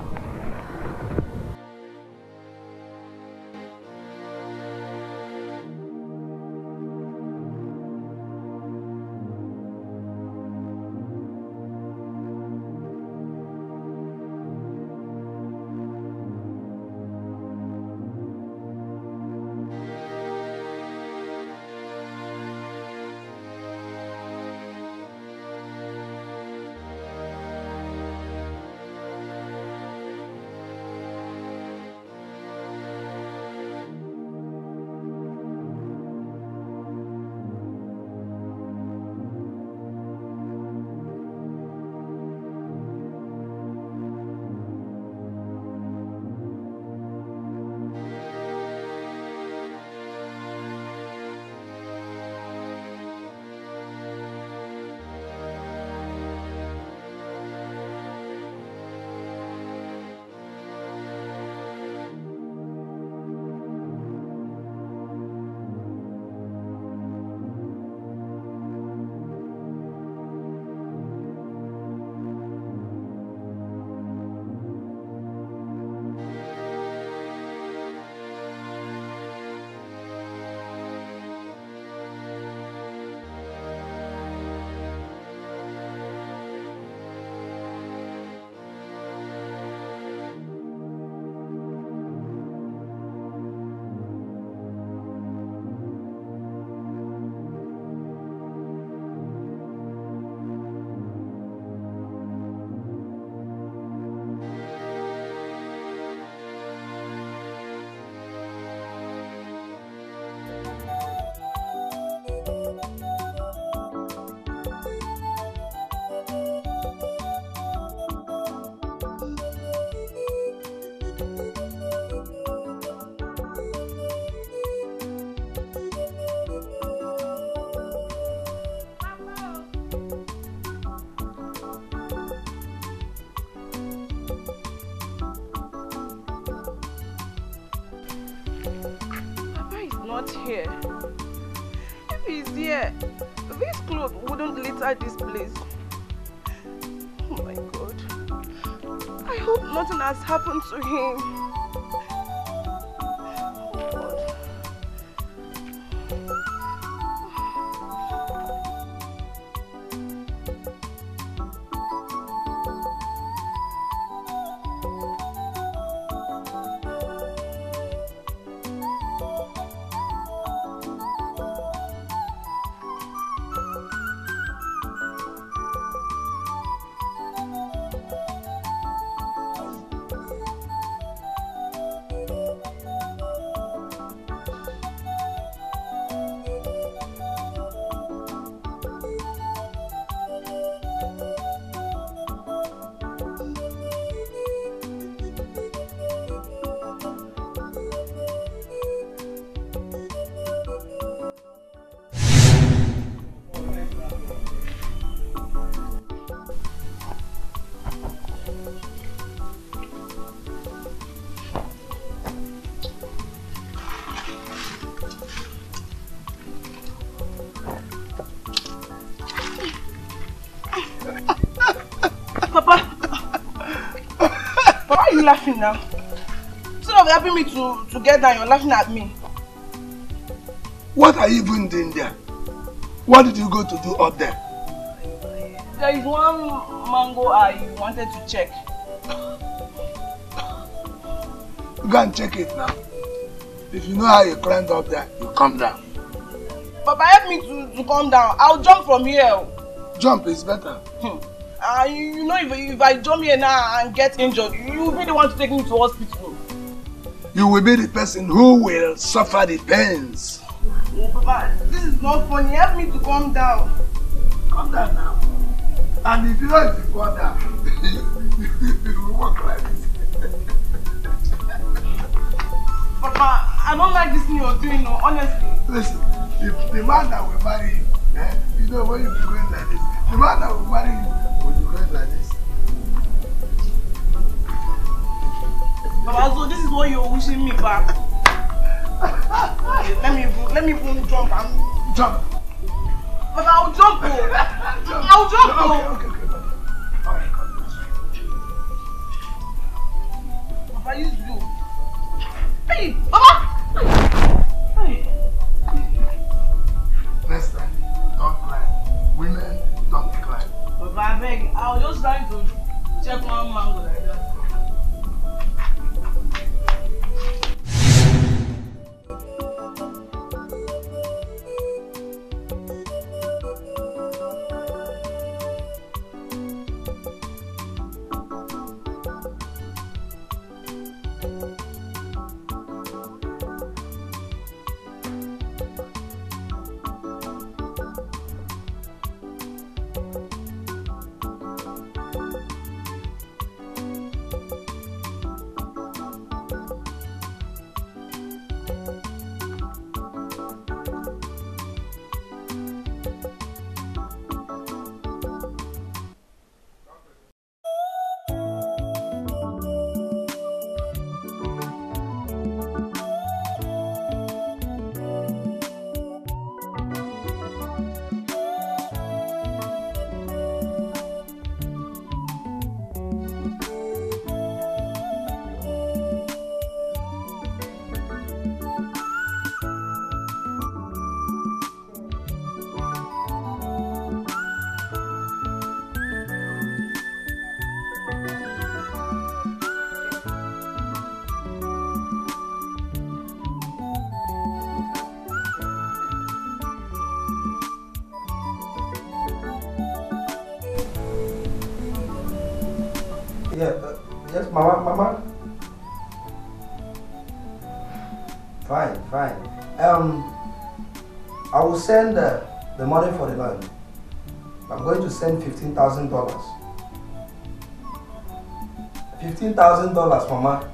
Here. If he's here, this clothes wouldn't litter this place. Oh my God. I hope nothing has happened to him. Laughing now. Instead of helping me to get down, you're laughing at me. What are you even doing there? What did you go to do up there? There is one mango I wanted to check. Go and check it now. If you know how you climbed up there, you come down. Papa, help me to come down. I'll jump from here. Jump is better. You know, if I jump here now and get injured, you will be the one to take me to hospital. You will be the person who will suffer the pains. Oh, Papa, this is not funny. Help me to come down. Come down now. And if you know if you go down, you will walk like this. Papa, I don't like this thing you're doing, no, honestly. Listen, if the man that will marry you, you know when you be going like this, the man that will marry you will be going like this. Papa, so this is what you're wishing me back. Okay, let me even jump and jump. But I'll jump. I'll jump. Okay. Alright, come. Papa, use you. Hey, Papa! Hey. Next time, don't climb. Women don't climb. Papa, I beg. I was just trying to check one mango like that. Yes, Mama. Fine. I will send the money for the loan. I'm going to send $15,000. $15,000, Mama.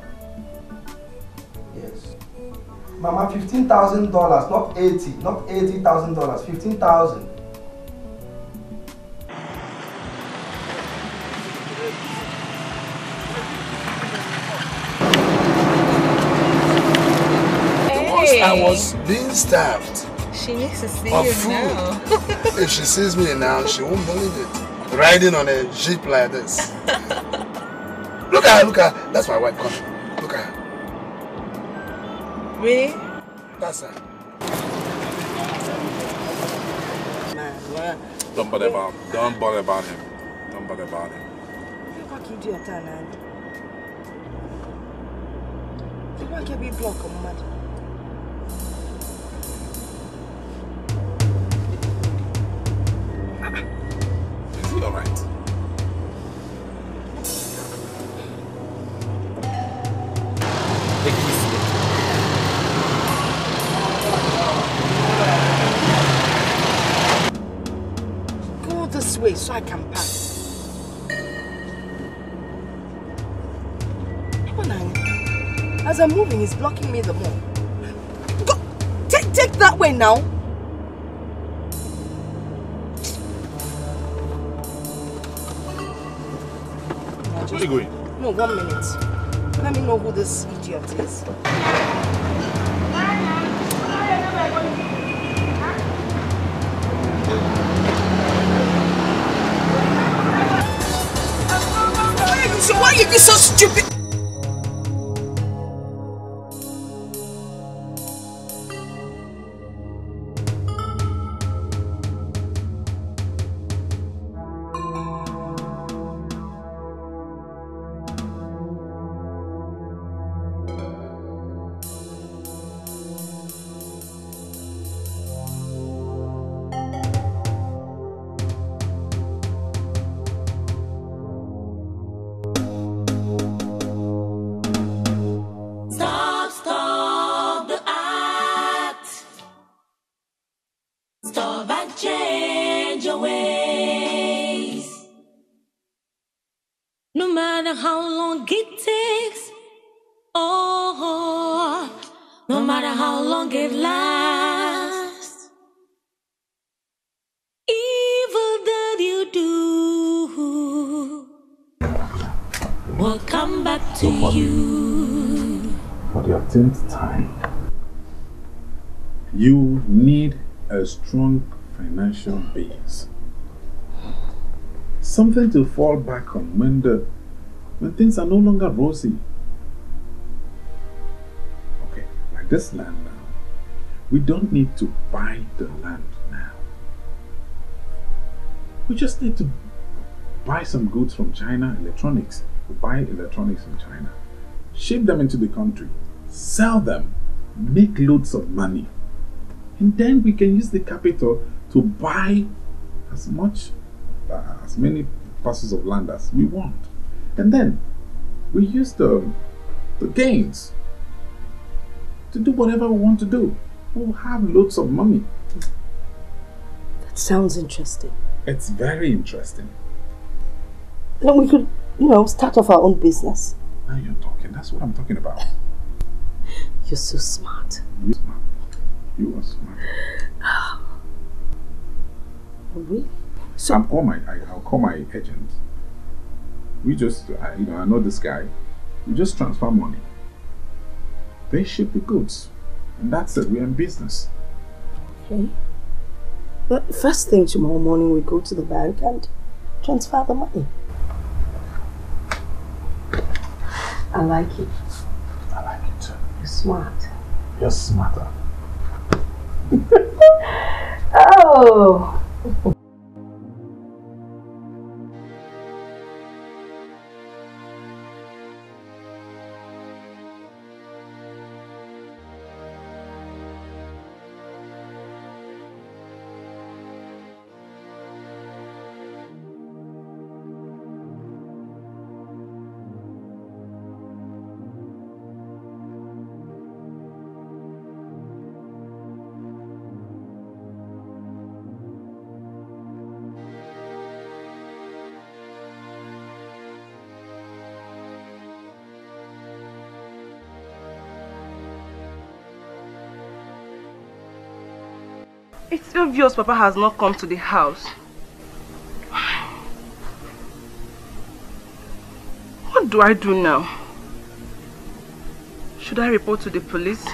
Yes. Mama, $15,000, not 80, not $80,000, 15,000. I was being starved. She needs to see of you food. now. If she sees me now, she won't believe it. Riding on a jeep like this. Look at her. That's my wife coming. Look at her. Really? That's her. Don't bother about him. Don't bother about him. What can you do at that now? You can't be blocked, mad. Is he alright? Take it easy. Go this way so I can pass. Come on, Annie. As I'm moving, he's blocking me the more. Go! Take that way now. Where are you going? No, 1 minute. Let me know who this idiot is. Why are you so stupid? Stop and change your ways. No matter how long it takes, oh, no matter how long it lasts, evil that you do will come back to you. For the 10th time, you need a strong financial base. Something to fall back on when things are no longer rosy. Okay, like this land now. We don't need to buy the land now. We just need to buy some goods from China, electronics. We buy electronics from China, ship them into the country, sell them, make loads of money. And then we can use the capital to buy as many parcels of land as we want. And then we use the gains to do whatever we want to do. We'll have loads of money. That sounds interesting. It's very interesting. Then we could, start off our own business. Now you're talking. That's what I'm talking about. You're so smart. You're smart. You are smart. Really? So I'll call my agent. We just, I know this guy. We just transfer money. They ship the goods. And that's it. We're in business. Okay. But first thing tomorrow morning, we go to the bank and transfer the money. I like it. I like it too. You're smart. You're smarter. Oh! It's obvious Papa has not come to the house. What do I do now? Should I report to the police?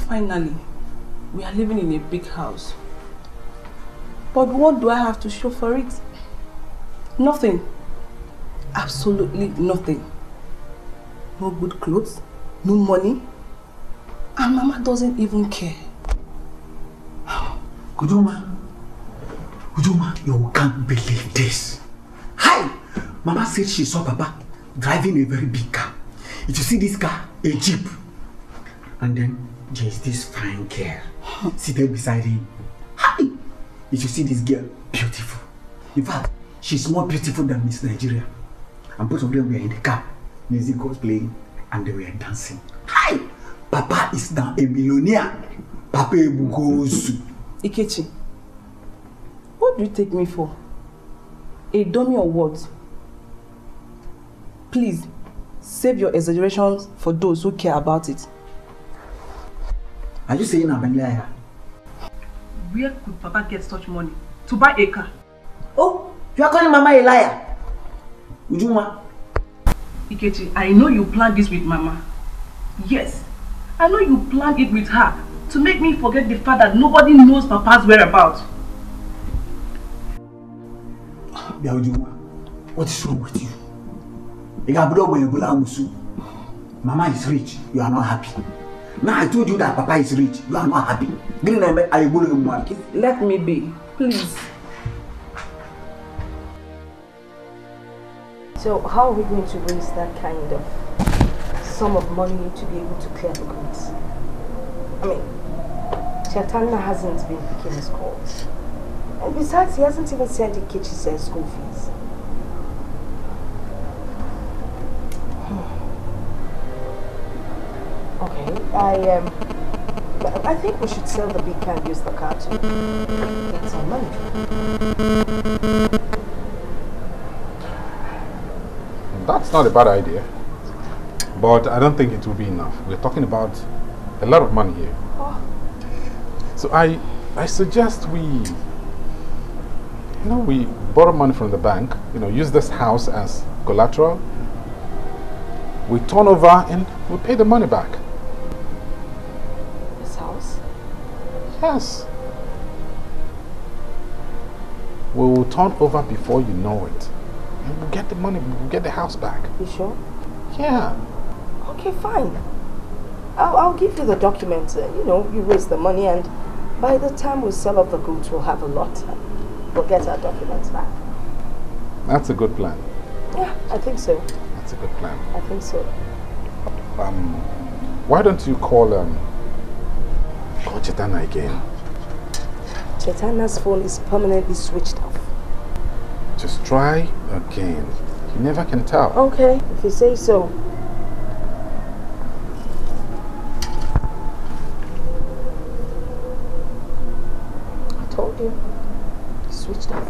Finally, we are living in a big house. But what do I have to show for it? Nothing. Absolutely nothing. No good clothes, no money, and Mama doesn't even care. Ujuma, you can't believe this. Hi! Mama said she saw Papa driving a very big car. If you see this car, a jeep. And then there's this fine girl seated beside him. Hi! If you see this girl, beautiful. In fact, she's more beautiful than Miss Nigeria. And both of them were in the car. Music was playing and they were dancing. Hi! Papa is now a millionaire. Papa Ebugosu. Ikechi, what do you take me for? A dummy or what? Please, save your exaggerations for those who care about it. Are you saying I'm a liar? Where could Papa get such money to buy a car? Oh, you are calling Mama a liar? Ujuma. Ikechi, I know you planned this with Mama. Yes, I know you planned it with her to make me forget the fact that nobody knows Papa's whereabouts. Ujuma, what is wrong with you? Mama is rich, you are not happy. Now I told you that Papa is rich. You are not happy. Let me be, please. So how are we going to raise that kind of sum of money to be able to clear the goods? I mean, Chetana hasn't been picking his calls. And besides, he hasn't even sent Ikechi's school fees. Okay, I think we should sell the big car and use the car to get some money. That's not a bad idea. But I don't think it will be enough. We're talking about a lot of money here. Oh. So I suggest we borrow money from the bank, use this house as collateral. We turn over and we pay the money back. This house? Yes. We will turn over before you know it. And we'll get the money, we'll get the house back. You sure? Yeah. Okay, fine. I'll give you the documents. You raise the money, and by the time we sell up the goods, we'll have a lot. We'll get our documents back. That's a good plan. Yeah, I think so. That's a good plan. I think so. Why don't you call Chetana again? Chetana's phone is permanently switched off. Just try again. You never can tell. Okay, if you say so. I told you. Switched off.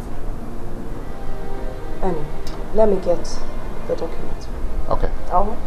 Anyway, let me get the documents. Okay. All right.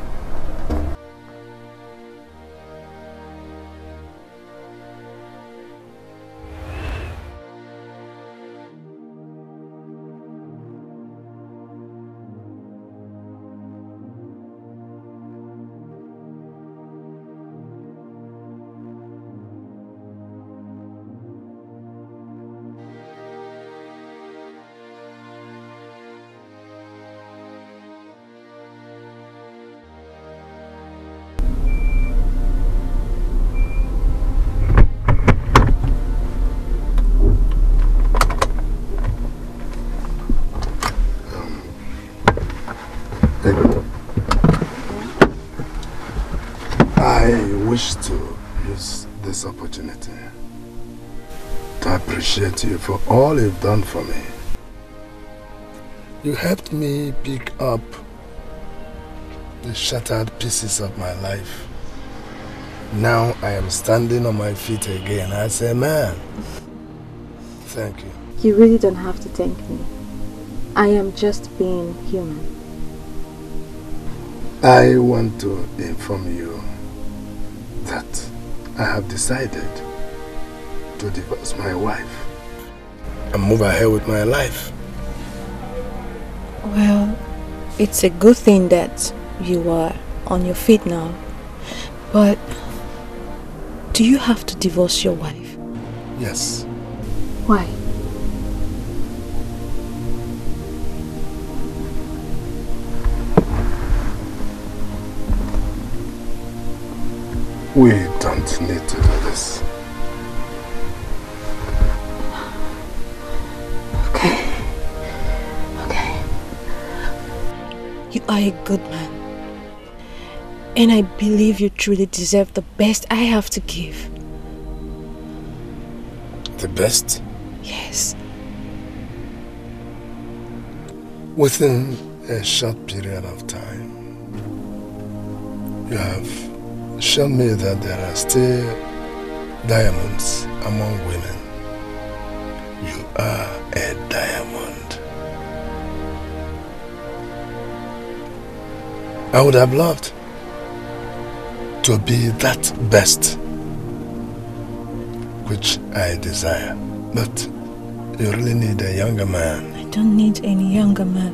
I wish to use this opportunity to appreciate you for all you've done for me. You helped me pick up the shattered pieces of my life. Now I am standing on my feet again as a man. Thank you. You really don't have to thank me. I am just being human. I want to inform you that I have decided to divorce my wife and move ahead with my life. Well, it's a good thing that you are on your feet now. But do you have to divorce your wife? Yes. Why? We don't need to do this. Okay. Okay. You are a good man. And I believe you truly deserve the best I have to give. The best? Yes. Within a short period of time, you have shown me that there are still diamonds among women. You are a diamond. I would have loved to be that best which I desire, but you really need a younger man. I don't need any younger man.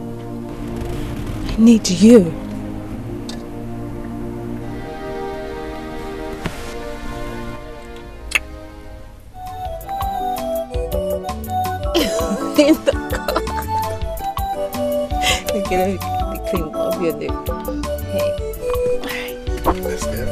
I need you. In the car. Okay, let me clean up your lip. Hey. Let's go.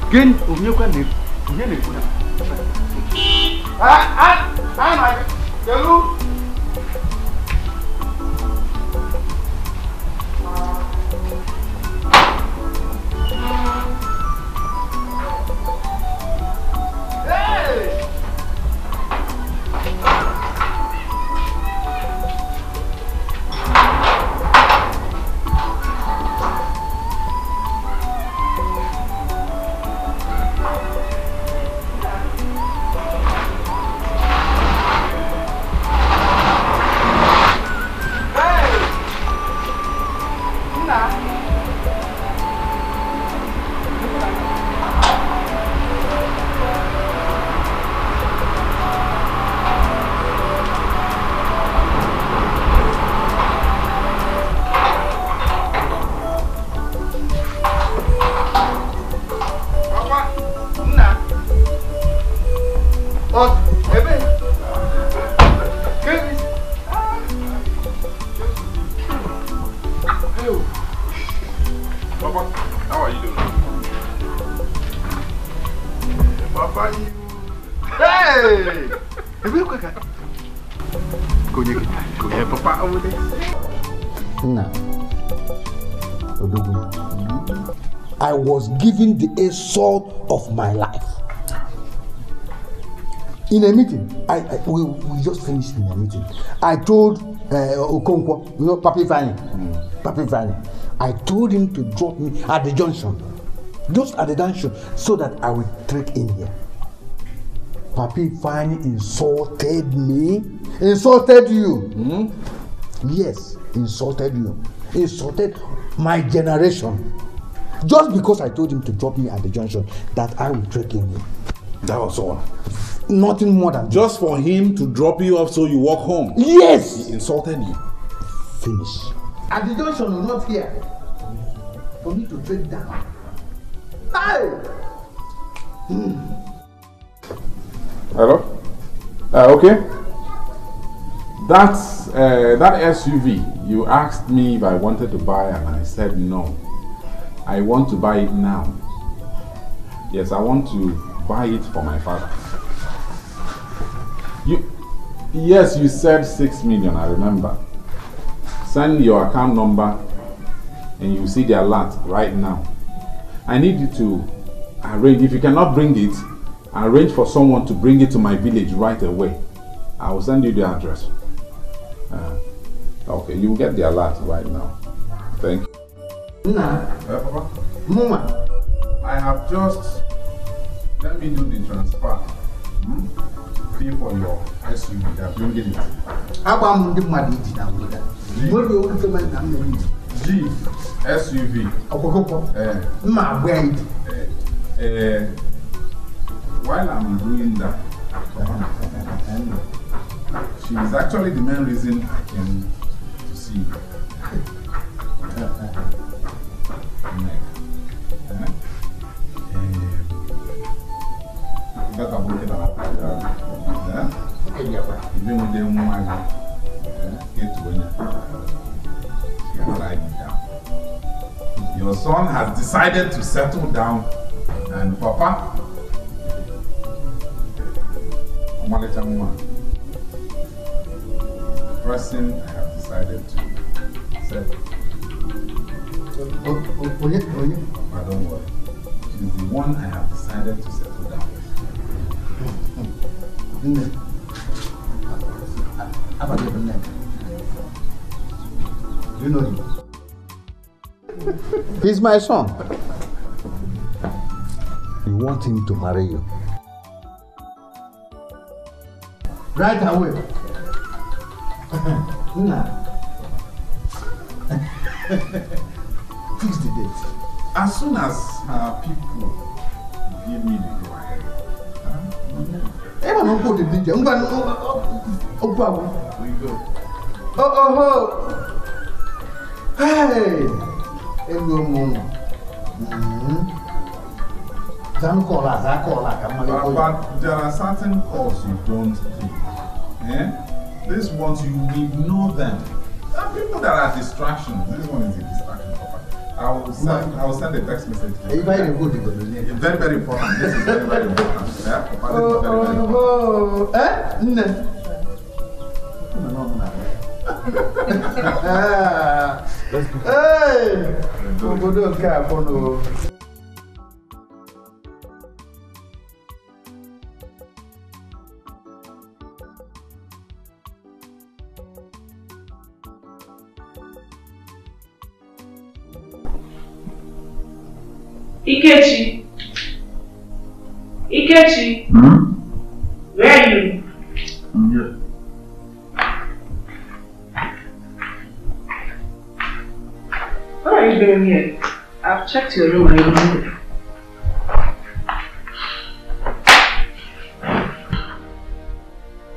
Again, Omioka, I was given the insult of my life. In a meeting, we just finished in a meeting. I told Okonkwo, you know, Papi Vani, I told him to drop me at the junction, just at the junction, so that I would trek in here. Papi Vani insulted me, insulted you. Yes, insulted you, insulted my generation. Just because I told him to drop me at the junction, that I will trek in here. That was all. Nothing more than just for him to drop you off so you walk home. Yes. He insulted you. Finish. At the junction, not here. For me to trek down. Hey. Hello. Okay. That SUV you asked me if I wanted to buy, and I said no. I want to buy it now. Yes, I want to buy it for my father. Yes, you said 6 million, I remember. Send your account number and you see the alert right now. I need you to arrange, if you cannot bring it, arrange for someone to bring it to my village right away. I will send you the address. Okay, you will get the alert right now. Thank you. Papa? Mama. I have just, let me do the transfer. Pay for your SUV that bring it. G SUV. While I'm doing that, she is actually the main reason I came to see you. Your son has decided to settle down, and Papa, the person I have decided to settle. Papa, don't worry. She's the one I have decided to settle down with. You know him? He's my son. You want him to marry you? Right away. Fix the date. As soon as her people give me the go ahead. We go. Hey! But there are certain calls you don't take. These ones you ignore them. There are people that are distractions. This one is a distraction. I will send a text message. It's very good. It's very, very important. This is very, very important. Yeah? Ikechi, where are you? I'm here. What are you doing here? I've checked your room and you're not there.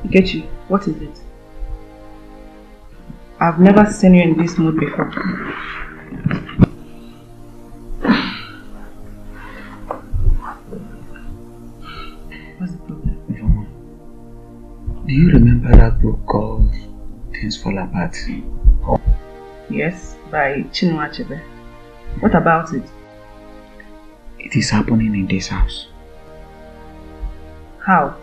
Ikechi, what is it? I've never seen you in this mood before. Do you remember that book called Things Fall Apart? Yes, by Chinua Achebe. What about it? It is happening in this house. How?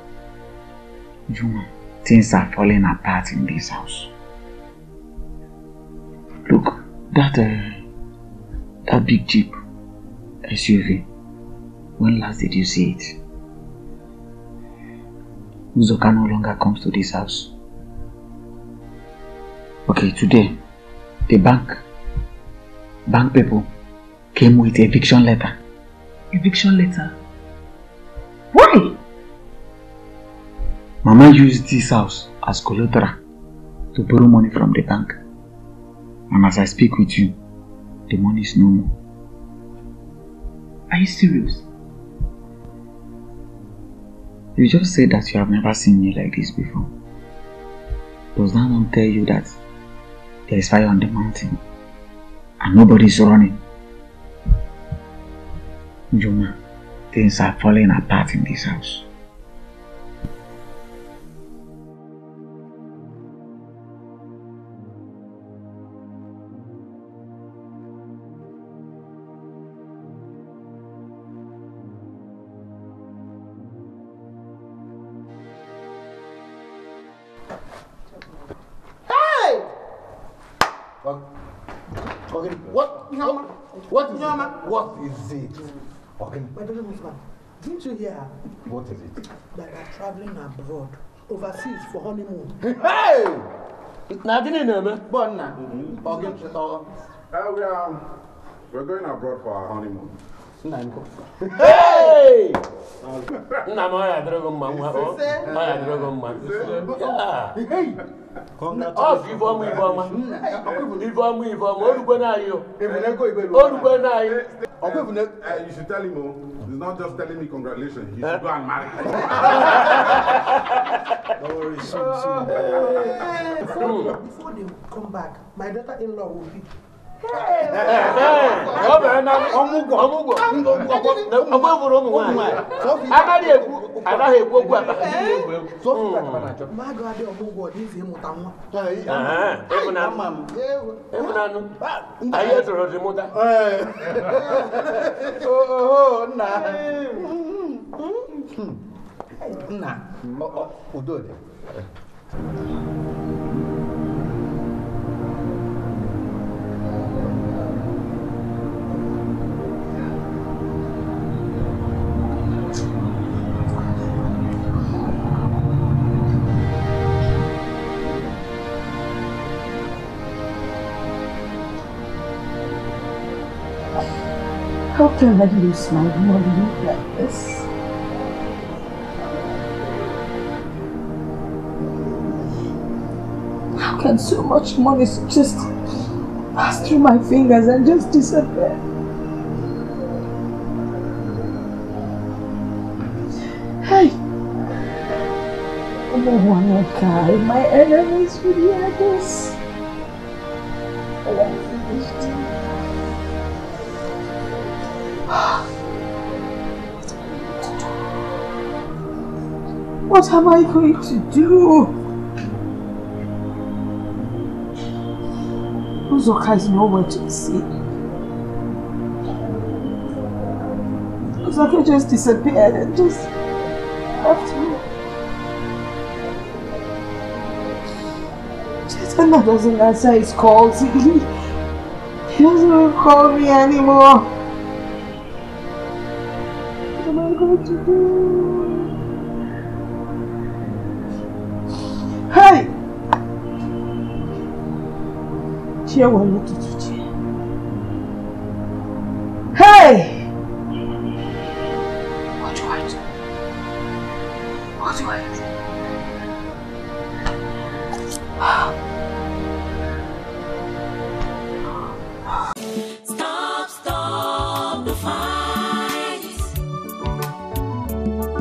Juma, things are falling apart in this house. Look, that big Jeep SUV, when last did you see it? Uzoka no longer comes to this house. Okay, today, the bank people came with eviction letter. Eviction letter? Why? Mama used this house as collateral to borrow money from the bank. And as I speak with you, the money is no more. Are you serious? You just said that you have never seen me like this before. Does that not tell you that there is fire on the mountain and nobody is running? Juma, things are falling apart in this house. What is it? Okay. My daughter husband, didn't you hear? What is it? That they're traveling abroad, overseas for honeymoon. Hey! Nothing in there, man. We're going abroad for our honeymoon. Hey! You should tell him, he's not just telling me congratulations, he should go and marry. Don't worry, Before they come back, my daughter-in-law will be. How can I lose my money like this? How can so much money just pass through my fingers and just disappear? Hey! Oh, Wazico, my enemies will hear this. I am finished. What am I going to do? Uzoka is nowhere to be seen. Wazico just disappeared and just left me. Chetana doesn't answer his calls. He doesn't even call me anymore. What am I going to do? Hey! Chia won't to Chia. Hey! What do I do? What do I do? Stop the fight.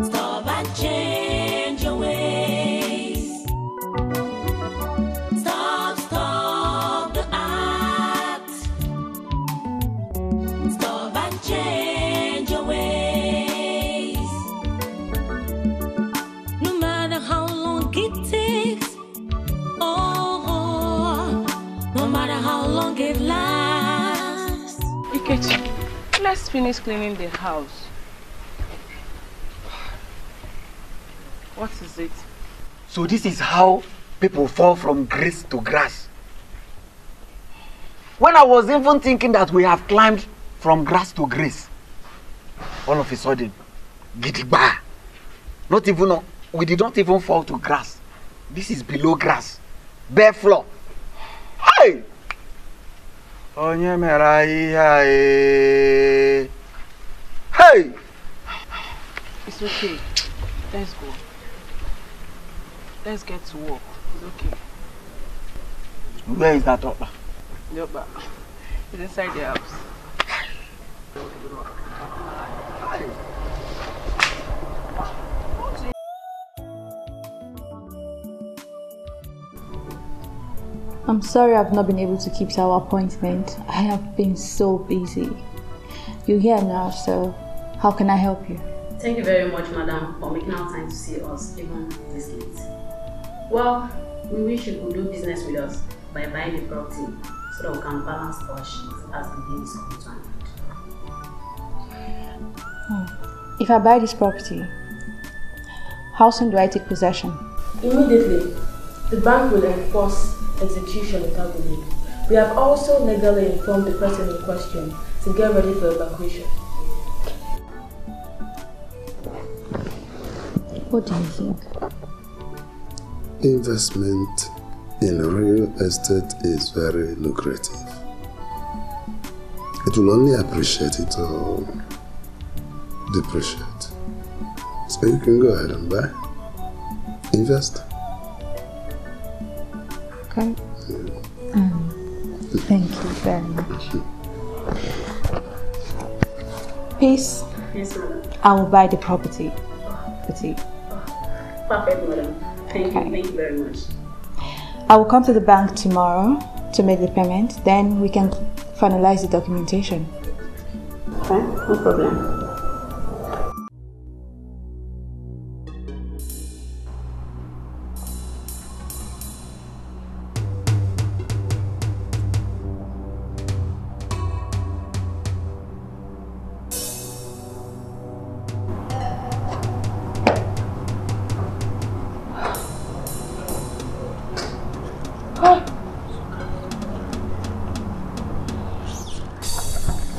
Stop and change your ways. Stop the act. Stop and change your ways. No matter how long it takes, oh, no matter how long it lasts. Ikechi, let's finish cleaning the house. What is it? So this is how people fall from grace to grass. When I was even thinking that we have climbed from grass to grace, all of a sudden, gidigba. We did not even fall to grass. This is below grass. Bare floor. Hey! Hey! It's okay. Let's go. Let's get to work. It's okay. Where is that upper? The upper. It's inside the house. I'm sorry I've not been able to keep to our appointment. I have been so busy. You're here now, so how can I help you? Thank you very much, madam, for making our time to see us, even this late. Well, we wish you could do business with us by buying the property so that we can balance our sheets as the deal is coming to an end. If I buy this property, how soon do I take possession? Immediately. The bank will enforce execution without delay. We have also legally informed the person in question to get ready for evacuation. What do you think? Investment in real estate is very lucrative. It will only appreciate it or depreciate. So you can go ahead and buy. Invest. Okay. Thank you very much. Peace. Yes, madam. I will buy the property. Perfect, madam. Thank you. Thank you very much. I will come to the bank tomorrow to make the payment. Then we can finalize the documentation. Okay, no problem.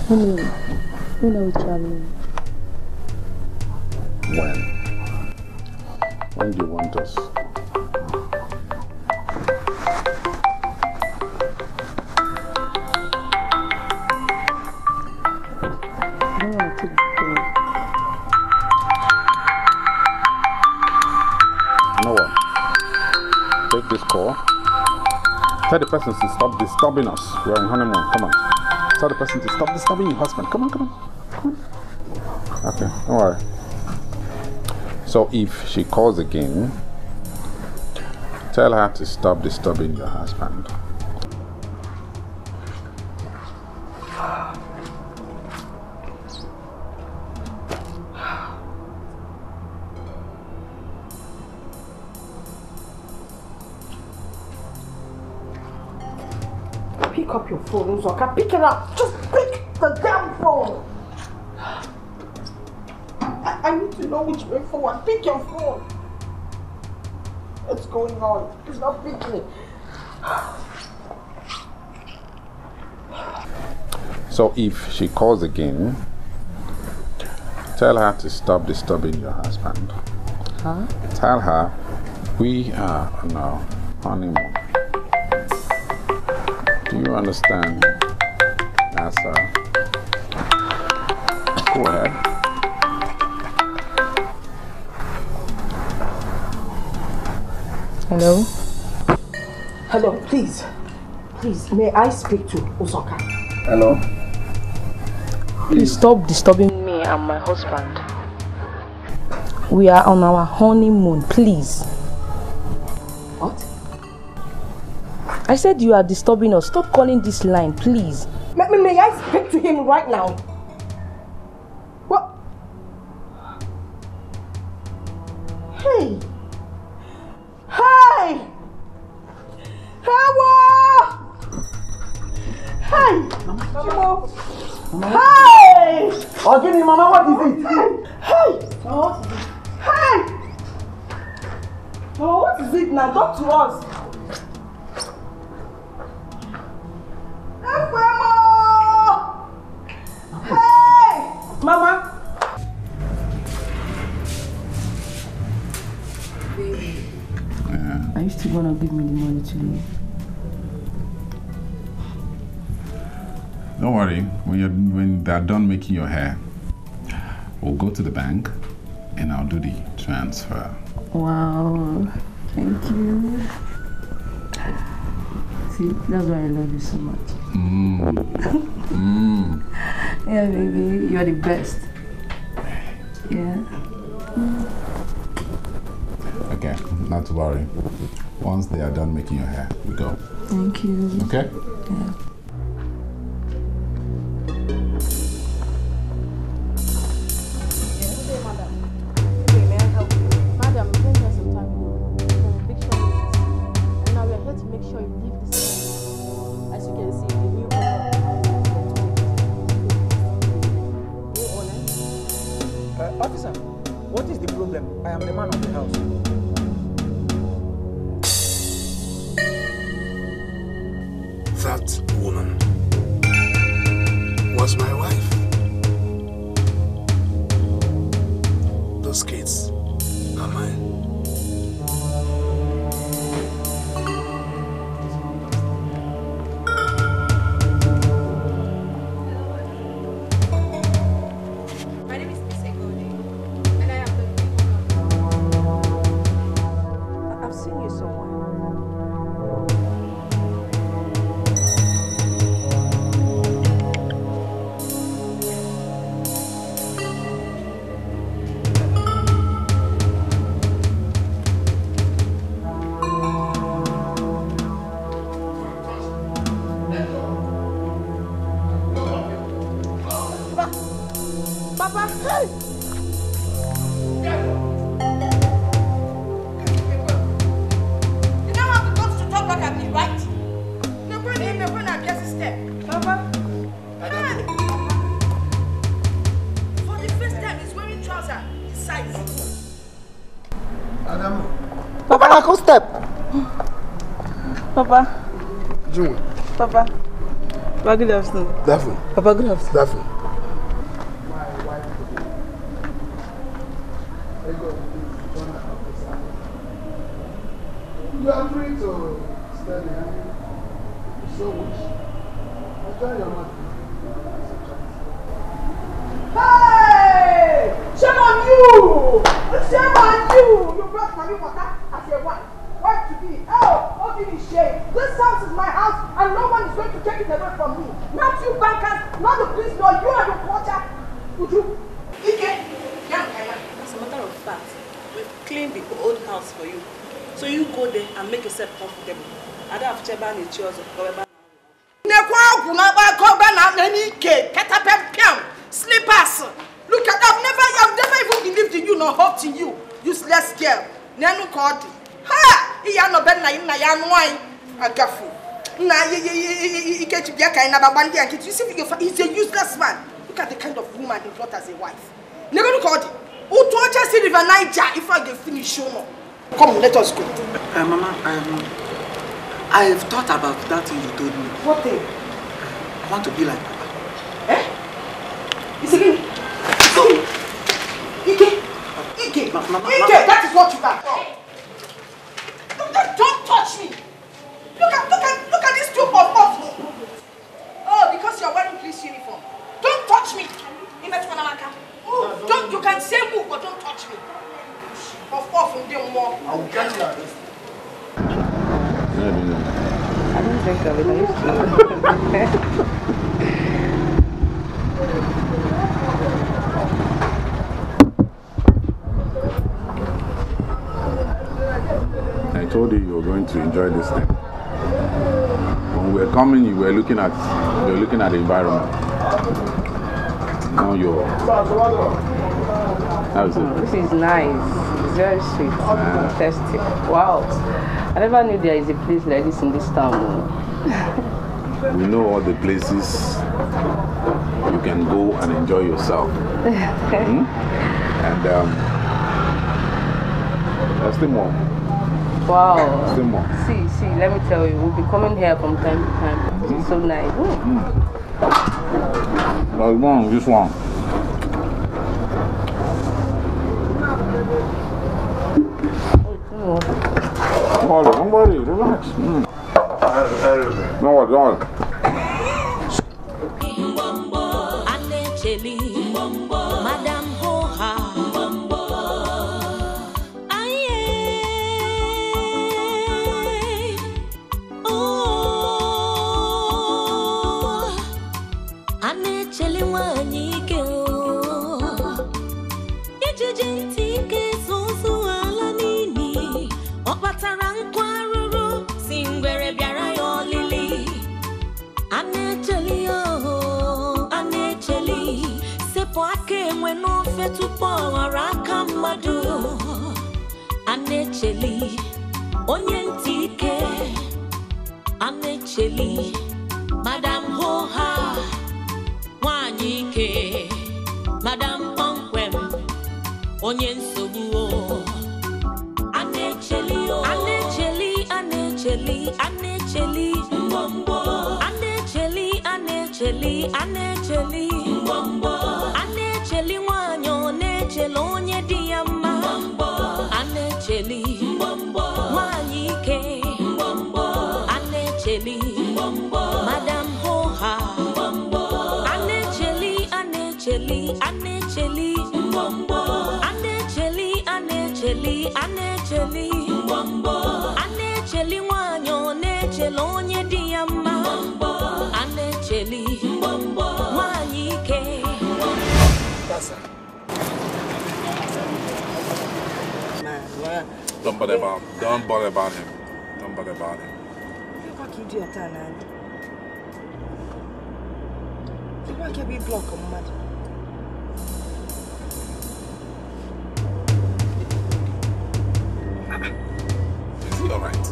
Honey, when are we traveling? When? When do you want us? I don't want to take the plane. You know what? Take this call. Tell the person to stop disturbing us. We're on honeymoon. Come on. Tell the person to stop disturbing your husband. Come on, come on. Come on. Okay, don't worry. So if she calls again, tell her to stop disturbing your husband. Pick up your phone, Uzoka. Pick it up. Just pick the damn phone. I need to know which way forward. Pick your phone. What's going on? It's not picking. So if she calls again, tell her to stop disturbing your husband. Huh? Tell her we are on our honeymoon. Do you understand? That's her. Go ahead. Hello? Hello, please. Please, may I speak to Uzoka? Hello? Please stop disturbing me and my husband. We are on our honeymoon, please. What? I said you are disturbing us. Stop calling this line, please. May I speak to him right now? What? Hey! Hey! Hello! Hey! Mama! Hey! Ogini, Mama, what is it? Hey! Mama, what is it? Hey! Mama, what is it now? Talk to us. Hey! Mama! Are you still gonna give me the money today? Don't worry, when they're done making your hair, we'll go to the bank and I'll do the transfer. Wow, thank you. See, that's why I love you so much. Yeah, baby, you're the best. Yeah. Okay, not to worry. Once they are done making your hair, we go. Thank you. Okay? Yeah. Officer, what is the problem? I am the man of the house. That woman was my wife. Those kids are mine. Step. Papa. June. Papa. Papa, good afternoon. Daphne. Papa, good afternoon. Daphne. You are free to stay there. So wish. Enjoy your money. Hey! Shame on you! Shame on you! You brought money water as your wife. Wife to be. Oh, give me shame. This house is my house and no one is going to take it away from me. Not you bankers, not the police, nor you and your quarter. Would you? Ike? As a matter of fact, we've cleaned the old house for you. So you go there and make yourself comfortable. I don't have chair and chairs or Slippers. Look at I've never even believed in you nor hoped in you. Useless girl. Nenu called. Ha! Iya no ben na im na ya nwai. Agafu. Na you get to be a kind of bandi and you see he's a useless man. Look at the kind of woman he brought as a wife. Never look at it. Utoja see River Niger if I get finish show. Come, let us go. Mama, I've thought about that thing you told me. What thing? I want to be like Papa. Eh? It's again. Ike, that is what you got. Don't touch me. Look at this two of us. Oh, because you're wearing police uniform. Don't touch me. Don't, you can say move, but don't touch me. Off from them more. I will catch you at this. I don't think of it. I used I told you were going to enjoy this thing. When we were coming, you were looking at the environment. Now you're. How's it? This is nice. It's very sweet. Fantastic. Wow. I never knew there is a place like this in this town. We know all the places you can go and enjoy yourself. And there's still more. Wow. Still more. See, let me tell you, we'll be coming here from time to time. It's so nice. There's one, this one. Don't worry, relax. No, don't. Madam Hoha. Anecheli, Onyentike, Anecheli, Madam Hoha, Wanyike, Madam Ponkwem, Onyensobuo, Anecheli, Anecheli, Anecheli, Anecheli, Mbombo, Anecheli, Anecheli, Anecheli, Mbombo, Anecheli, Wanyo, Nechelo, Onye Diama. Anecheli, Wanyike, Anecheli, Madam Hoha, Anecheli, Anecheli, Anecheli, Anecheli, Anecheli, Anecheli, Anecheli, Wanyo, Nechelo, Onye Diama, Anecheli, Wanyike. Don't bother about him. Don't bother about him. Don't bother about him. What can you do at that time? You want to be blocked, mad. Is he alright?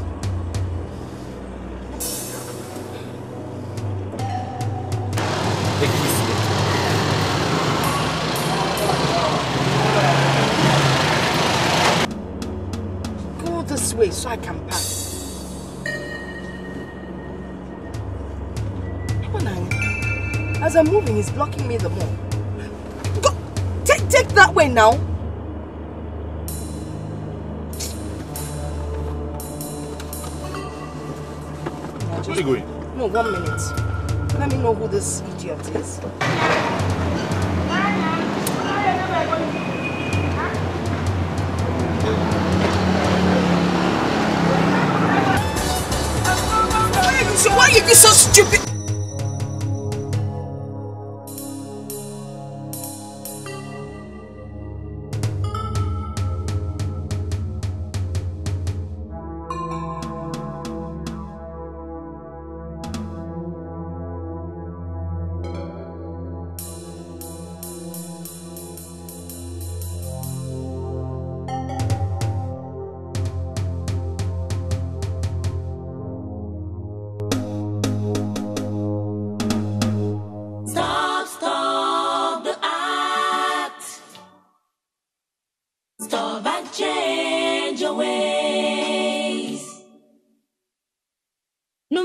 Take it easy. This way so I can pass. Come on, Annie. As I'm moving, he's blocking me the more. Go! Take that way now. Where are you going? No, 1 minute. Let me know who this idiot is. So why are you so stupid?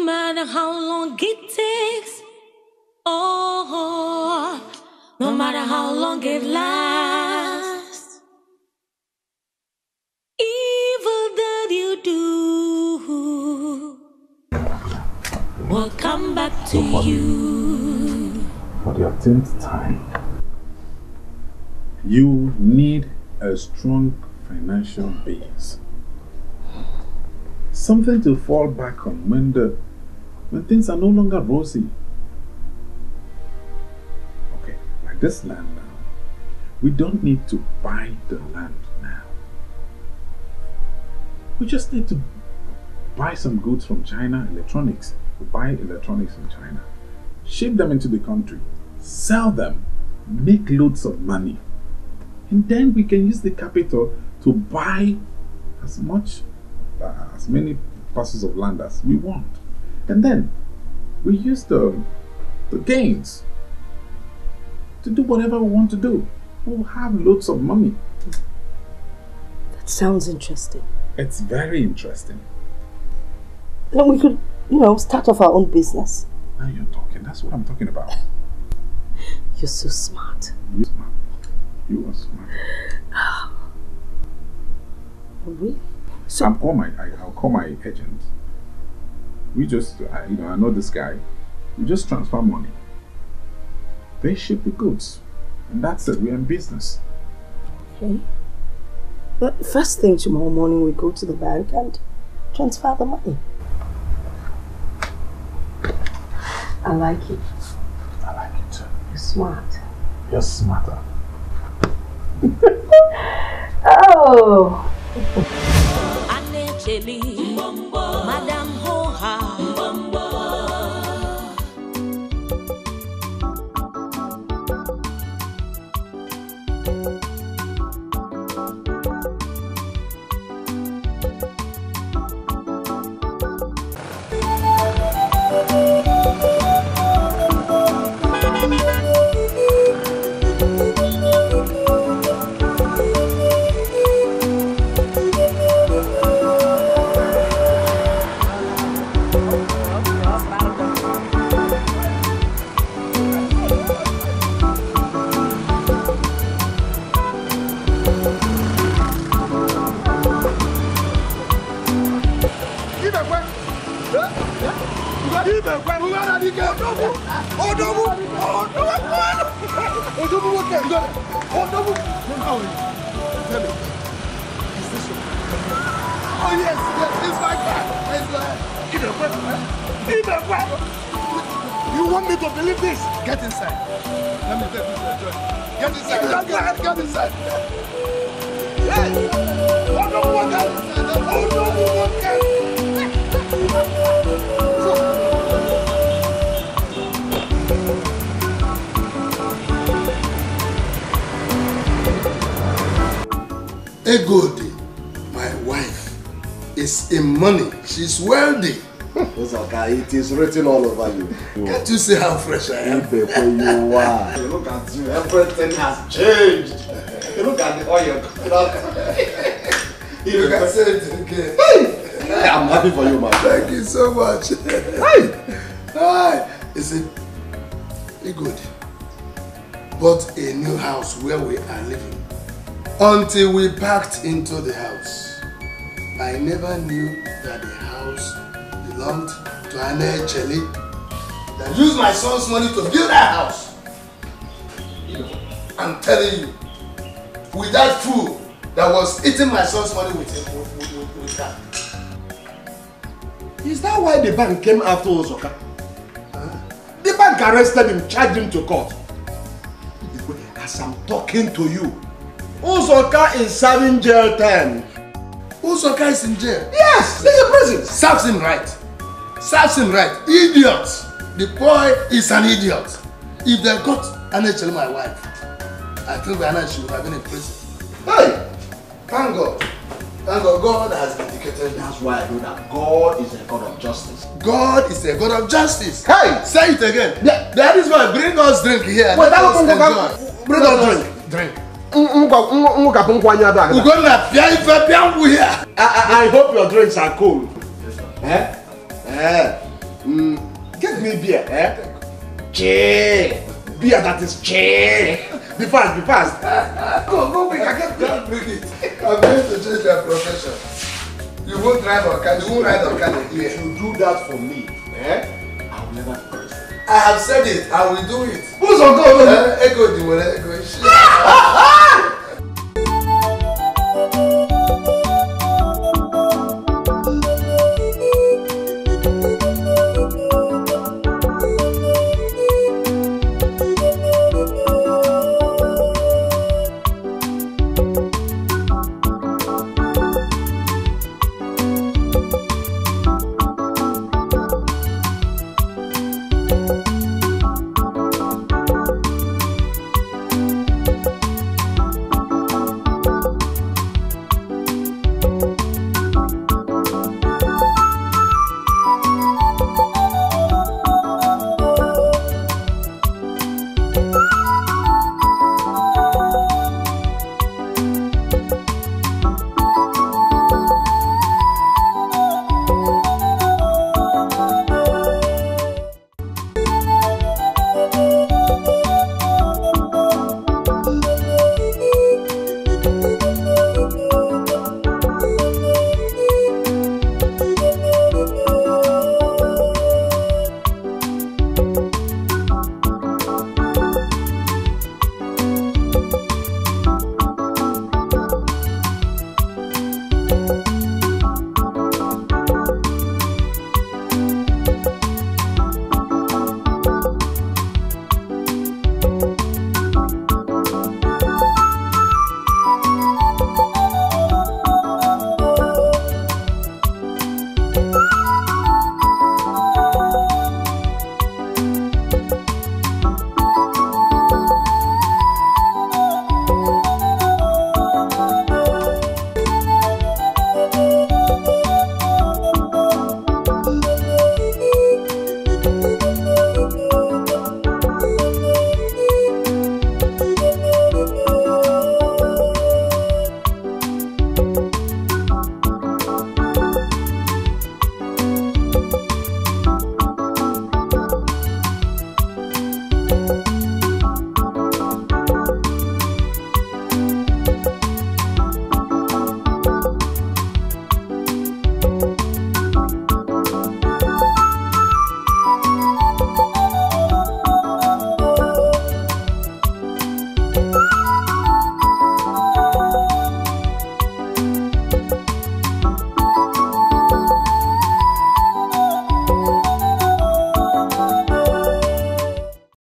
no matter how long it takes. Oh, no matter how long it lasts. Evil that you do will come back to you. For the 10th time, you need a strong financial base. Something to fall back on when things are no longer rosy. Okay, like this land now. We don't need to buy the land now. We just need to buy some goods from China, electronics. We buy electronics from China, ship them into the country, sell them, make loads of money. And then we can use the capital to buy as many parcels of land as we want. And then we use the gains to do whatever we want to do. We'll have loads of money. That sounds interesting. It's very interesting. Then we could, start off our own business. Now you're talking. That's what I'm talking about. You're so smart. You're smart. You are smart. Really? So I'll call my agent. We just, I know this guy. We just transfer money. They ship the goods. And that's it. We're in business. Okay. But first thing tomorrow morning, we go to the bank and transfer the money. I like it. I like it too. You're smart. You're smarter. Oh! Madam Hoha. You want me to believe this? Get inside. Let me take this joy. Get inside. Get inside. Hey! Oh no, what else? Oh no, what else? Egodi, my wife, is in money. She's wealthy. It is written all over you. Can't you see how fresh I am? You are. Look at you. Everything has changed. Look at the oil. You can say it again. Hey, I'm happy for you, man. Thank you so much. Hey! Hi. Is it good? Bought a new house where we are living. Until we packed into the house, I never knew that the house belonged to Anna Cheli that used my son's money to build that house. I'm telling you, with that fool that was eating my son's money with that. Is that why the bank came after Uzoka? The bank arrested him, charged him to court. As I'm talking to you, Uzoka is serving jail time. Uzoka is in jail? Yes, he's in prison. Serves him right. Serves him right. Idiot. The boy is an idiot. If they got Anna, my wife, I think Anna should have been in prison. Hey! Thank God. Thank God. God has vindicated. That's why I know that God is a God of justice. God is a God of justice. Hey! Say it again. Yeah. That is why bring us drink here. Wait, let us enjoy. Bring us drink. Drink. I hope your drinks are cool. Yes, sir. Get me beer, eh? Che! Beer that is che! Be fast, be fast! Go, quick, I get beer. Bring it. I'm going to change your profession. You won't drive or car, you won't ride or car here. If you do that for me, eh? I will never forget it. I have said it, I will do it. Who's on go? Ego, you will ego.